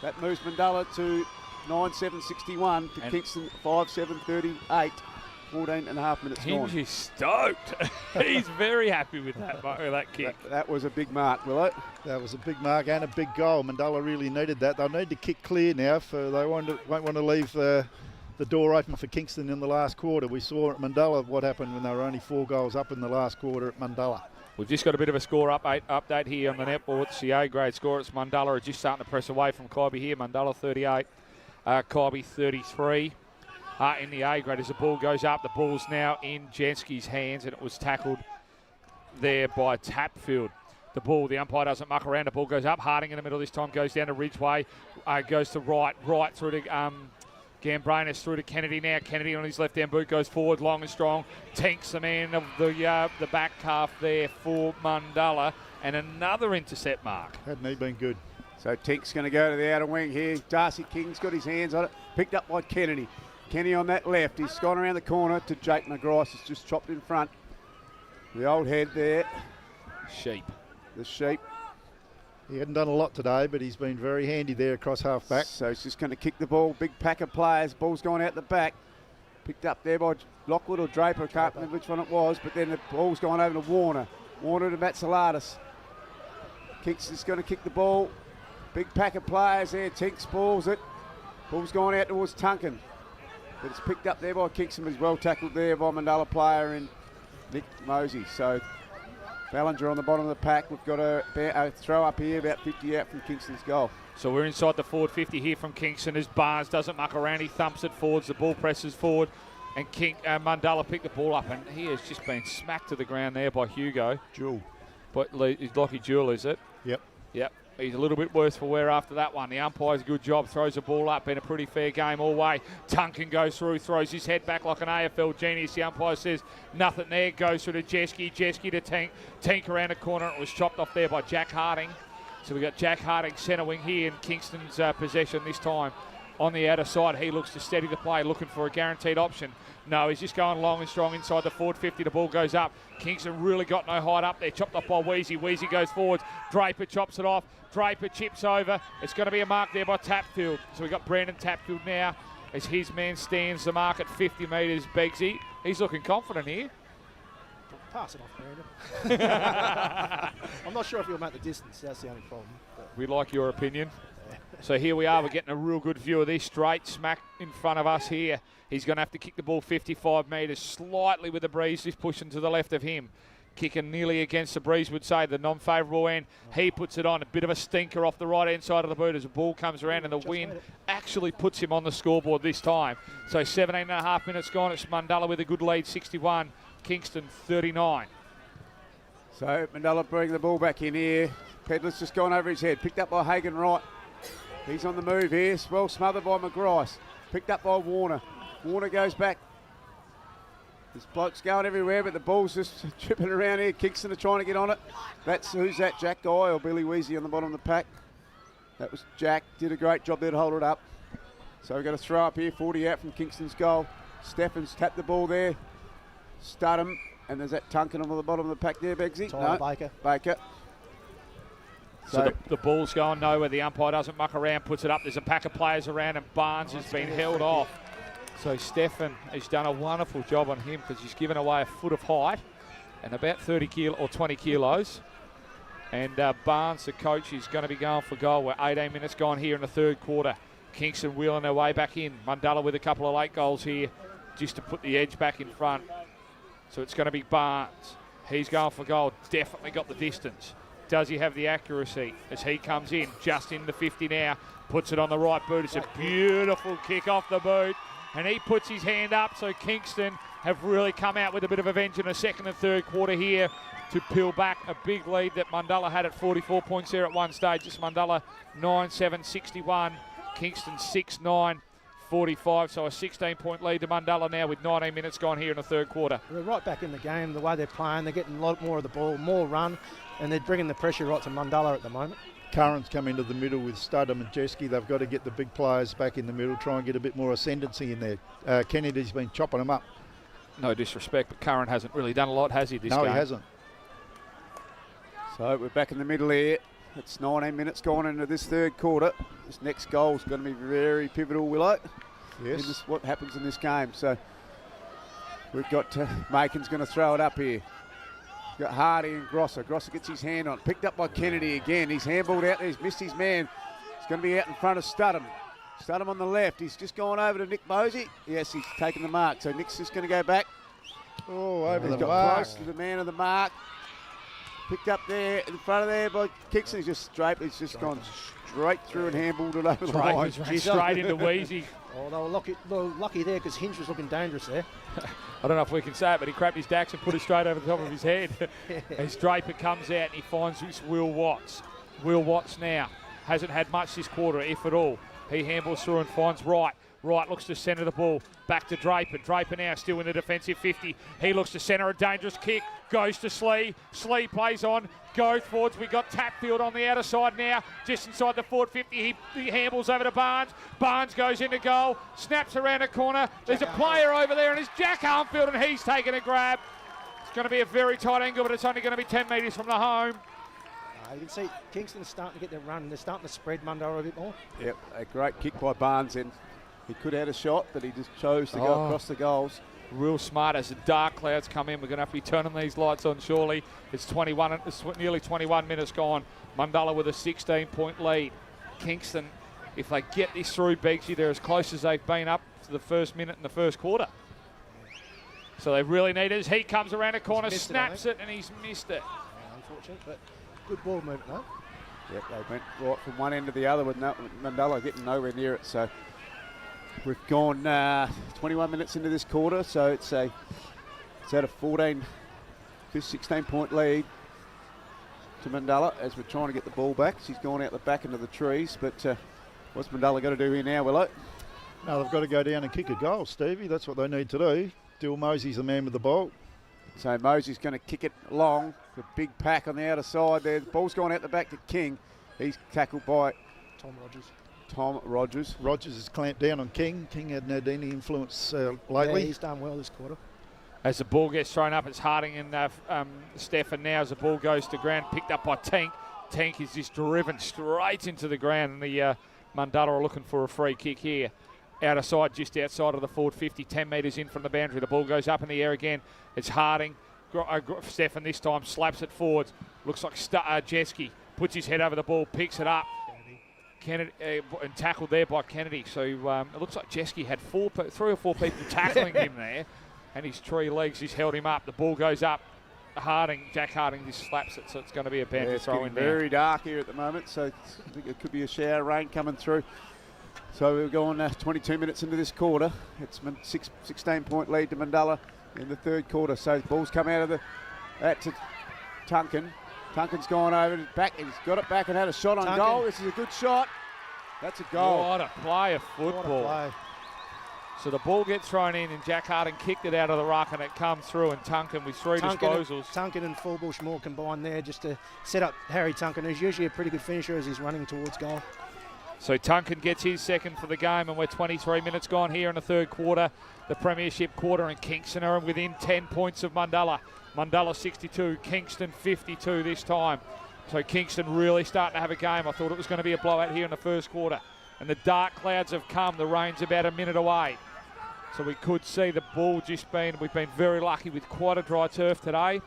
That moves Mundulla to 9-7-61 to Kingston 5-7-38. 14 and a half minutes gone. He's stoked. He's very happy with that kick. That was a big mark, Willow. That was a big mark and a big goal. Mundulla really needed that. They'll need to kick clear now. They won't want to leave the door open for Kingston in the last quarter. We saw at Mundulla what happened when they were only 4 goals up in the last quarter at Mundulla. We've just got a bit of a score update here on the netball. It's the A-grade score. It's Mundulla just starting to press away from Kowree here. Mundulla 38, Kowree 33. In the A-grade as the ball goes up. The ball's now in Jenski's hands, and it was tackled there by Tapfield. The umpire doesn't muck around. The ball goes up. Harding in the middle this time goes down to Ridgeway. Goes to right through to Gambrinus, through to Kennedy now. Kennedy on his left-hand boot goes forward, long and strong. Tanks the man of the back half there for Mundulla, and another intercept mark. Hadn't he been good? So Tink's going to go to the outer wing here. Darcy King's got his hands on it. Picked up by Kennedy. Kenny on that left. He's gone around the corner to Jake McGrice. He's just chopped in front. The old head there. The sheep. He hadn't done a lot today, but he's been very handy there across half back. So he's just going to kick the ball. Big pack of players. Ball's gone out the back. Picked up there by Lockwood or Draper. I can't remember which one it was, but then the ball's gone over to Warner. Warner to Matsalatis. Kicks is going to kick the ball. Big pack of players there. Tinks balls it. Ball's gone out towards Tunkin. But it's picked up there by Kingston, but he's well tackled there by Mundulla player and Nick Mosey. So Ballinger on the bottom of the pack. We've got a throw up here about 50 out from Kingston's goal. So we're inside the forward 50 here from Kingston as Barnes doesn't muck around. He thumps it forwards. The ball presses forward. And Mundulla picked the ball up, and he has just been smacked to the ground there by Hugo. Jewel. But Lockie Jewel, is it? Yep. He's a little bit worse for wear after that one. The umpire's a good job, throws the ball up, been a pretty fair game all way. Tunkin goes through, throws his head back like an AFL genius. The umpire says nothing there, goes through to Jeske to Tank around the corner. It was chopped off there by Jack Harding. So we've got Jack Harding centre wing here in Kingston's possession this time. On the outer side, he looks to steady the play, looking for a guaranteed option. No, he's just going long and strong inside the forward 50. The ball goes up. Kingston really got no height up there. Chopped off by Wheezy. Wheezy goes forwards. Draper chops it off. Draper chips over. It's going to be a mark there by Tapfield. So we've got Brandon Tapfield now as his man stands the mark at 50 metres. Begsy, he's looking confident here. Pass it off, Brandon. I'm not sure if he'll make the distance. That's the only problem. We like your opinion. So here we are. We're getting a real good view of this. Straight smack in front of us here. He's going to have to kick the ball 55 metres, slightly with the breeze, just pushing to the left of him. Kicking nearly against the breeze, would say, the non-favourable end. He puts it on, a bit of a stinker off the right-hand side of the boot as the ball comes around, and the wind actually puts him on the scoreboard this time. So 17 and a half minutes gone. It's Mundulla with a good lead, 61. Kingston, 39. So Mundulla bringing the ball back in here. Pedler's just gone over his head. Picked up by Hagan Wright. He's on the move here. Well smothered by McGrice. Picked up by Warner. Warner goes back. This bloke's going everywhere, but the ball's just chipping around here. Kingston are trying to get on it. Who's that, Jack Guy or Billy Wheezy on the bottom of the pack? That was Jack. Did a great job there to hold it up. So we've got a throw up here, 40 out from Kingston's goal. Steffens tapped the ball there. Studham. And there's that Tunkin on the bottom of the pack there, Begsy. No, Baker. So the ball's going nowhere. The umpire doesn't muck around, puts it up. There's a pack of players around, and Barnes has been held off. So Stefan has done a wonderful job on him because he's given away a foot of height and about 30 kilo or 20 kilos. And Barnes, the coach, is going to be going for goal. We're 18 minutes gone here in the third quarter. Kingston wheeling their way back in. Mundulla with a couple of late goals here just to put the edge back in front. So it's going to be Barnes. He's going for goal. Definitely got the distance. Does he have the accuracy as he comes in, just in the 50 now, puts it on the right boot. It's a beautiful kick off the boot, and he puts his hand up, so Kingston have really come out with a bit of a vengeance in the second and third quarter here to peel back a big lead that Mundulla had at 44 points there at one stage. It's Mundulla 9-7-61, Kingston 6-9, 45, so a 16-point lead to Mundulla now with 19 minutes gone here in the third quarter. They're right back in the game, the way they're playing. They're getting a lot more of the ball, more run, and they're bringing the pressure right to Mundulla at the moment. Curran's come into the middle with Studham and Jeske. They've got to get the big players back in the middle, try and get a bit more ascendancy in there. Kennedy's been chopping them up. No disrespect, but Curran hasn't really done a lot, has he, this game? No, he hasn't. So we're back in the middle here. It's 19 minutes gone into this third quarter. This next goal is going to be very pivotal, Willow. Yes. What happens in this game. So we've got Macon's going to throw it up here. We've got Hardy and Grosser. Grosser gets his hand on it. Picked up by Kennedy again. He's handballed out there. He's missed his man. He's going to be out in front of Studham. Studham on the left. He's just gone over to Nick Mosey. Yes, he's taken the mark. So Nick's just going to go back. Oh, over He's the got mark. close to the man of the mark. Picked up there in front of there by Kingston. He's just straight. He's just gone straight through and handballed it over the line. Straight into Wheezy. Oh, they were lucky there because Hinge was looking dangerous there. I don't know if we can say it, but he crapped his dax and put it straight over the top of his head. As Draper comes out and he finds this Will Watts. Will Watts now hasn't had much this quarter, if at all. He handballs through and finds Wright. Wright looks to centre the ball. Back to Draper. Draper now still in the defensive 50. He looks to centre a dangerous kick. Goes to Slee. Slee plays on. Goes forwards. We got Tapfield on the outer side now. Just inside the forward 50. He handballs over to Barnes. Barnes goes into goal. Snaps around a corner. There's a player over there and it's Jack Armfield and he's taking a grab. It's going to be a very tight angle, but it's only going to be 10 metres from the home. You can see Kingston's starting to get their run. They're starting to spread Mundulla a bit more. Yep, a great kick by Barnes and he could have had a shot, but he just chose to go across the goals. Real smart as the dark clouds come in. We're going to have to be turning these lights on surely. It's nearly 21 minutes gone. Mundulla with a 16-point lead. Kingston, if they get this through, Begsy, they're as close as they've been up to the first minute in the first quarter. So they really need it as he comes around a corner, snaps it, and he's missed it. Unfortunate, but good ball movement, though. Yep, they went right from one end to the other with Mundulla getting nowhere near it. So we've gone 21 minutes into this quarter, so it's at a 16-point lead to Mundulla as we're trying to get the ball back. She's gone out the back into the trees, but what's Mundulla got to do here now, Willow? No, they've got to go down and kick a goal, Stevie. That's what they need to do. Dill Mosey's the man with the ball. So Mosey's going to kick it long. The big pack on the outer side there. The ball's gone out the back to King. He's tackled by Tom Rogers. Rogers has clamped down on King. King hadn't had any influence lately. Yeah, he's done well this quarter. As the ball gets thrown up, it's Harding and Stefan now as the ball goes to ground, picked up by Tank. Tank is just driven straight into the ground, and the Mundulla are looking for a free kick here. Outer side, just outside of the forward 50, 10 metres in from the boundary. The ball goes up in the air again. It's Harding. Stefan this time slaps it forwards. Looks like Jeske puts his head over the ball, picks it up. Kennedy, and tackled there by Kennedy. So it looks like Jeske had 3 or 4 people tackling him there, and his 3 legs just held him up. The ball goes up. Jack Harding just slaps it, so it's going to be a boundary throw in there. Very dark here at the moment, so I think it could be a shower of rain coming through. So we're going 22 minutes into this quarter. It's 16-point lead to Mundulla in the third quarter. So the ball's come out of to Tunkin. Tunkin's gone over back. He's got it back and had a shot on goal. This is a good shot. That's a goal. What a play of football. So the ball gets thrown in and Jack Harding kicked it out of the ruck and it comes through, and Tunkin with 3 disposals. Tunkin and Fullbush more combined there just to set up Harry Tunkin, who's usually a pretty good finisher as he's running towards goal. So Tunkin gets his second for the game, and we're 23 minutes gone here in the third quarter. The premiership quarter, and Kingston are within 10 points of Mundulla. Mundulla 62, Kingston 52 this time. So Kingston really starting to have a game. I thought it was going to be a blowout here in the first quarter. And the dark clouds have come. The rain's about a minute away. So we could see the ball we've been very lucky with quite a dry turf today.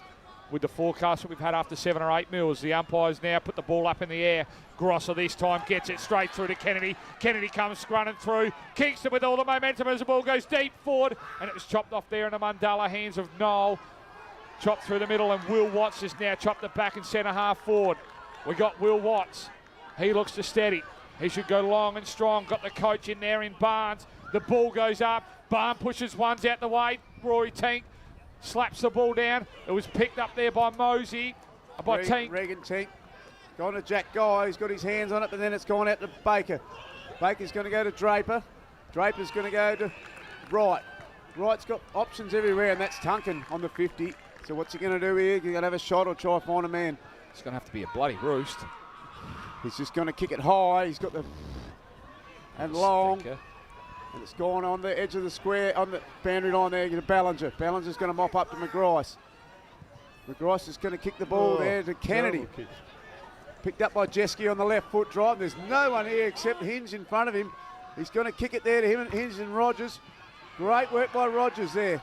With the forecast that we've had after 7 or 8 mils. The umpires now put the ball up in the air. Grosser this time gets it straight through to Kennedy. Kennedy comes running through. Kingston with all the momentum as the ball goes deep forward. And it was chopped off there in the Mundulla hands of Noel. Chopped through the middle, and Will Watts has now chopped it back in centre half forward. We got Will Watts. He looks to steady. He should go long and strong. Got the coach in there in Barnes. The ball goes up. Barnes pushes ones out the way. Rory Tink slaps the ball down. It was picked up there by Mosey. By Tink. Regan Tink. Gone to Jack Guy. He's got his hands on it, but then it's gone out to Baker. Baker's going to go to Draper. Draper's going to go to Wright. Wright's got options everywhere, and that's Tunkin on the 50. So what's he going to do here? He's going to have a shot or try to find a man. It's going to have to be a bloody roost. He's just going to kick it high. He's got the... and long. Stinker. And it's gone on the edge of the square, on the boundary line there to Ballinger. Ballinger's going to mop up to McGrice. McGrice is going to kick the ball there to Kennedy. Picked up by Jeske on the left foot drive. There's no one here except Hinge in front of him. He's going to kick it there to him, Hinge and Rogers. Great work by Rogers there.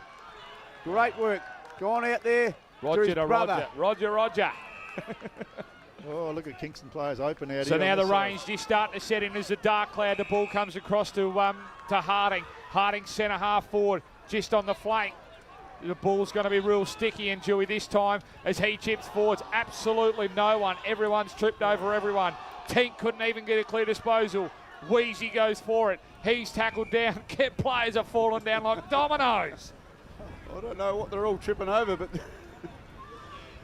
Great work. Gone out there to his brother. Roger. Oh, look at Kingston players open out So here. now the range just starting to set in as a dark cloud. The ball comes across to Harding. Harding centre half forward, just on the flank. The ball's going to be real sticky and Dewey this time as he chips forwards. Absolutely no one. Everyone's tripped over everyone. Tink couldn't even get a clear disposal. Wheezy goes for it. He's tackled down. Players are falling down like dominoes. I don't know what they're all tripping over, but...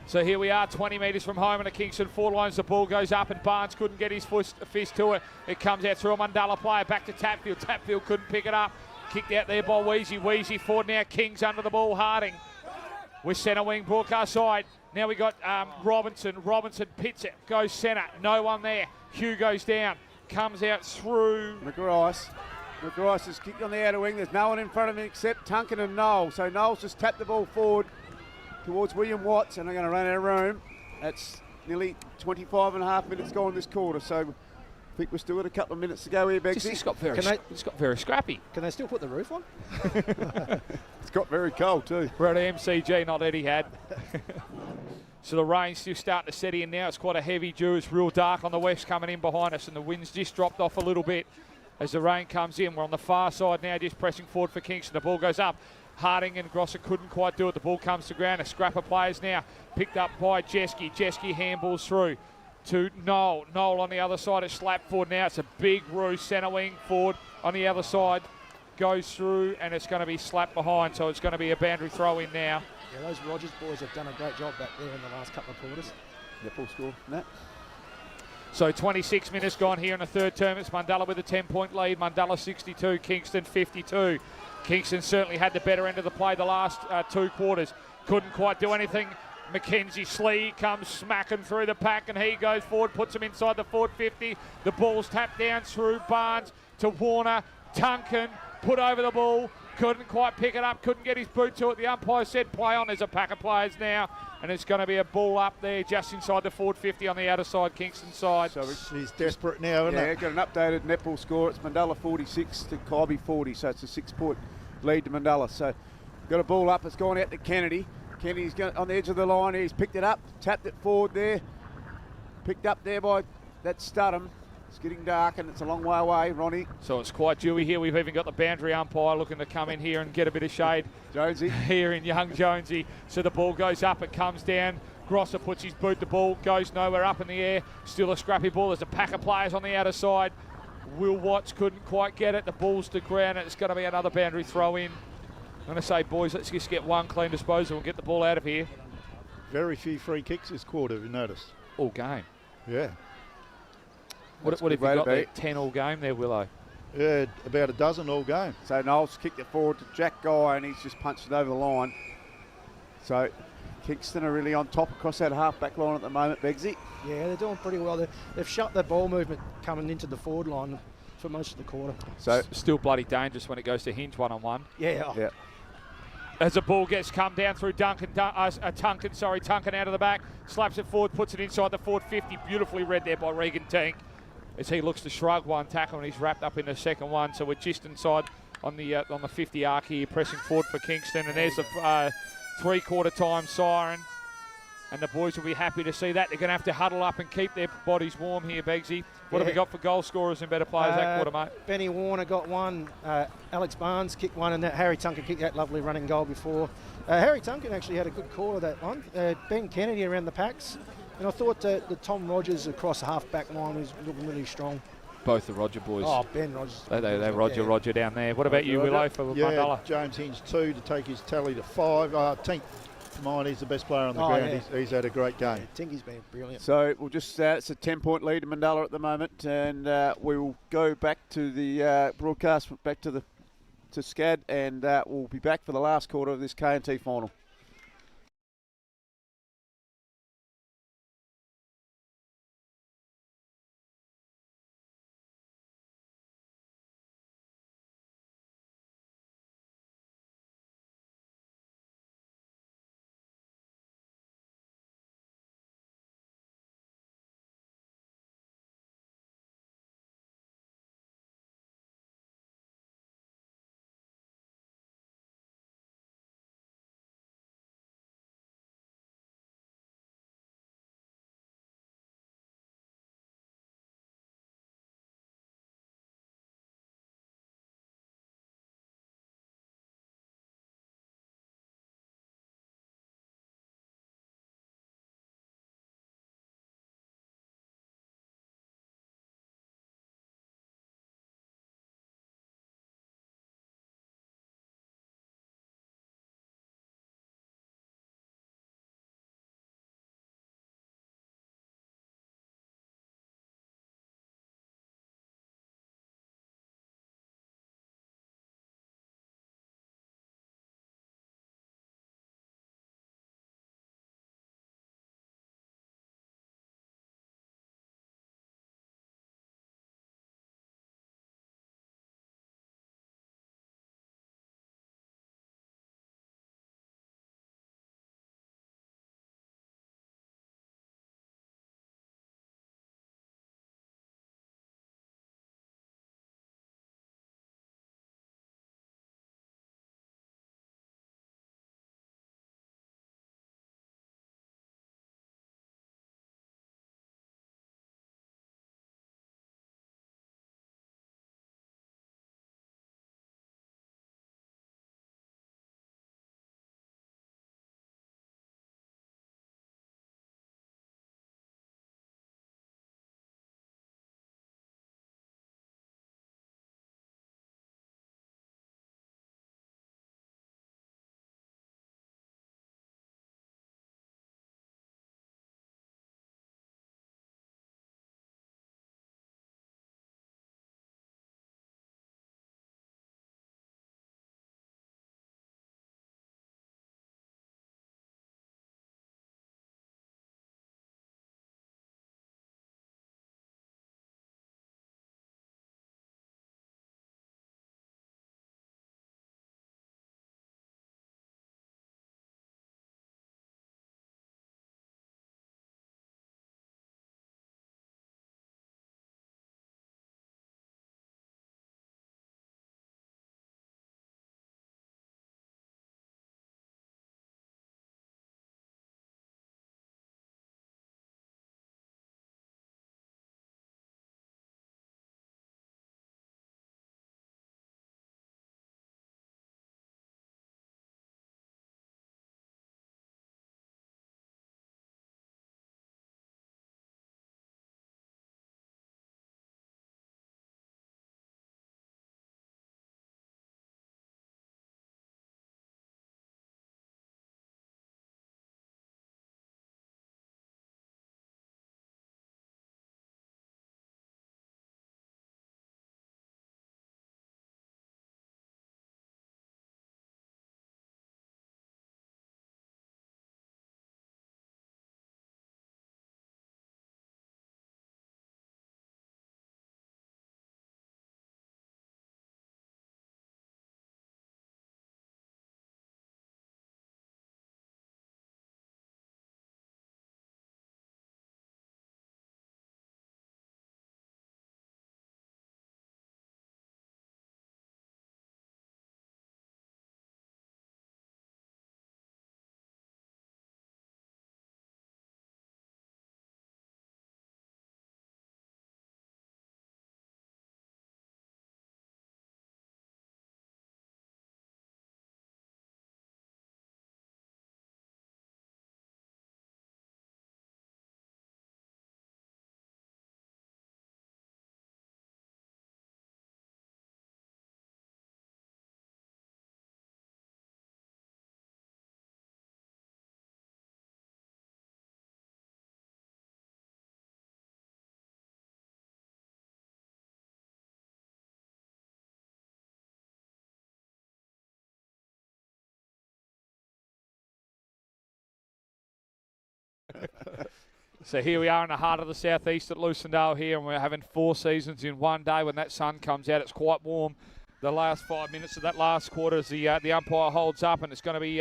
So here we are, 20 metres from home, and the Kingston forward lines. The ball goes up, and Barnes couldn't get his fist to it. It comes out through a Mundulla player, back to Tapfield. Tapfield couldn't pick it up. Kicked out there by Wheezy. Wheezy forward now. Kings under the ball. Harding with centre wing, broadcast side. Now we got Robinson. Robinson pits it, goes centre. No one there. Hugh goes down. Comes out through. McGrice. McGrice is kicked on the outer wing. There's no one in front of him except Tunkin and Noel. So Noel's just tapped the ball forward towards William Watts, and they're going to run out of room. That's nearly 25 and a half minutes gone this quarter, so I think we've still got a couple of minutes to go here, Begsy. It's got very scrappy. Can they still put the roof on? It's got very cold too. We're at MCG, not Etihad. So the rain's still starting to set in now. It's quite a heavy dew. It's real dark on the west coming in behind us, and the wind's just dropped off a little bit as the rain comes in. We're on the far side now, just pressing forward for Kingston. The ball goes up. Harding and Grosser couldn't quite do it. The ball comes to ground. A scrap of players now picked up by Jeske. Jeske handballs through to Noel. Noel on the other side is slapped forward now. It's a big roost centre wing forward on the other side. Goes through and it's going to be slapped behind. So it's going to be a boundary throw in now. Yeah, those Rogers boys have done a great job back there in the last couple of quarters. Netball score, Nat. So 26 minutes gone here in the third term. It's Mundulla with a 10-point lead. Mundulla 62, Kingston 52. Kingston certainly had the better end of the play the last two quarters. Couldn't quite do anything. Mackenzie Slee comes smacking through the pack and he goes forward, puts him inside the forward 50. The ball's tapped down through Barnes to Warner. Tunkin put over the ball. Couldn't quite pick it up. Couldn't get his boot to it. The umpire said play on. There's a pack of players now. And it's going to be a ball up there just inside the forward 50 on the outer side, Kingston side. So he's desperate now, isn't it? Got an updated netball score. It's Mundulla 46 to Kowree 40, so it's a 6-point lead to Mundulla. So got a ball up. It's gone out to Kennedy. Kennedy's on the edge of the line. He's picked it up, tapped it forward there. Picked up there by that Studham. It's getting dark and it's a long way away, Ronnie. So it's quite dewy here. We've even got the boundary umpire looking to come in here and get a bit of shade. Jonesy. Here in young Jonesy. So the ball goes up, it comes down. Grosser puts his boot, the ball goes nowhere, up in the air. Still a scrappy ball. There's a pack of players on the outer side. Will Watts couldn't quite get it. The ball's to ground and it's going to be another boundary throw in. I'm going to say, boys, let's just get one clean disposal and get the ball out of here. Very few free kicks this quarter, have you noticed? All game. Yeah. What have you got there? 10 all game there, Willow? Yeah, about a dozen all game. So Knowles kicked it forward to Jack Guy and he's just punched it over the line. So Kingston are really on top across that half-back line at the moment, Begsy. Yeah, they're doing pretty well. They've shut the ball movement coming into the forward line for most of the quarter. So still bloody dangerous when it goes to Hinge one-on-one. Yeah. Yeah. As the ball gets come down through Tunkin out of the back, slaps it forward, puts it inside the forward 50. Beautifully read there by Regan Tink. As he looks to shrug one tackle and he's wrapped up in the second one. So we're just inside on the 50 arc here, pressing forward for Kingston. And there's a three-quarter time siren. And the boys will be happy to see that. They're going to have to huddle up and keep their bodies warm here, Begsy. What have we got for goal scorers and better players that quarter, mate? Benny Warner got one. Alex Barnes kicked one, and that Harry Tunkin kicked that lovely running goal before. Harry Tunkin actually had a good quarter that one. Ben Kennedy around the packs. And I thought the Tom Rogers across the half-back line was looking really strong. Both the Roger boys. Oh, Ben Rogers. They Roger down there. What about you, Willow, for Mundulla? James Hinge 2 to take his tally to 5. Tink to mind. He's the best player on the Oh, ground. yeah. He's had a great game. I think he's been brilliant. So we'll just, it's a 10-point lead to Mundulla at the moment, and we will go back to the broadcast, back to SCAD, and we'll be back for the last quarter of this KNT final. So here we are in the heart of the southeast at Lucindale here, and we're having 4 seasons in one day. When that sun comes out, it's quite warm. The last 5 minutes of that last quarter as the umpire holds up, and it's going to be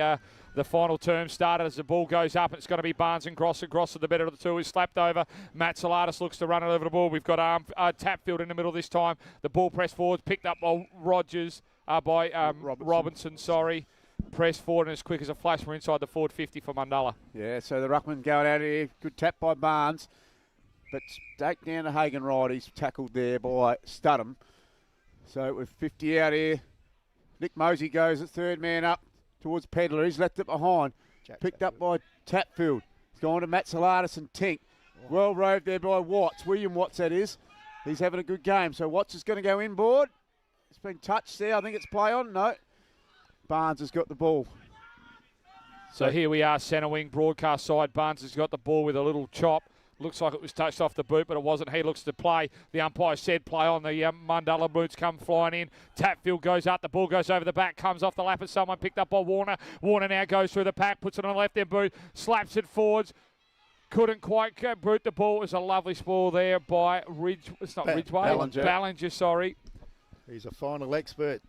the final term started as the ball goes up. It's going to be Barnes and Grosser. Grosser, the better of the two, is slapped over. Matt Salatis looks to run it over the ball. We've got Tapfield in the middle this time. The ball pressed forward, picked up by Rogers, by Robinson, sorry. Press forward, and as quick as a flash, we're inside the forward 50 for Mundulla. Yeah, so the ruckman going out here. Good tap by Barnes. But take down to Hagen Ride. He's tackled there by Studham. So with 50 out here, Nick Mosey goes at third man up towards Pedler. He's left it behind. Picked up by Tapfield. He's gone to Matt Salatis and Tink. Well rode there by Watts. William Watts, that is. He's having a good game. So Watts is going to go inboard. It's been touched there. I think it's play on. No. Barnes has got the ball. So here we are, centre wing, broadcast side. Barnes has got the ball with a little chop. Looks like it was touched off the boot, but it wasn't. He looks to play. The umpire said play on. The Mundulla boots come flying in. Tapfield goes up. The ball goes over the back. Comes off the lap of someone. Picked up by Warner. Warner now goes through the pack. Puts it on the left-hand boot. Slaps it forwards. Couldn't quite boot the ball. It was a lovely spoil there by Ridgeway. Ballinger, sorry. He's a final expert.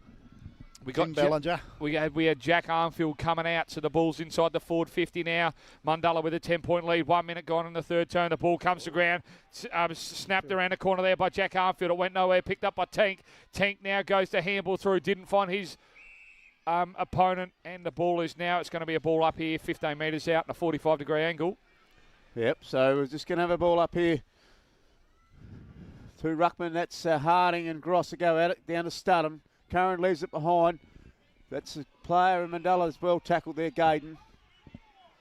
We got Ballinger. We had Jack Armfield coming out, so the ball's inside the forward 50 now. Mundulla with a 10-point lead. 1 minute gone in the third turn. The ball comes to ground. Snapped around the corner there by Jack Armfield. It went nowhere. Picked up by Tank. Tank now goes to handball through. Didn't find his opponent, and the ball is now. It's going to be a ball up here, 15 metres out, in a 45-degree angle. Yep. So we're just going to have a ball up here. 2 ruckmen. That's Harding and Grosser go at it down to Studham. Curran leaves it behind. That's a player, and Mundulla as well tackled there, Gaydon,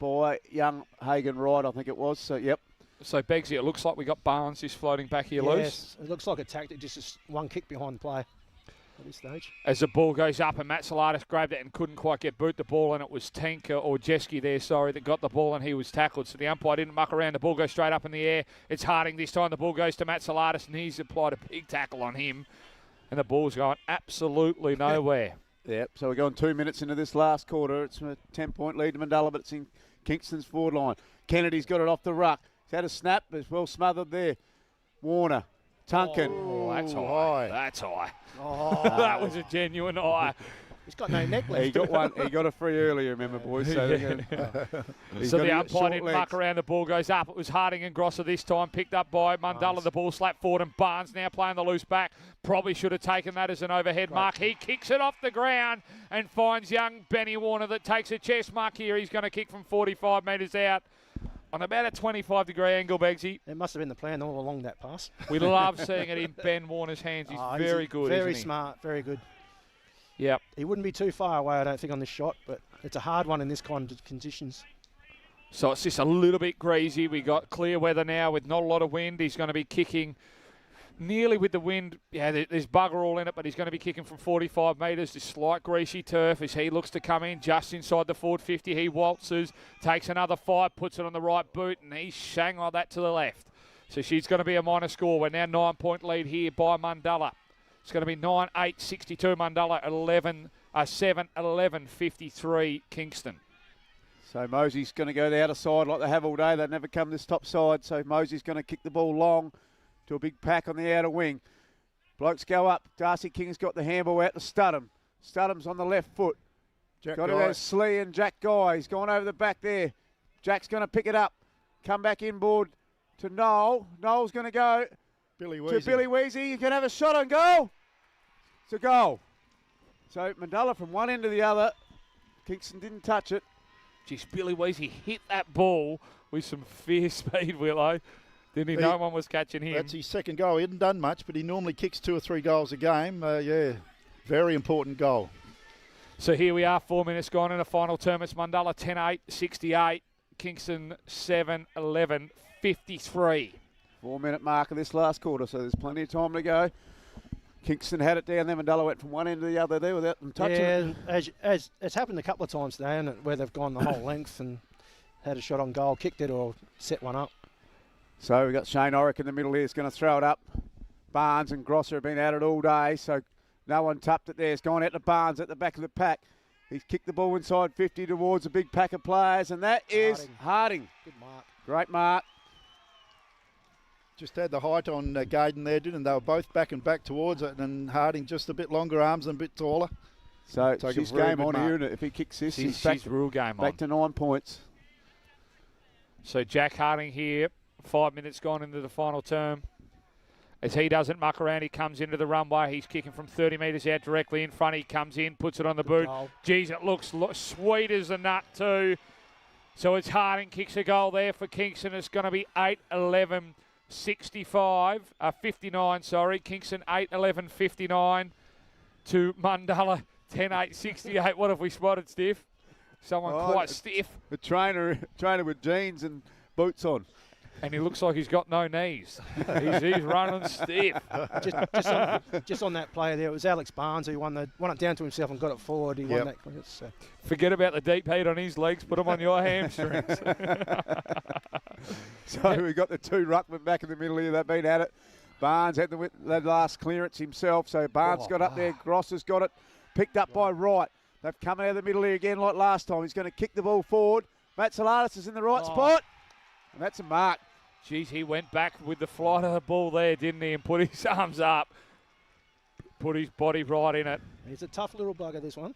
by young Hagen Wright, I think it was. So, yep. So, Begsy, it looks like we got Barnes just floating back here loose. Yes, it looks like a tactic, just one kick behind the play at this stage. As the ball goes up, and Matt Salatis grabbed it and couldn't quite get boot the ball, and it was Tanker or Jeski there, sorry, that got the ball, and he was tackled. So the umpire didn't muck around. The ball goes straight up in the air. It's Harding this time. The ball goes to Matt Salatis, and he's applied a big tackle on him. And the ball's going absolutely nowhere. Yep, so we're going 2 minutes into this last quarter. It's a 10-point lead to Mundulla, but it's in Kingston's forward line. Kennedy's got it off the ruck. He's had a snap, but it's well smothered there. Warner, Tunkin. Oh, that's high. That's high. Oh. That was a genuine high. He's got no neck left. He got one. He got a free earlier, remember, boys. So, so the umpire didn't muck around. The ball goes up. It was Harding and Grosser this time. Picked up by Mundulla. Nice. The ball slapped forward, and Barnes now playing the loose back. Probably should have taken that as an overhead mark. He kicks it off the ground and finds young Benny Warner that takes a chest mark here. He's going to kick from 45 metres out on about a 25-degree angle, Begsy. It must have been the plan all along that pass. We love seeing it in Ben Warner's hands. He's very good, very isn't he? Smart, very good. Yep. He wouldn't be too far away, I don't think, on this shot, but it's a hard one in this kind of conditions. So it's just a little bit greasy. We got clear weather now with not a lot of wind. He's going to be kicking nearly with the wind. Yeah, there's bugger all in it, but he's going to be kicking from 45 metres. This slight greasy turf as he looks to come in just inside the forward 50. He waltzes, takes another 5, puts it on the right boot, and he's shanghai that to the left. So she's going to be a minor score. We're now 9-point lead here by Mundulla. It's going to be 9-8-62 Mundulla, 7-11-53 Kingston. So Mosey's going to go the outer side like they have all day. They never come this top side. So Mosey's going to kick the ball long to a big pack on the outer wing. Blokes go up. Darcy King's got the handball out to Studham. Studham's on the left foot. Got to go Slee and Jack Guy. He's gone over the back there. Jack's going to pick it up. Come back inboard to Noel. Noel's going to go to Billy Weezy. You can have a shot on goal. It's a goal. So Mundulla from one end to the other. Kingston didn't touch it. Jeez, Billy Weezy hit that ball with some fierce speed, Willow. Didn't he? No one was catching him. That's his second goal. He hadn't done much, but he normally kicks 2 or 3 goals a game. Yeah, very important goal. So here we are, 4 minutes gone in the final term. It's Mundulla 10-8-68. Kingston 7-11-53. 4-minute mark of this last quarter, so there's plenty of time to go. Kingston had it down there. Mundulla went from one end to the other there without them touching it. As it's happened a couple of times today, and where they've gone the whole length and had a shot on goal, kicked it or set one up. So we've got Shane Orick in the middle here. He's going to throw it up. Barnes and Grosser have been at it all day, so no one tapped it there. It's gone out to Barnes at the back of the pack. He's kicked the ball inside 50 towards a big pack of players, and that is Harding. Good mark. Great mark. Just had the height on Gaydon there, didn't they? They were both back and back towards it, and Harding just a bit longer arms and a bit taller. So Take she's a very game good on mark. here, and if he kicks this, She's he's back, real game on. back to 9 points. So Jack Harding here, 5 minutes gone into the final term. As he doesn't muck around, he comes into the runway. He's kicking from 30 metres out directly in front. He comes in, puts it on the boot. Goal. Geez, it looks sweet as a nut too. So it's Harding kicks a goal there for Kingston. It's going to be 8-11. 59, sorry. Kingston 8-11-59 to Mundulla 10-8-68. What have we spotted, Stiff? Someone quite stiff. The trainer with jeans and boots on. And he looks like he's got no knees. he's running stiff. Just on that play there, it was Alex Barnes who won it down to himself and got it forward. He won that. Forget about the deep heat on his legs. Put them on your hamstrings. So we've got the two ruckmen back in the middle here. They've been at it. Barnes had the last clearance himself. So Barnes got up there. Gross has got it. Picked up by Wright. They've come out of the middle here again like last time. He's going to kick the ball forward. Matsalatis is in the right spot. And that's a mark. Geez, he went back with the flight of the ball there, didn't he? And put his arms up. Put his body right in it. He's a tough little bugger, this one.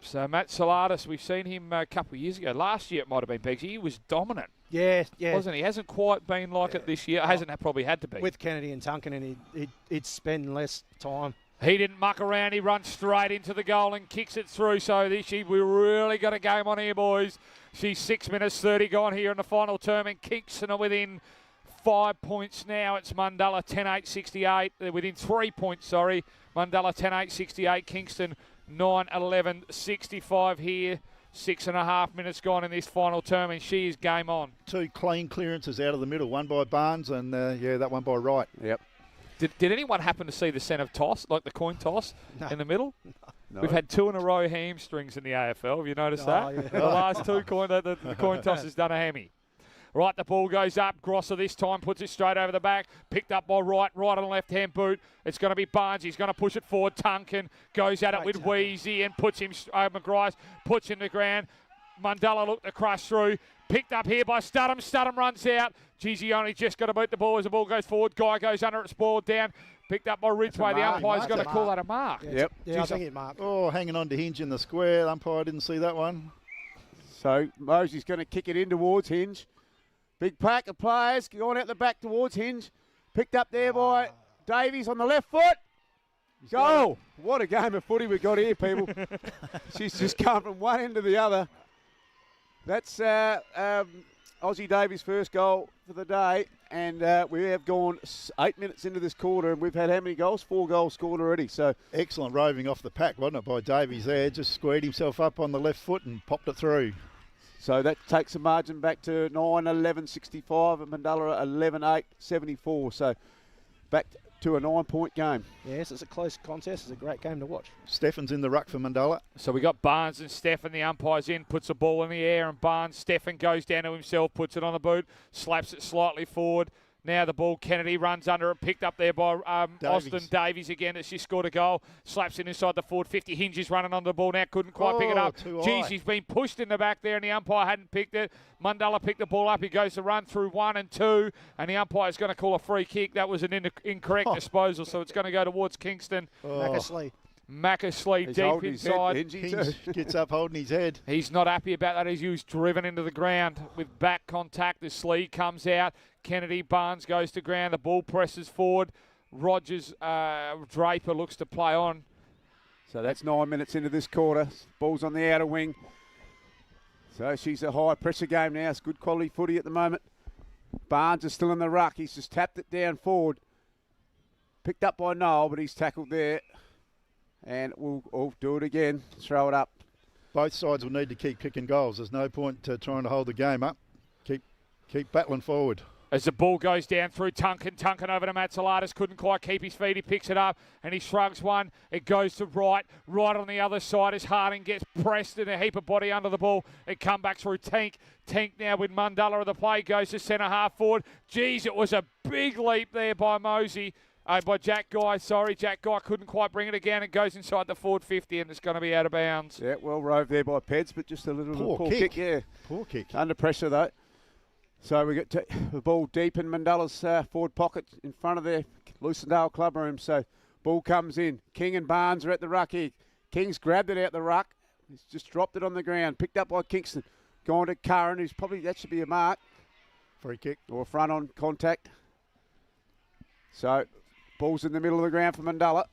So Matt Salatis, we've seen him a couple of years ago. Last year it might have been, Begsy. He was dominant. Yeah. Wasn't he? Hasn't quite been like it this year. Hasn't probably had to be. With Kennedy and Duncan, and he'd spend less time. He didn't muck around. He runs straight into the goal and kicks it through. So we really got a game on here, boys. She's 6 minutes 30 gone here in the final term, and Kingston are within 5 points now. It's Mundulla 10-8-68. They're within 3 points, sorry. Mundulla 10-8-68. Kingston 9-11-65 here. 6.5 minutes gone in this final term, and she is game on. Two clean clearances out of the middle, one by Barnes and, that one by Wright. Yep. Did anyone happen to see the centre toss, like the coin toss in the middle? No. We've had 2 in a row hamstrings in the AFL. Have you noticed that? Yeah. The last two the coin toss has done a hammy. Right, the ball goes up. Grosser this time puts it straight over the back. Picked up by Wright on the left-hand boot. It's going to be Barnes. He's going to push it forward. Tunkin goes at it with Wheezy and puts him, McGrice puts him to the ground. Mundulla looked to crush through. Picked up here by Studham. Studham runs out. Geez, he only just got to beat the ball as the ball goes forward. Guy goes under it, spoiled down. Picked up by Ridgway. The umpire's got to call that a mark. Yep. Yeah, I think it marked. Oh, hanging on to Hinge in the square. The umpire didn't see that one. So Mosey's going to kick it in towards Hinge. Big pack of players going out the back towards Hinge. Picked up there by Davies on the left foot. Goal. What a game of footy we've got here, people. She's just come from one end to the other. That's Aussie Davies' first goal for the day. And we have gone 8 minutes into this quarter, and we've had how many goals? 4 goals scored already. So excellent roving off the pack, wasn't it, by Davies there. Just squared himself up on the left foot and popped it through. So that takes the margin back to 9-11-65 and Mundulla 11-8-74. So back to a 9-point game. Yes, it's a close contest. It's a great game to watch. Stephen's in the ruck for Mundulla. So we got Barnes and Stephen. The umpire's in, puts the ball in the air, and Barnes, Stephen goes down to himself, puts it on the boot, slaps it slightly forward. Now the ball, Kennedy runs under it, picked up there by Austin Davies again as she scored a goal. Slaps it inside the forward 50. Hinges running on the ball now, couldn't quite pick it up. Geez, he's been pushed in the back there and the umpire hadn't picked it. Mundulla picked the ball up. He goes to run through 1 and 2 and the umpire's going to call a free kick. That was an incorrect disposal, so it's going to go towards Kingston. Mackersley deep inside. Hinge gets up holding his head. He's not happy about that as he was driven into the ground with back contact. The sleeve comes out. Kennedy, Barnes goes to ground. The ball presses forward. Rogers, Draper looks to play on. So that's 9 minutes into this quarter. Ball's on the outer wing. So she's a high pressure game now. It's good quality footy at the moment. Barnes is still in the ruck. He's just tapped it down forward. Picked up by Noel, but he's tackled there. And we'll do it again. Throw it up. Both sides will need to keep kicking goals. There's no point trying to hold the game up. Keep battling forward. As the ball goes down through Tunkin over to Matsalatis, couldn't quite keep his feet. He picks it up and he shrugs one. It goes to Wright on the other side as Harding gets pressed in a heap of body under the ball. It come back through Tank. Tank now with Mundulla of the play goes to centre half forward. Geez, it was a big leap there by Mosey. By Jack Guy, Jack Guy couldn't quite bring it again. It goes inside the forward 50 and it's going to be out of bounds. Yeah, well roved there by Peds, but just a little poor kick. Yeah. Poor kick. Under pressure though. So we got the ball deep in Mundulla's forward pocket in front of their Lucendale club room. So ball comes in. King and Barnes are at the ruck here. King's grabbed it out the ruck. He's just dropped it on the ground. Picked up by Kingston. Gone to Curran, who's probably, that should be a mark. Free kick. Or a front on contact. So ball's in the middle of the ground for Mundulla.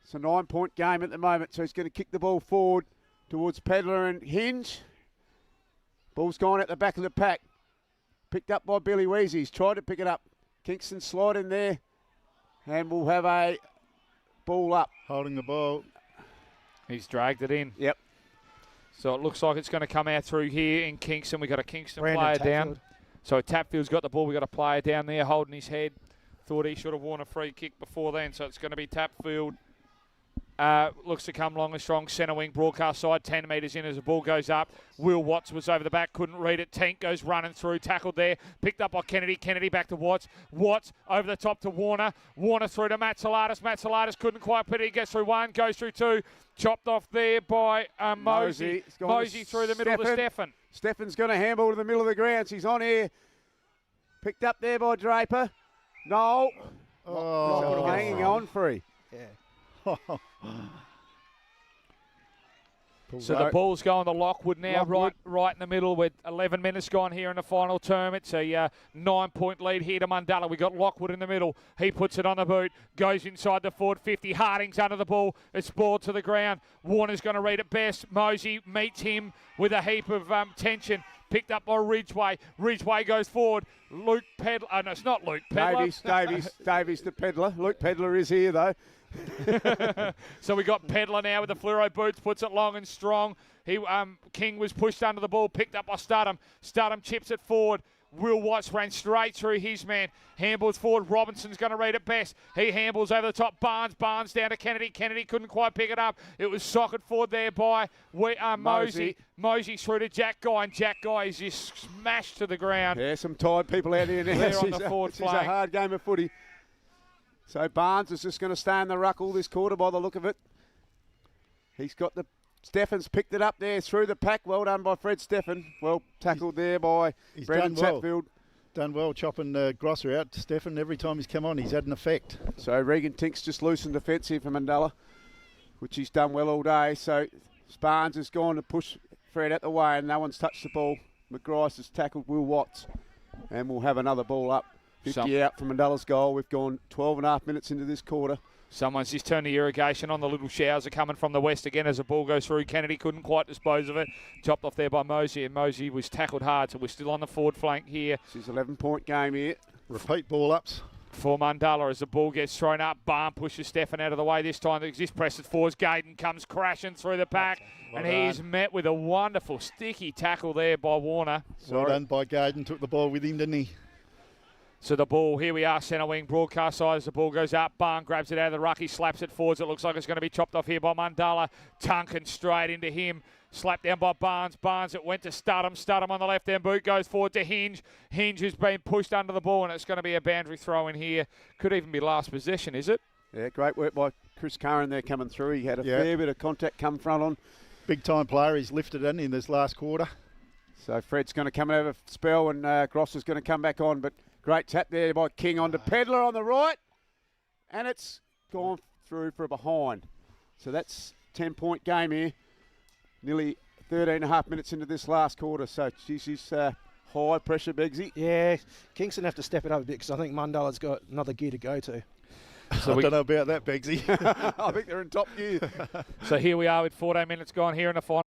It's a 9-point game at the moment. So he's going to kick the ball forward towards Pedler and Hinge. Ball's gone at the back of the pack. Picked up by Billy Weezy. He's tried to pick it up. Kingston slide in there. And we'll have a ball up. Holding the ball. He's dragged it in. Yep. So it looks like it's going to come out through here in Kingston. We've got a Kingston Brandon player Tapfield. down. So Tapfield's got the ball. We've got a player down there holding his head. Thought he should have won a free kick before then. So it's going to be Tapfield. Looks to come long and strong. Centre wing broadcast side, 10 metres in as the ball goes up. Will Watts was over the back, couldn't read it. Tank goes running through, tackled there. Picked up by Kennedy. Kennedy back to Watts. Watts over the top to Warner. Warner through to Matsalatis. Matsalatis couldn't quite put it. He gets through one, goes through two. Chopped off there by Mosey. Mosey through the middle to Stefan. Stefan's going to handball to the middle of the ground. He's on here. Picked up there by Draper. No. Oh. Hanging on free. Yeah. So the ball's going to Lockwood now, right in the middle with 11 minutes gone here in the final term. It's a 9-point lead here to Mundulla. We got Lockwood in the middle. He puts it on the boot, goes inside the forward 50. Harding's under the ball. It's balled to the ground. Warner's going to read it best. Mosey meets him with a heap of tension. Picked up by Ridgeway. Ridgeway goes forward. Luke Pedler. Oh, no, it's not Luke Pedler. Davies the Pedler. Luke Pedler is here, though. So we got Pedler now with the fluoro boots, puts it long and strong. He King was pushed under the ball, picked up by Studham. Studham chips it forward. Will Watts ran straight through his man. Handballs forward. Robinson's going to read it best. He handballs over the top. Barnes down to Kennedy. Kennedy couldn't quite pick it up. It was socket forward there by Mosey. Mosey through to Jack Guy, and Jack Guy is just smashed to the ground. Yeah, some tired people out here now. They're on the forward flank. It's a hard game of footy. So Barnes is just going to stay in the ruck all this quarter by the look of it. He's got the... Steffen's picked it up there through the pack. Well done by Fred Steffen. Well tackled there by Brendan Chatfield. Done well chopping Grosser out. Steffen, every time he's come on, he's had an effect. So Regan Tink's just loosened defence here for Mundulla, which he's done well all day. So Barnes has gone to push Fred out the way and no one's touched the ball. McGrice has tackled Will Watts and we'll have another ball up. 50 out from Mundulla's goal. We've gone 12.5 minutes into this quarter. Someone's just turned the irrigation on. The little showers are coming from the west again as the ball goes through. Kennedy couldn't quite dispose of it. Chopped off there by Mosey, and Mosey was tackled hard, so we're still on the forward flank here. This is an 11-point game here. Repeat ball ups. For Mundulla as the ball gets thrown up. Barn pushes Stefan out of the way this time. This presses forwards. Gaydon comes crashing through the pack, and he is met with a wonderful sticky tackle there by Warner. Well done by Gaydon. Took the ball with him, didn't he? So the ball, here we are, centre wing, broadcast side as the ball goes up. Barn grabs it out of the ruck. He slaps it forwards. It looks like it's going to be chopped off here by Mundulla. Tunkin straight into him. Slapped down by Barnes. Barnes, it went to Studham. Studham on the left-hand boot goes forward to Hinge. Hinge has been pushed under the ball, and it's going to be a boundary throw in here. Could even be last possession, is it? Yeah, great work by Chris Curran there coming through. He had a fair bit of contact come front on. Big-time player. He's lifted in this last quarter. So Fred's going to come over spell, and Gross is going to come back on, but... Great tap there by King onto Pedler on the right. And it's gone through for a behind. So that's 10-point game here. Nearly 13.5 minutes into this last quarter. So, geez, he's high pressure, Begsy. Yeah, Kingston have to step it up a bit because I think Mundulla's got another gear to go to. So I don't know about that, Begsy. I think they're in top gear. So here we are with 14 minutes gone here in the final.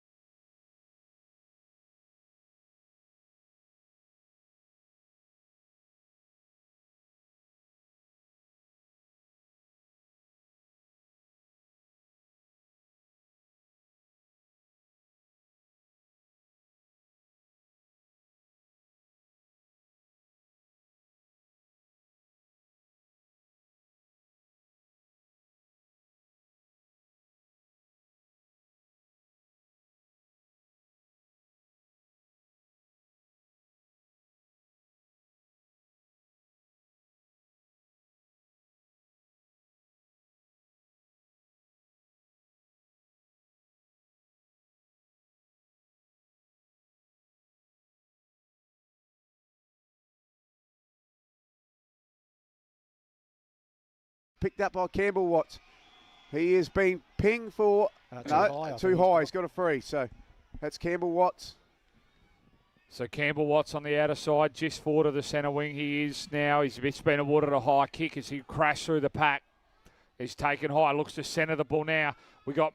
picked up by Campbell Watts. He has been pinged for too high. He's got a free. So that's Campbell Watts. So Campbell Watts on the outer side, just forward of the centre wing. He is now. He's been awarded a high kick as he crashed through the pack. He's taken high. Looks to centre the ball now. We got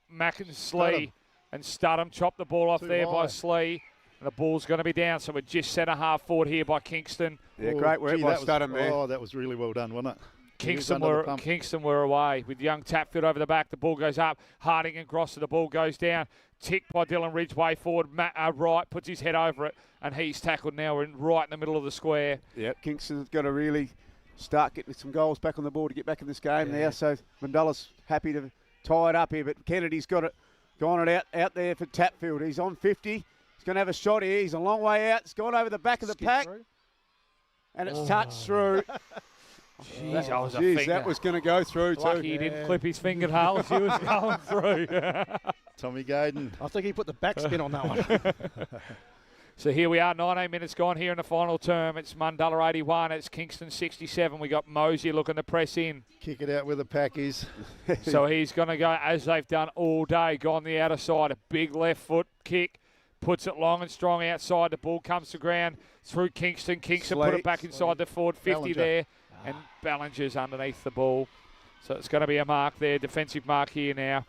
Mack and Slee and Studham chop the ball off there by Slee. And the ball's going to be down. So we're just centre half forward here by Kingston. Yeah, great work by Studham there. Oh, that was really well done, wasn't it? Kingston were away with young Tapfield over the back. The ball goes up. Harding and Grosser. The ball goes down. Ticked by Dylan Ridgway forward. Matt Wright puts his head over it, and he's tackled now. We're right in the middle of the square. Yep, Kingston's got to really start getting some goals back on the board to get back in this game now. So Mundulla's happy to tie it up here, but Kennedy's got it, gone it out there for Tapfield. He's on 50. He's going to have a shot here. He's a long way out. It's gone over the back of the pack, and it's touched through. Jeez, that was going to go through too. Lucky he didn't clip his fingernails. He was going through. Tommy Gaydon. I think he put the backspin on that one. So here we are, 19 minutes gone here in the final term. It's Mundulla 81. It's Kingston 67. We got Mosey looking to press in. Kick it out where the pack is. So he's going to go, as they've done all day, gone the outer side. A big left foot kick. Puts it long and strong outside. The ball comes to ground through Kingston. Kingston put it back inside the forward 50 Ballinger. there. And Ballinger's underneath the ball. So it's going to be a mark there, defensive mark here now.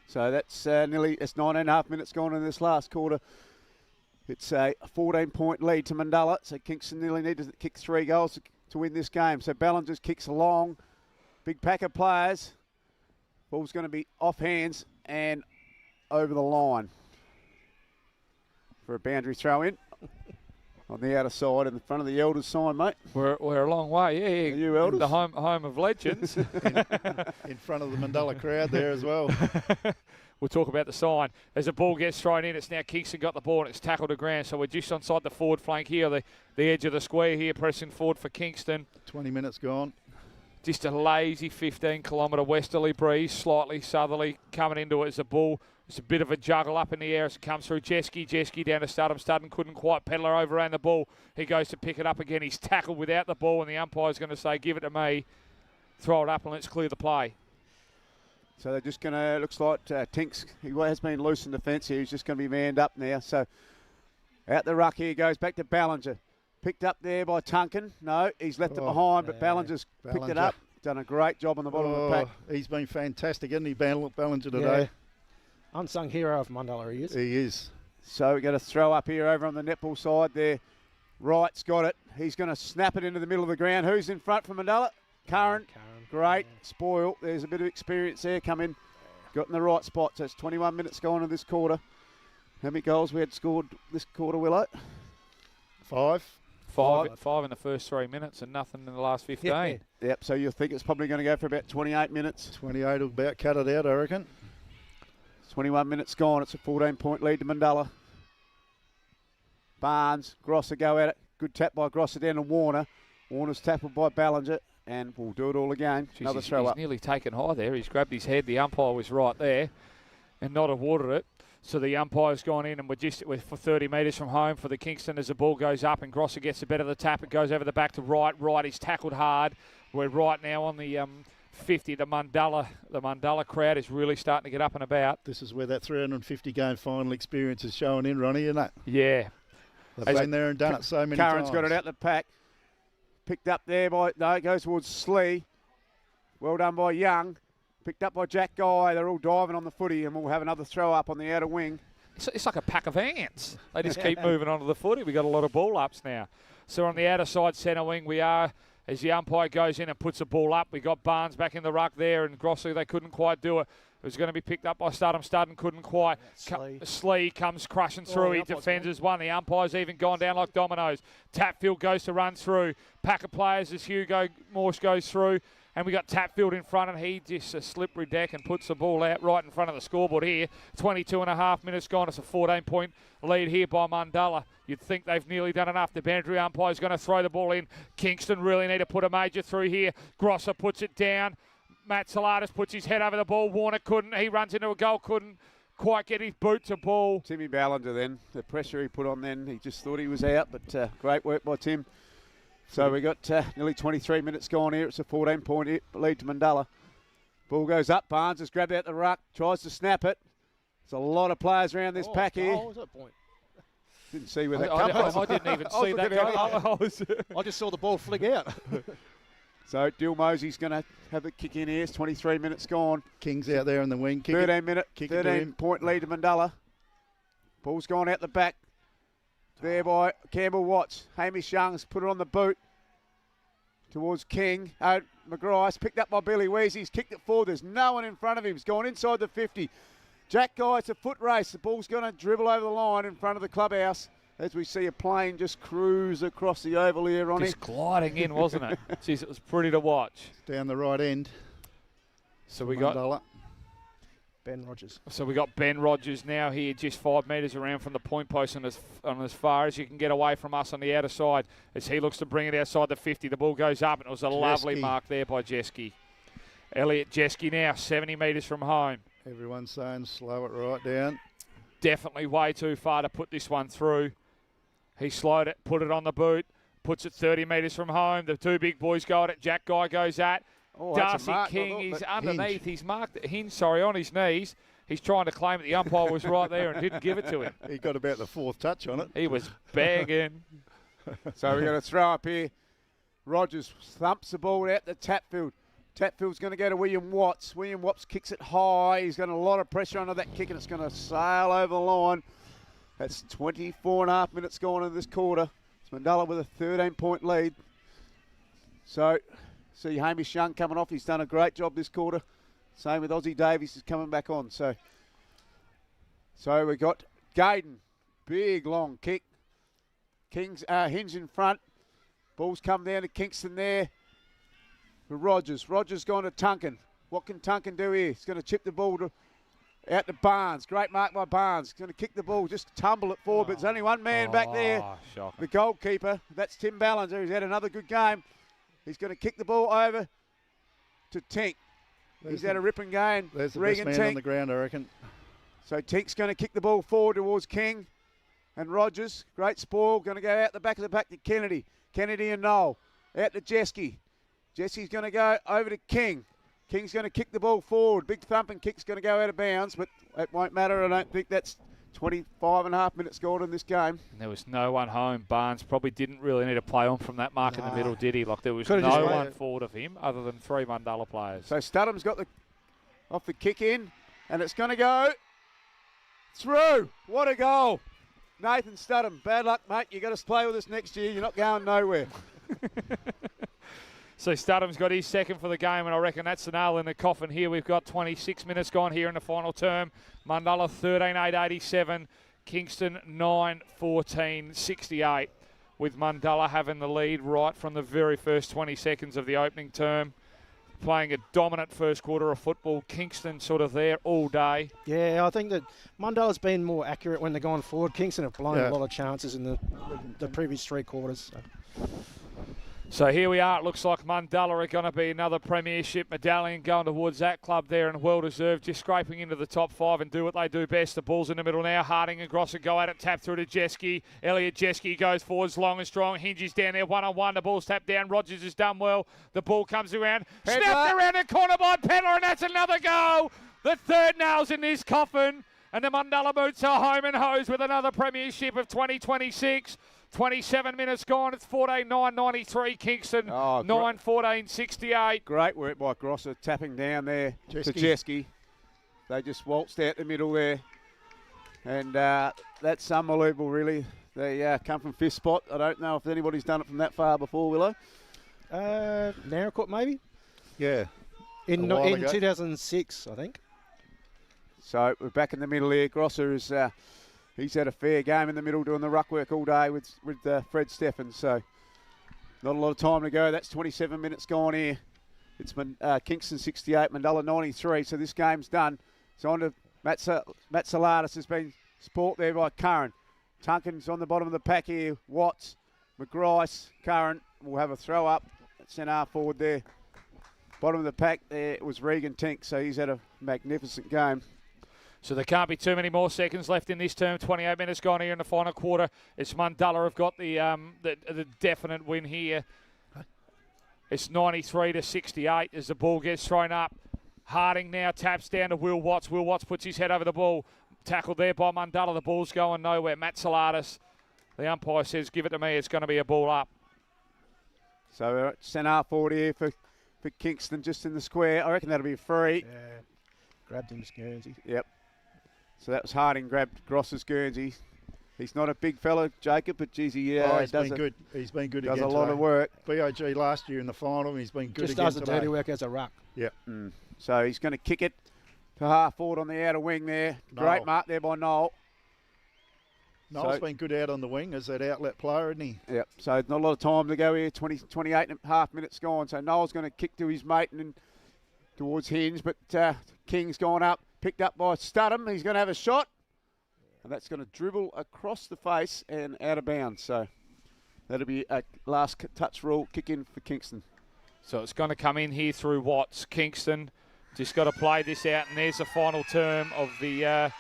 So that's it's 9.5 minutes gone in this last quarter. It's a 14-point lead to Mundulla. So Kingston nearly need to kick 3 goals to win this game. So Ballinger's kicks along. Big pack of players. Ball's going to be off hands and over the line for a boundary throw in. On the outer side in the front of the Elders sign, mate. We're a long way, yeah. Are you Elders? The home of legends. in front of the Mundulla crowd there as well. We'll talk about the sign. As the ball gets thrown in, it's now Kingston got the ball and it's tackled to ground. So we're just onside the forward flank here, the edge of the square here, pressing forward for Kingston. 20 minutes gone. Just a lazy 15-kilometre westerly breeze, slightly southerly coming into it as the ball. It's a bit of a juggle up in the air as it comes through. Jeske down to Studham. Studham couldn't quite pedal her over around the ball. He goes to pick it up again. He's tackled without the ball, and the umpire's going to say, give it to me. Throw it up and let's clear the play. So they're just going to, looks like Tinks, he has been loose in defence here. He's just going to be manned up now. So out the ruck here goes back to Ballinger. Picked up there by Tunkin. No, he's left it behind, but Ballinger's picked it up. Done a great job on the bottom of the pack. He's been fantastic, hasn't he, Ballinger today? Yeah. Unsung hero of Mundulla, he is. He is. So we're going to throw up here over on the netball side there. Wright's got it. He's going to snap it into the middle of the ground. Who's in front from Mundulla? Curran. Great. Spoil. There's a bit of experience there. Come in. Got in the right spot. So it's 21 minutes gone in this quarter. How many goals we had scored this quarter, Willow? 5. Five in the first 3 minutes and nothing in the last 15. Yep. So you'll think it's probably going to go for about 28 minutes. 28 will about cut it out, I reckon. 21 minutes gone. It's a 14-point lead to Mundulla. Barnes, Grosser go at it. Good tap by Grosser down to Warner. Warner's tackled by Ballinger, and we'll do it all again. Another throw up. He's nearly taken high there. He's grabbed his head. The umpire was right there and not awarded it. So the umpire's gone in, and we're for 30 metres from home for the Kingston as the ball goes up, and Grosser gets the better of the tap. It goes over the back to Wright. Wright is tackled hard. We're right now on the 50. The Mundulla crowd is really starting to get up and about. This is where that 350 game final experience is showing in, Ronnie, isn't it? Yeah. They've been there and done it so many times. Curran's got it out the pack. Picked up there by, no, it goes towards Slee. Well done by Young. Picked up by Jack Guy. They're all diving on the footy, and we'll have another throw up on the outer wing. It's like a pack of ants. They just keep moving onto the footy. We've got a lot of ball ups now. So on the outer side centre wing, we are, as the umpire goes in and puts the ball up, we got Barnes back in the ruck there, and Grosser, they couldn't quite do it. It was going to be picked up by Studham. Studham couldn't quite. Slee comes crushing through. He defends as one. The umpire's even gone down like dominoes. Tapfield goes to run through. Pack of players as Hugo Morse goes through. And we got Tapfield in front, and he just a slippery deck and puts the ball out right in front of the scoreboard here. 22.5 minutes gone. It's a 14-point lead here by Mundulla. You'd think they've nearly done enough. The boundary umpire's going to throw the ball in. Kingston really need to put a major through here. Grosser puts it down. Matt Saladas puts his head over the ball. Warner couldn't. He runs into a goal. Couldn't quite get his boot to ball. Timmy Ballinger then. The pressure he put on then. He just thought he was out, but great work by Tim. So we got nearly 23 minutes gone here. It's a 14-point lead to Mundulla. Ball goes up. Barnes has grabbed out the ruck, tries to snap it. There's a lot of players around this pack here. What was that point? Didn't see where that came from. I didn't even see that go. I just saw the ball flick out. So Dill Mosey's going to have the kick in here. It's 23 minutes gone. King's out there in the wing. 13-point lead to Mundulla. Ball's gone out the back. There by Campbell Watts. Hamish Young's put it on the boot towards King. McGrice picked up by Billy Weese. He's kicked it forward. There's no one in front of him. He's gone inside the 50. Jack Guy, it's a foot race. The ball's going to dribble over the line in front of the clubhouse as we see a plane just cruise across the oval here, Ronnie. Just gliding in, wasn't it? Jeez, it was pretty to watch. Down the right end. So we got Ben Rogers. So we got Ben Rogers now here, just 5 metres around from the point post and as far as you can get away from us on the outer side as he looks to bring it outside the 50. The ball goes up and it was a lovely mark there by Jeske. Elliot Jeske now 70 metres from home. Everyone's saying slow it right down. Definitely way too far to put this one through. He slowed it, put it on the boot, puts it 30 metres from home. The two big boys go at it. Jack Guy goes at. Darcy King, he's underneath. He's marked Hinge, on his knees. He's trying to claim that the umpire was right there and didn't give it to him. He got about the 4th touch on it. He was begging. So we're going to throw up here. Rogers thumps the ball out to Tapfield. Tapfield's going to go to William Watts. William Watts kicks it high. He's got a lot of pressure under that kick and it's going to sail over the line. That's 24.5 minutes gone in this quarter. It's Mundulla with a 13-point lead. So, see Hamish Young coming off. He's done a great job this quarter. Same with Ozzie Davies is coming back on. So we got Gaydon. Big, long kick. Hinge in front. Ball's come down to Kingston there. For Rogers. Rogers gone to Tunkin. What can Tunkin do here? He's going to chip the ball out to Barnes. Great mark by Barnes. Going to kick the ball, just tumble it forward, but there's only one man back there. Shocking. The goalkeeper. That's Tim Ballinger. He's had another good game. He's going to kick the ball over to Tink. He's had a ripping game. There's the Regan best man Tink on the ground, I reckon. So Tink's going to kick the ball forward towards King and Rogers. Great spoil. Going to go out the back of the pack to Kennedy. Kennedy and Noel. Out to Jeske. Jeske's going to go over to King. King's going to kick the ball forward. Big thumping kick's going to go out of bounds, but it won't matter. I don't think that's 25.5 minutes gone in this game. And there was no one home. Barnes probably didn't really need to play on from that mark in the middle, did he? Like there was no one forward of him other than 3 Mundulla players. So Studham's got off the kick in, and it's going to go through. What a goal. Nathan Studham, bad luck, mate. You got to play with us next year. You're not going nowhere. So Studham's got his second for the game, and I reckon that's the nail in the coffin here. We've got 26 minutes gone here in the final term. Mundulla 13-8-87, Kingston 9-14-68, with Mundulla having the lead right from the very first 20 seconds of the opening term. Playing a dominant first quarter of football. Kingston sort of there all day. Yeah, I think that Mundulla's been more accurate when they're going forward. Kingston have blown a lot of chances in the previous 3 quarters. So here we are. It looks like Mundulla are going to be another premiership medallion going towards that club there, and well-deserved, just scraping into the top 5 and do what they do best. The ball's in the middle now. Harding and Grosser go at it. Tap through to Jeske. Elliot Jeske goes forwards long and strong. Hinges down there one-on-one. The ball's tapped down. Rogers has done well. The ball comes around. Snapped around the corner by Pedler, and that's another goal. The third nails in this coffin. And the Mundulla Boots are home and hose with another premiership of 2026. 27 minutes gone. It's 14-9-93 Kingston, 9-14-68. Great work by Grosser, tapping down there to Jeske. They just waltzed out the middle there. And that's unbelievable, really. They come from 5th spot. I don't know if anybody's done it from that far before, Willow. Naracoorte, maybe? Yeah. In 2006, I think. So we're back in the middle here. Grosser is... he's had a fair game in the middle doing the ruck work all day with Fred Steffens. So not a lot of time to go. That's 27 minutes gone here. It's Kingston 68, Mundulla 93. So this game's done. So on to Matt Salatis. Has been sport there by Curran. Tunkin's on the bottom of the pack here. Watts, McGrice, Curran will have a throw up. Centre forward there. Bottom of the pack there was Regan Tink. So he's had a magnificent game. So there can't be too many more seconds left in this term. 28 minutes gone here in the final quarter. It's Mundulla have got the definite win here. It's 93-68 as the ball gets thrown up. Harding now taps down to Will Watts. Will Watts puts his head over the ball. Tackled there by Mundulla. The ball's going nowhere. Matt Salatis, the umpire says, give it to me. It's going to be a ball up. So we're at centre forward here for Kingston, just in the square. I reckon that'll be free. Yeah, grabbed him, Guernsey. Yep. So that was Harding grabbed Gross's Guernsey. He's not a big fella, Jacob, but geez, he's been good. He's been good does again a lot today. of work. BOG last year in the final, he's been good Just again does the today. dirty work as a ruck. Yep. So he's going to kick it to half forward on the outer wing there. Great mark there by Noel. Noel's been good out on the wing as that outlet player, isn't he? Yep. So not a lot of time to go here. 28 and a half minutes gone. So Noel's going to kick to his mate and towards Hinge, but King's gone up, picked up by Studham. He's going to have a shot, and that's going to dribble across the face and out of bounds. So that'll be a last touch rule kick in for Kingston. So it's going to come in here through Watts. Kingston just got to play this out, and there's the final term of the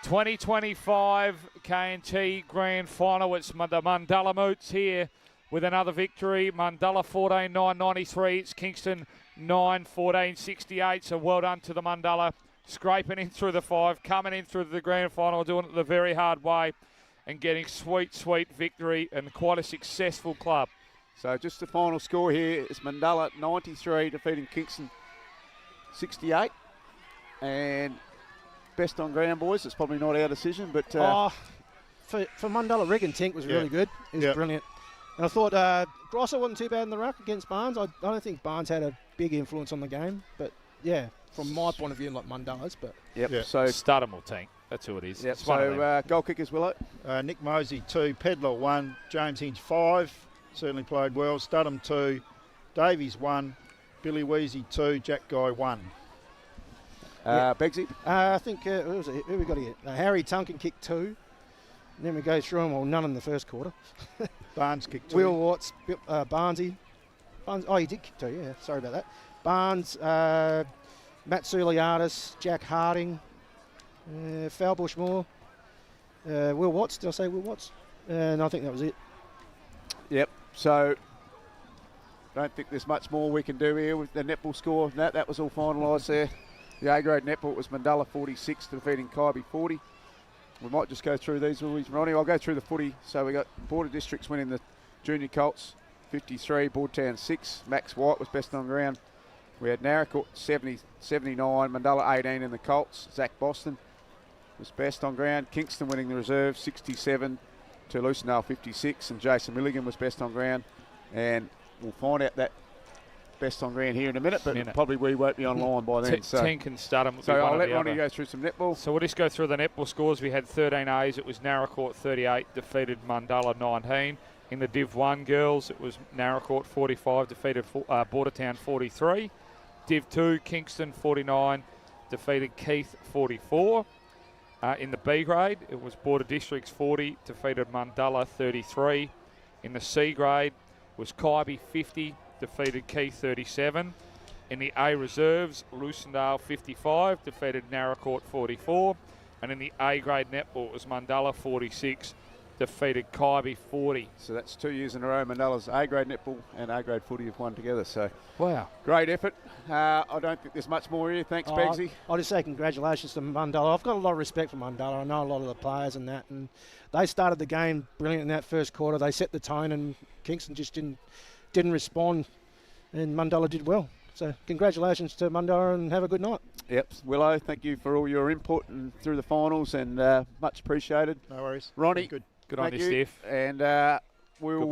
2025 KNT Grand Final. It's the Mundulla Moots here with another victory. Mundulla 14-9-93. It's Kingston 9-14-68. So well done to the Mundulla. Scraping in through the 5, coming in through the Grand Final, doing it the very hard way and getting sweet, sweet victory and quite a successful club. So just the final score here is Mundulla 93 defeating Kingston 68. And best on ground, boys. It's probably not our decision, but for Mundulla, Regan Tink was really good. He was brilliant. And I thought Grosser wasn't too bad in the ruck against Barnes. I don't think Barnes had a big influence on the game, but yeah, from my point of view, like Mundulla's. But so Studham will tank. That's who it is. Yep. So goal kickers, Willow. Nick Mosey 2, Pedler 1, James Hinge 5. Certainly played well. Studham 2, Davies 1, Billy Weezy 2, Jack Guy 1. Begsy? I think, who we got here? Harry Tunkin kicked 2. And then we go through them, well, none in the first quarter. Barnes kicked 2. Will Watts, Barnesy. He did kick 2, yeah, sorry about that. Barnes, Matt Suliadis, Jack Harding, Falbush Moore, Will Watts, did I say Will Watts? And I think that was it. Yep, so don't think there's much more we can do here with the netball score. That was all finalised there. The A-grade netball was Mundulla 46 defeating Kowree 40. We might just go through these, Ronnie. I'll go through the footy. So we got Border Districts winning the Junior Colts 53, Boardtown 6. Max White was best on ground. We had Naracoorte 70, 79, Mundulla 18 in the Colts. Zach Boston was best on ground. Kingston winning the reserve 67 to Lucendale 56, and Jason Milligan was best on ground. And we'll find out that best on ground here in a minute, but probably we won't be online by then. Tink and Studham. So I'll let Ronnie go through some netball. So we'll just go through the netball scores. We had 13 A's. It was Naracoorte 38, defeated Mundulla 19. In the Div 1 girls, it was Naracoorte 45, defeated Bordertown 43. Div 2, Kingston 49, defeated Keith 44. In the B grade, it was Border Districts 40, defeated Mundulla 33. In the C grade, it was Kowree 50, defeated Keith 37. In the A reserves, Lucendale 55, defeated Naracoorte 44. And in the A grade netball, it was Mundulla 46, defeated Kowree 40. So that's 2 years in a row. Mundulla's A-grade netball and A-grade footy have won together. So wow, great effort. I don't think there's much more here. Thanks, Begsy. I'll just say congratulations to Mundulla. I've got a lot of respect for Mundulla. I know a lot of the players and that, and they started the game brilliant in that first quarter. They set the tone, and Kingston just didn't respond, and Mundulla did well. So congratulations to Mundulla, and have a good night. Yep, Willow, thank you for all your input and through the finals, and much appreciated. No worries. Ronnie, good on you, Steph. And we'll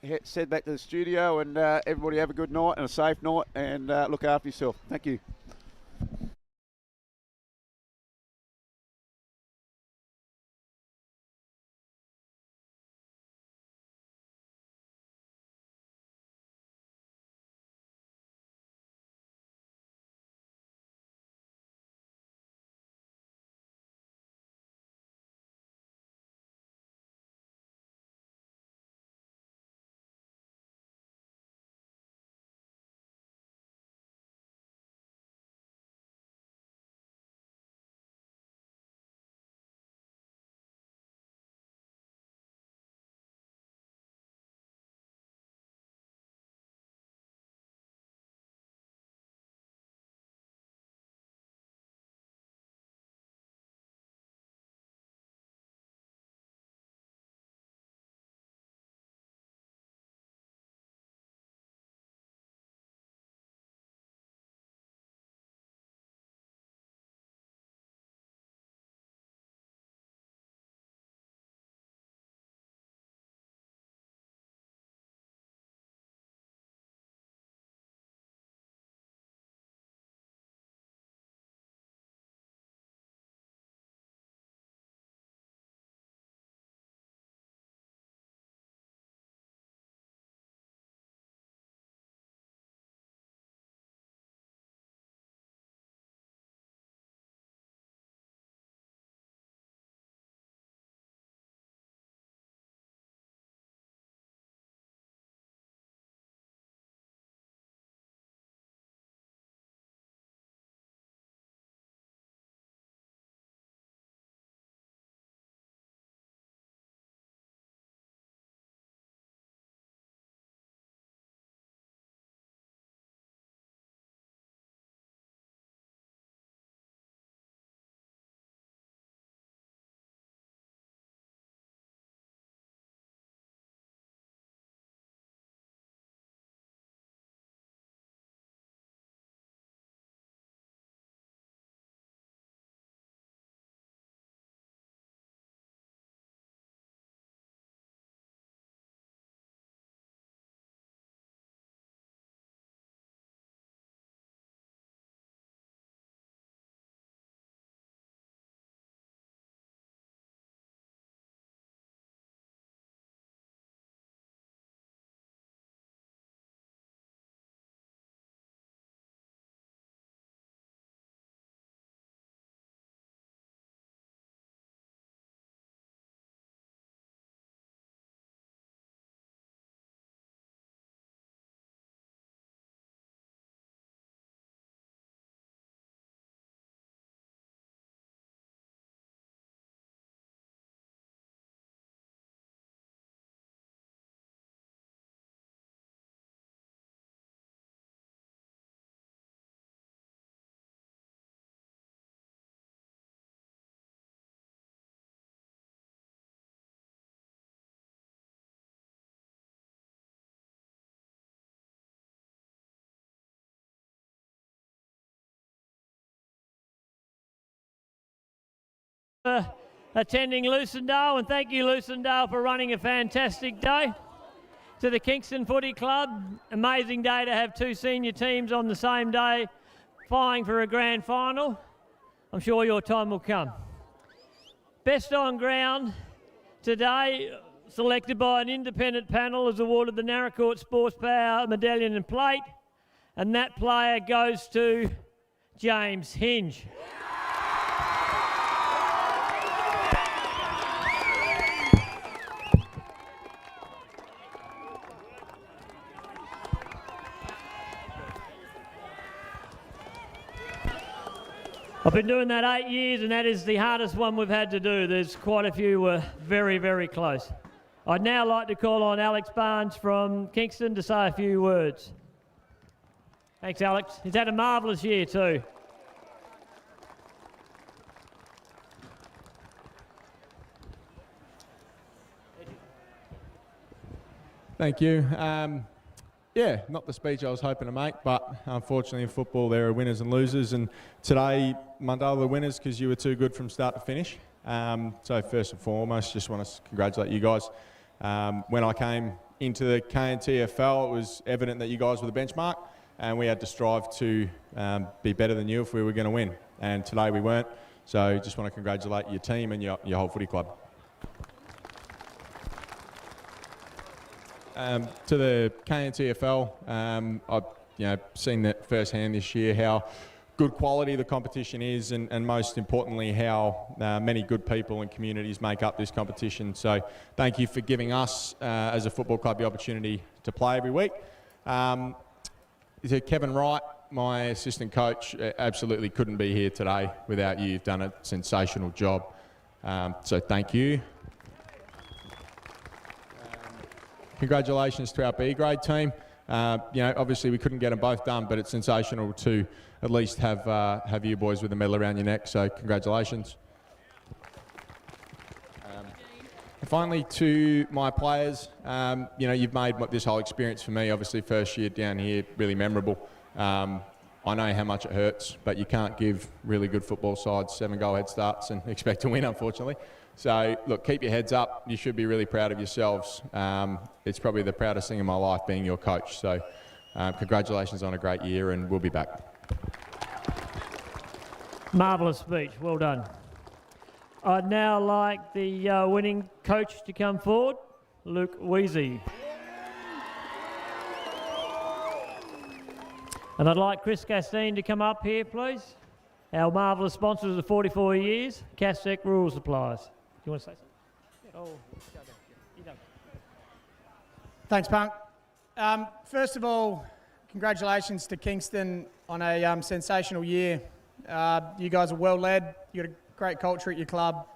head back to the studio, and everybody have a good night and a safe night, and look after yourself. Thank you. attending Lucendale, and thank you, Lucendale, for running a fantastic day. To the Kingston Footy Club, amazing day to have two senior teams on the same day vying for a grand final. I'm sure your time will come. Best on ground today, selected by an independent panel, is awarded the Naracoorte Sports Power Medallion and Plate, and that player goes to James Hinge. I've been doing that 8 years, and that is the hardest one we've had to do. There's quite a few were very, very close. I'd now like to call on Alex Barnes from Kingston to say a few words. Thanks, Alex. He's had a marvellous year too. Thank you. Yeah, not the speech I was hoping to make, but unfortunately in football there are winners and losers, and today Mundulla were winners because you were too good from start to finish. So first and foremost, just want to congratulate you guys. When I came into the KNTFL, it was evident that you guys were the benchmark, and we had to strive to be better than you if we were going to win. And today we weren't, so just want to congratulate your team and your whole footy club. To the KNTFL, I've seen that firsthand this year how good quality the competition is, and most importantly how many good people and communities make up this competition. So thank you for giving us as a football club the opportunity to play every week. To Kevin Wright, my assistant coach, absolutely couldn't be here today without you. You've done a sensational job, so thank you. Congratulations to our B grade team. Obviously we couldn't get them both done, but it's sensational to at least have you boys with a medal around your neck. So congratulations. And finally, to my players, you've made this whole experience for me. Obviously, first year down here, really memorable. I know how much it hurts, but you can't give really good football sides 7-goal head starts and expect to win, unfortunately. So, look, keep your heads up. You should be really proud of yourselves. It's probably the proudest thing in my life being your coach. So, congratulations on a great year, and we'll be back. Marvellous speech. Well done. I'd now like the winning coach to come forward, Luke Weezy. And I'd like Chris Castine to come up here, please. Our marvellous sponsors of 44 years, Castec Rural Supplies. Do you want to say something? You don't. Thanks, Punk. First of all, congratulations to Kingston on a sensational year. You guys are well led. You got a great culture at your club,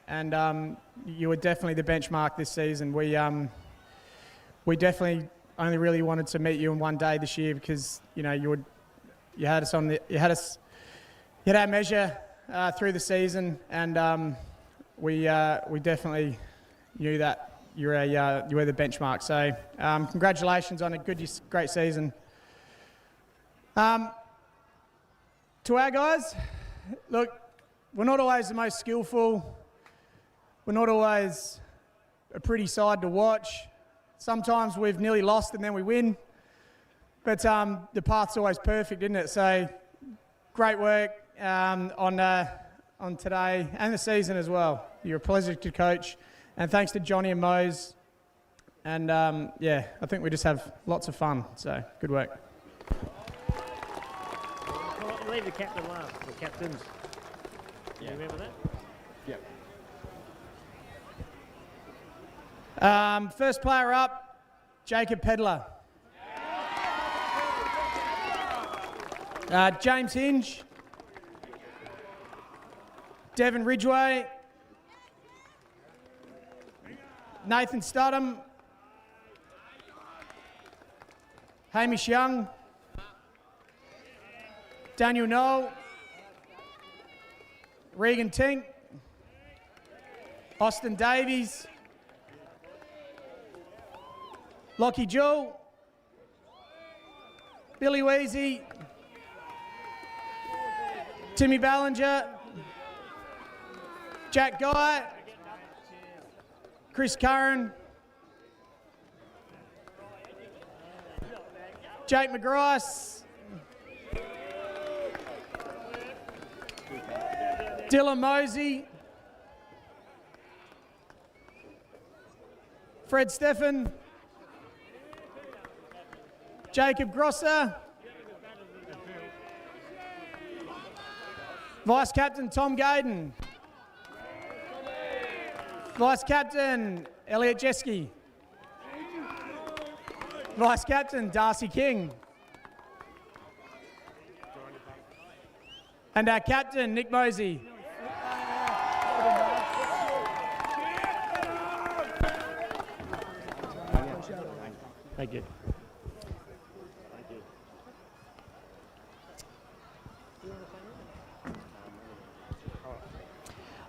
and you were definitely the benchmark this season. We definitely only really wanted to meet you in one day this year because you had our measure through the season, and we definitely knew that you were the benchmark. So congratulations on a great season. To our guys, look, we're not always the most skillful. We're not always a pretty side to watch. Sometimes we've nearly lost and then we win. But the path's always perfect, isn't it? So great work on today and the season as well. You're a pleasure to coach. And thanks to Johnny and Mose. And I think we just have lots of fun. So good work. Leave the captain last, the captains. Yeah. You remember that? Yeah. First player up, Jacob Pedler. James Hinge. Devon Ridgway. Nathan Studham. Hamish Young. Daniel Knoll. Regan Tink. Austin Davies. Lockie Jewell. Billy Weezy. Timmy Ballinger. Jack Guy, Chris Curran, Jake McGrice, Dylan Mosey, Fred Steffen, Jacob Grosser, Vice Captain Tom Gaydon, Vice Captain Elliot Jeske, Vice Captain Darcy King, and our Captain Nick Mosey. Thank you.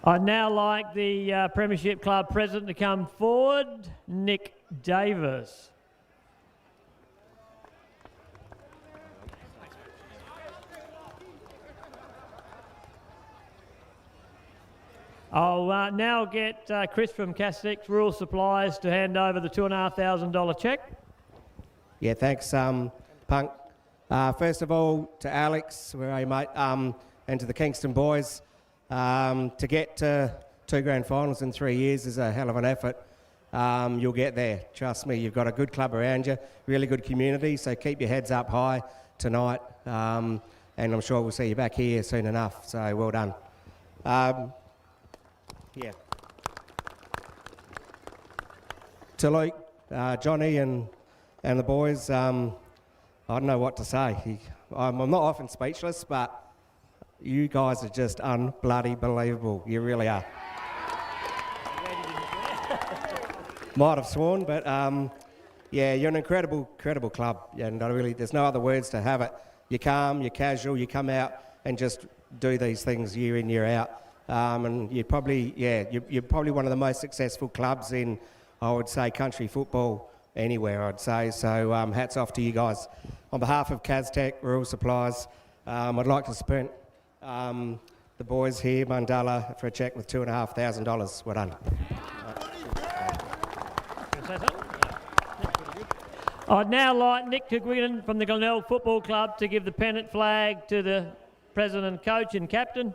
I'd now like the Premiership Club President to come forward, Nick Davis. I'll now get Chris from Castex Rural Supplies to hand over the $2,500 cheque. Yeah, thanks, Punk. First of all, to Alex, where are you, mate, and to the Kingston boys, to get to 2 grand finals in 3 years is a hell of an effort. You'll get there, trust me. You've got a good club around you, really good community, so keep your heads up high tonight, and I'm sure we'll see you back here soon enough, so well done. Yeah. To Luke, Johnny and the boys, I don't know what to say. I'm not often speechless, but you guys are just unbloody believable. You really are. Might have sworn, but yeah, you're an incredible club, and there's no other words to have it. You're calm, you're casual, you come out and just do these things year in, year out. And you're probably one of the most successful clubs in, I would say, country football anywhere, I'd say. So hats off to you guys. On behalf of Castex Rural Supplies, I'd like to spend the boys here, Mundulla, for a cheque with $2,500. Well done. I'd now like Nick Tugwigan from the Glenelg Football Club to give the pennant flag to the president, coach and captain.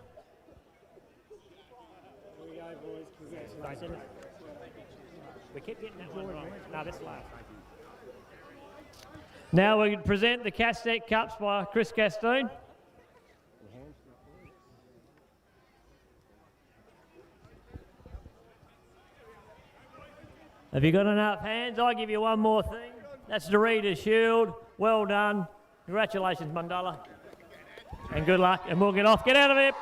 We keep getting that one wrong. No, that's last. Now we present the Castex Cups by Chris Castine. Have you got enough hands? I'll give you one more thing. That's the Reader's Shield. Well done. Congratulations, Mundulla. And good luck. And we'll get off. Get out of here.